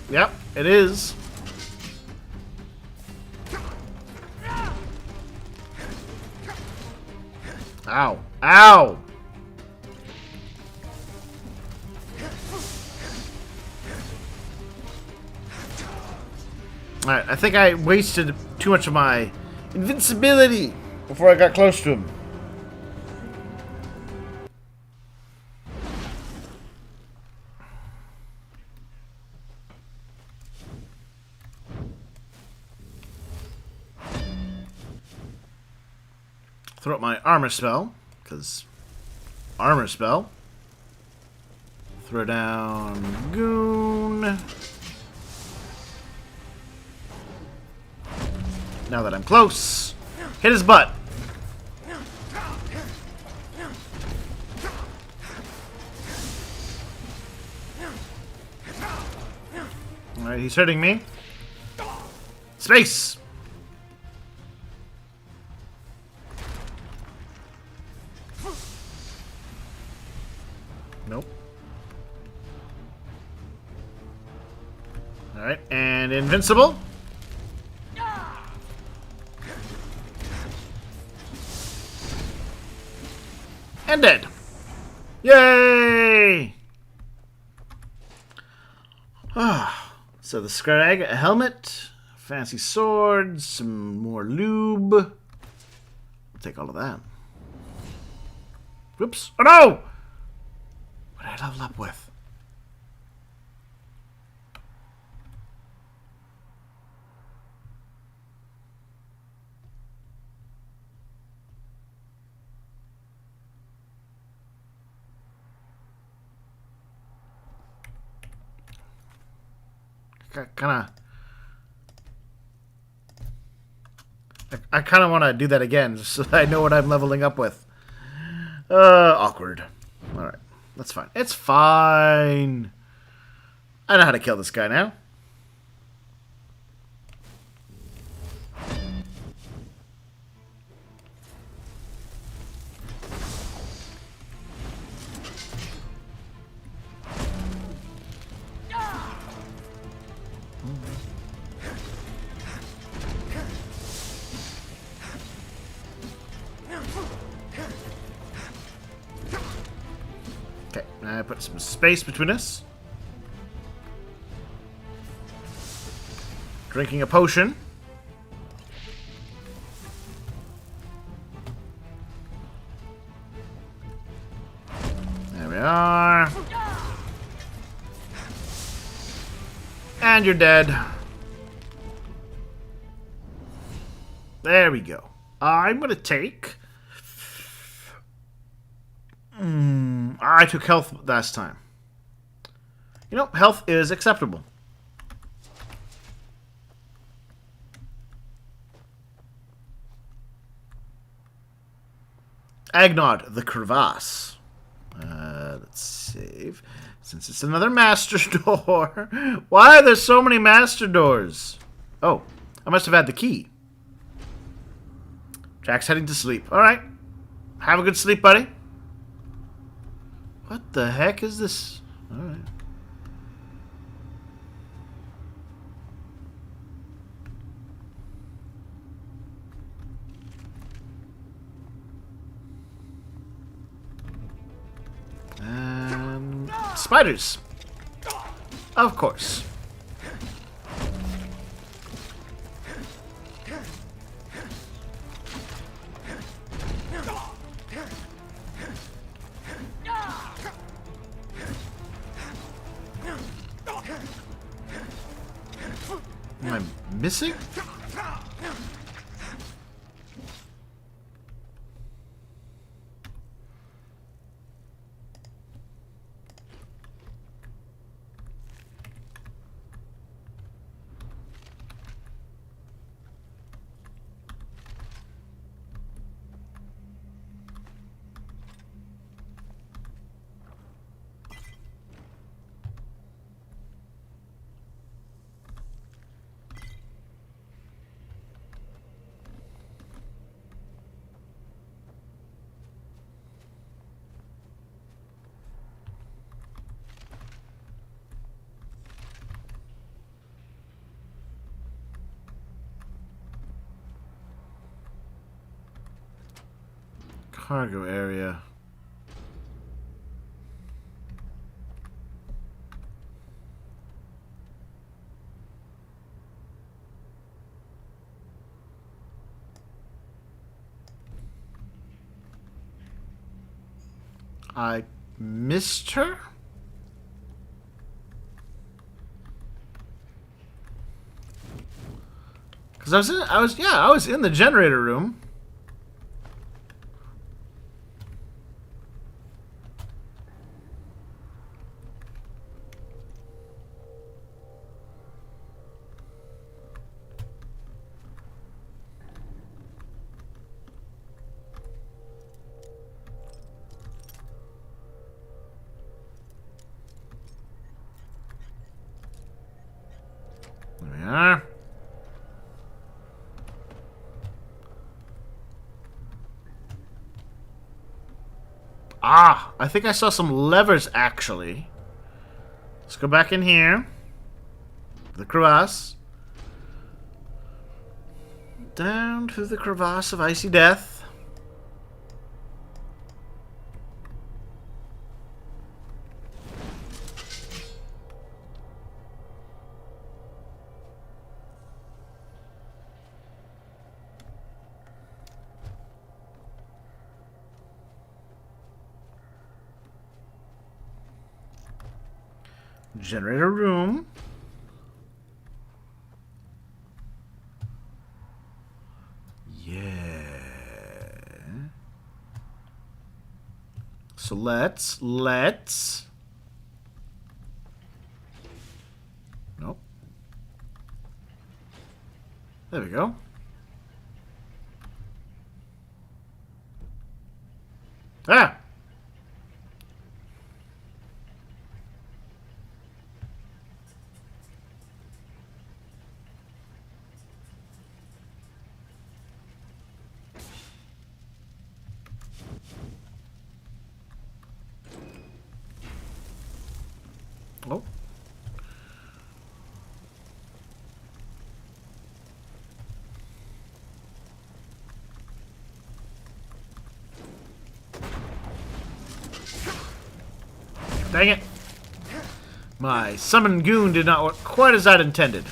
Yep, it is. Ow. Ow! Alright, I think I wasted too much of my invincibility before I got close to him. Throw up my armor spell, because armor spell. Throw down goon. Now that I'm close, hit his butt. Alright, he's hurting me. Space! Nope. Alright, and invincible. And dead. Yay! So the Scrag, a helmet, fancy swords, some more lube. I'll take all of that. Whoops. Oh no! What did I level up with? kind of... I kind of want to do that again, so that I know what I'm leveling up with. Awkward. Alright, that's fine. It's fine. I know how to kill this guy now. Okay, I put some space between us. Drinking a potion. There we are. And you're dead. There we go. I'm gonna take... I took health last time. You know, health is acceptable. Agnod, the crevasse. Let's save. Since it's another master door. Why are there so many master doors? Oh, I must have had the key. Jack's heading to sleep. Alright. Have a good sleep, buddy. What the heck is this? Alright. Spiders. Of course. Am I missing? Cargo area. I missed her? Cuz I was in the generator room. There we are. Ah, I think I saw some levers actually. Let's go back in here. The crevasse. Down to the crevasse of icy death. Generator room. Yeah. So let's. Nope. There we go. Ah! Oh. Dang it. My summon goon did not work quite as I'd intended.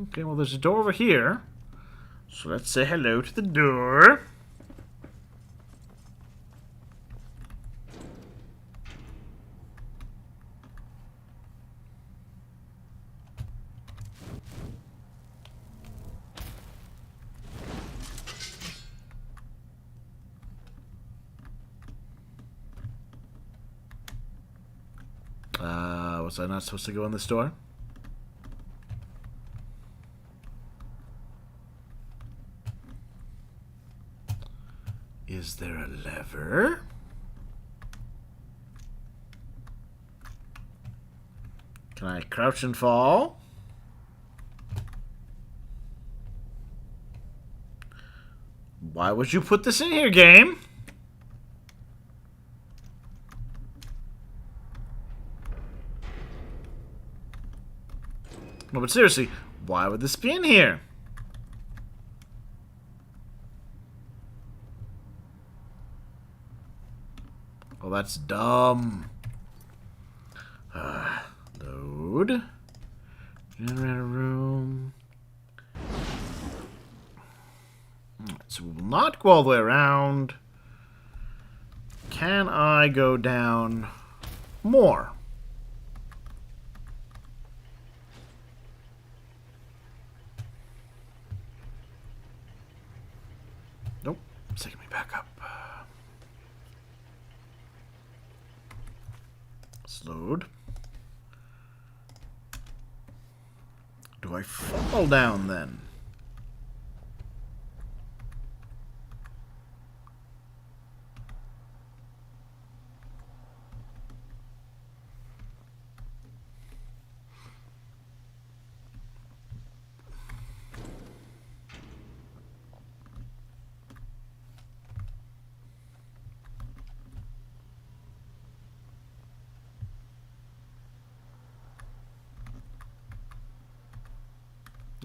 Okay, well, there's a door over here. So let's say hello to the door. Was I not supposed to go in this door? Is there a lever? Can I crouch and fall? Why would you put this in here, game? No, but seriously, why would this be in here? Oh, that's dumb. Load. Generator room. So we will not go all the way around. Can I go down more? Nope. It's taking me back up. Load. Do I fall down then?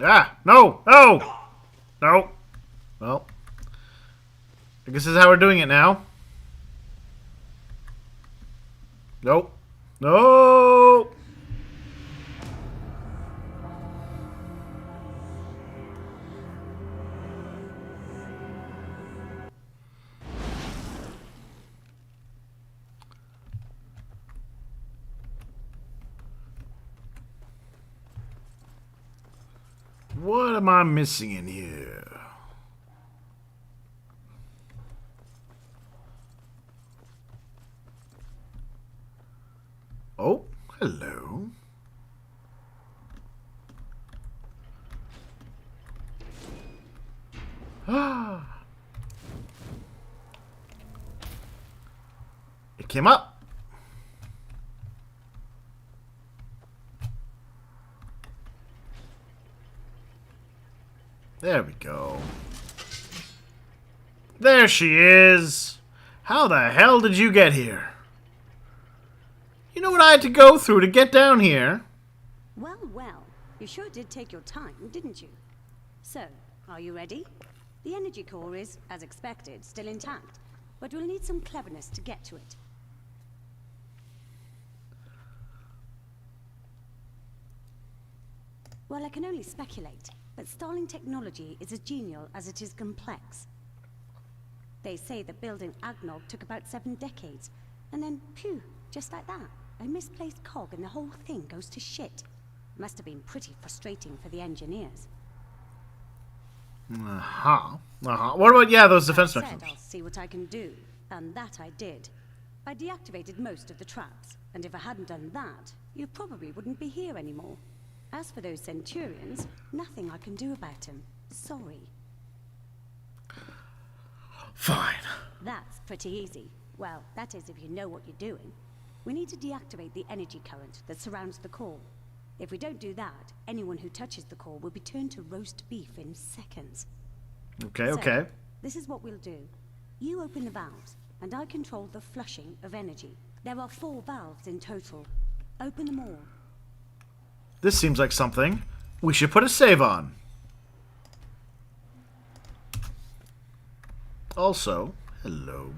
Ah! No! No! No! Well, I guess this is how we're doing it now. Nope. No! What am I missing in here? Oh, hello. Ah. It came up. There we go. There she is. How the hell did you get here? You know what I had to go through to get down here? Well, well. You sure did take your time, didn't you? So, are you ready? The energy core is, as expected, still intact, but we'll need some cleverness to get to it. Well, I can only speculate, but Starling technology is as genial as it is complex. They say that building Agnog took about 7 decades, and then, phew, just like that, a misplaced cog and the whole thing goes to shit. Must have been pretty frustrating for the engineers. What about, yeah, those defense I said mechanisms? I'll see what I can do, and that I did. I deactivated most of the traps, and if I hadn't done that, you probably wouldn't be here anymore. As for those Centurions, nothing I can do about them. Sorry. Fine. That's pretty easy. Well, that is if you know what you're doing. We need to deactivate the energy current that surrounds the core. If we don't do that, anyone who touches the core will be turned to roast beef in seconds. Okay, So, okay. this is what we'll do. You open the valves, and I control the flushing of energy. There are 4 valves in total. Open them all. This seems like something we should put a save on. Also, hello.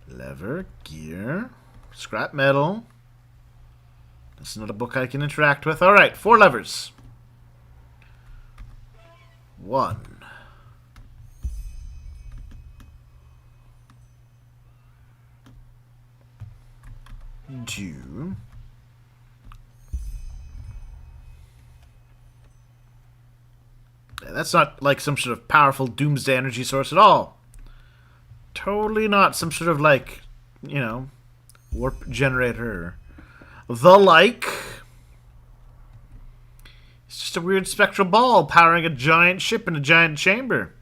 Lever, gear, scrap metal. This is not a book I can interact with. Alright, 4 levers. 1. 2. That's not like some sort of powerful doomsday energy source at all. Totally not some sort of, like, you know, warp generator. The like. It's just a weird spectral ball powering a giant ship in a giant chamber.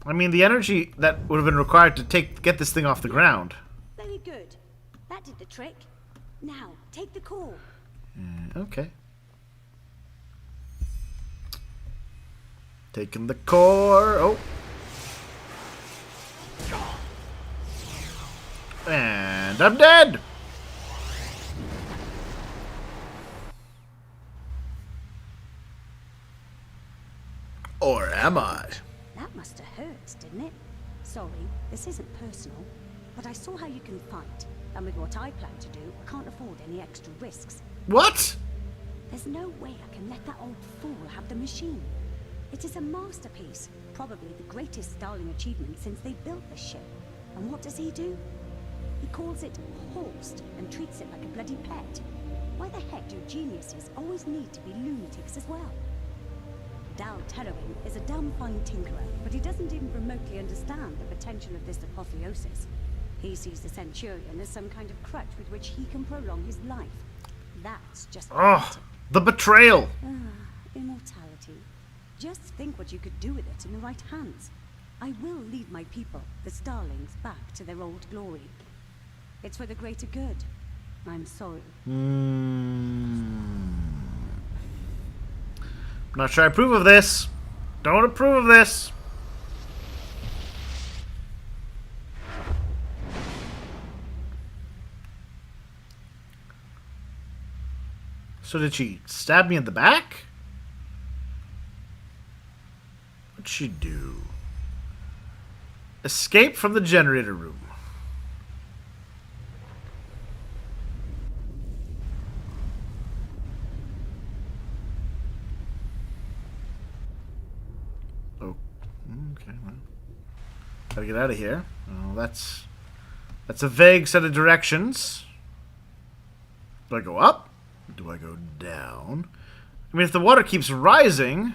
I mean, the energy that would have been required to get this thing off the ground. Very good. That did the trick. Now, take the core. Okay. Taking the core. Oh. And I'm dead. Or am I? That must have hurt, didn't it? Sorry, this isn't personal, but I saw how you can fight, and with what I plan to do, I can't afford any extra risks. What? There's no way I can let that old fool have the machine. It is a masterpiece, probably the greatest Starling achievement since they built the ship. And what does he do? He calls it Horst and treats it like a bloody pet. Why the heck do geniuses always need to be lunatics as well? Dal Terrawin is a damn fine tinkerer, but he doesn't even remotely understand the potential of this apotheosis. He sees the Centurion as some kind of crutch with which he can prolong his life. That's just Oh, the betrayal. Immortality. Just think what you could do with it in the right hands. I will lead my people, the Starlings, back to their old glory. It's for the greater good. I'm sorry. I'm not sure I approve of this. Don't approve of this. So did she stab me in the back? What'd she do? Escape from the generator room. Oh, okay. Well, gotta get out of here. Oh, that's a vague set of directions. Do I go up? Do I go down? I mean, if the water keeps rising...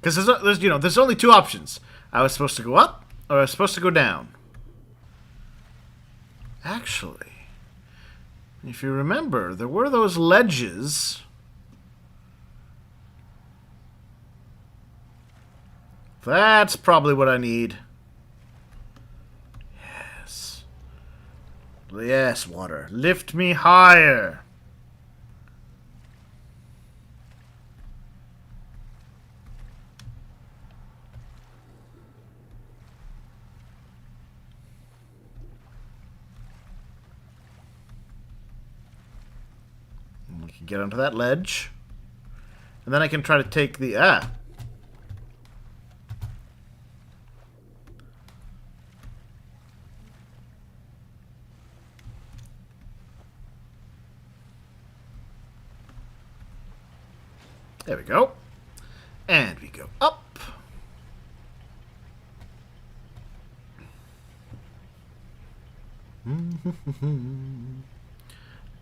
Because there's only 2 options. I was supposed to go up, or I was supposed to go down. Actually, if you remember, there were those ledges. That's probably what I need. Yes. Yes, water. Lift me higher. We can get onto that ledge. And then I can try to take the... Ah! There we go. And we go up.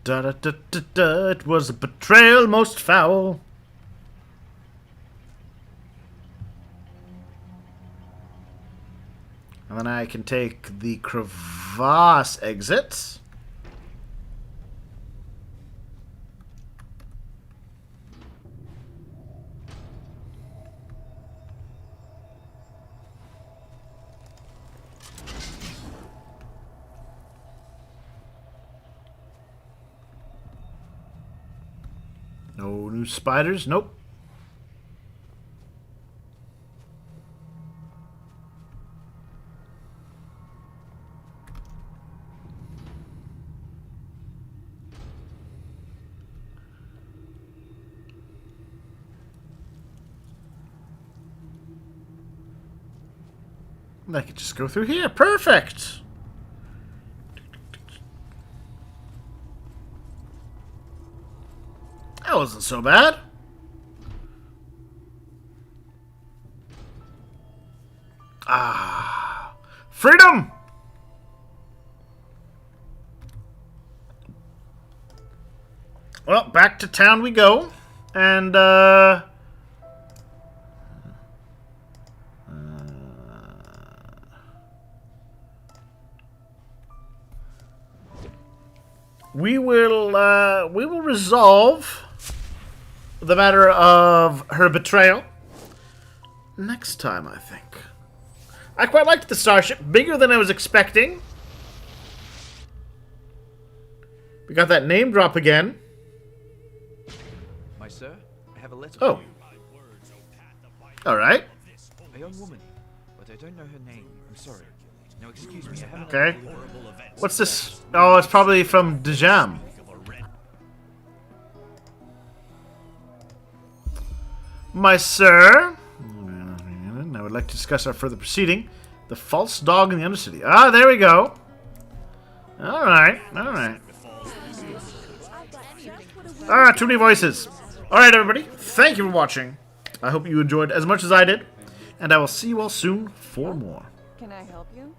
Da da da da da, it was a betrayal most foul. And then I can take the crevasse exit. No new spiders? Nope. I could just go through here. Perfect! That wasn't so bad. Ah, freedom! Well, back to town we go. And, we will resolve the matter of her betrayal next time, I think. I quite liked the starship. Bigger than I was expecting. We got that name drop again. My sir, I have a letter Oh. for you. Alright. A young woman, but I don't know her name. I'm sorry. Now excuse me, I haven't... Okay. What's this? Oh, it's probably from Dejam. My sir, I would like to discuss our further proceeding. The false dog in the Undercity. Ah, there we go. Alright, alright. Ah, too many voices. Alright, everybody. Thank you for watching. I hope you enjoyed as much as I did. And I will see you all soon for more. Can I help you?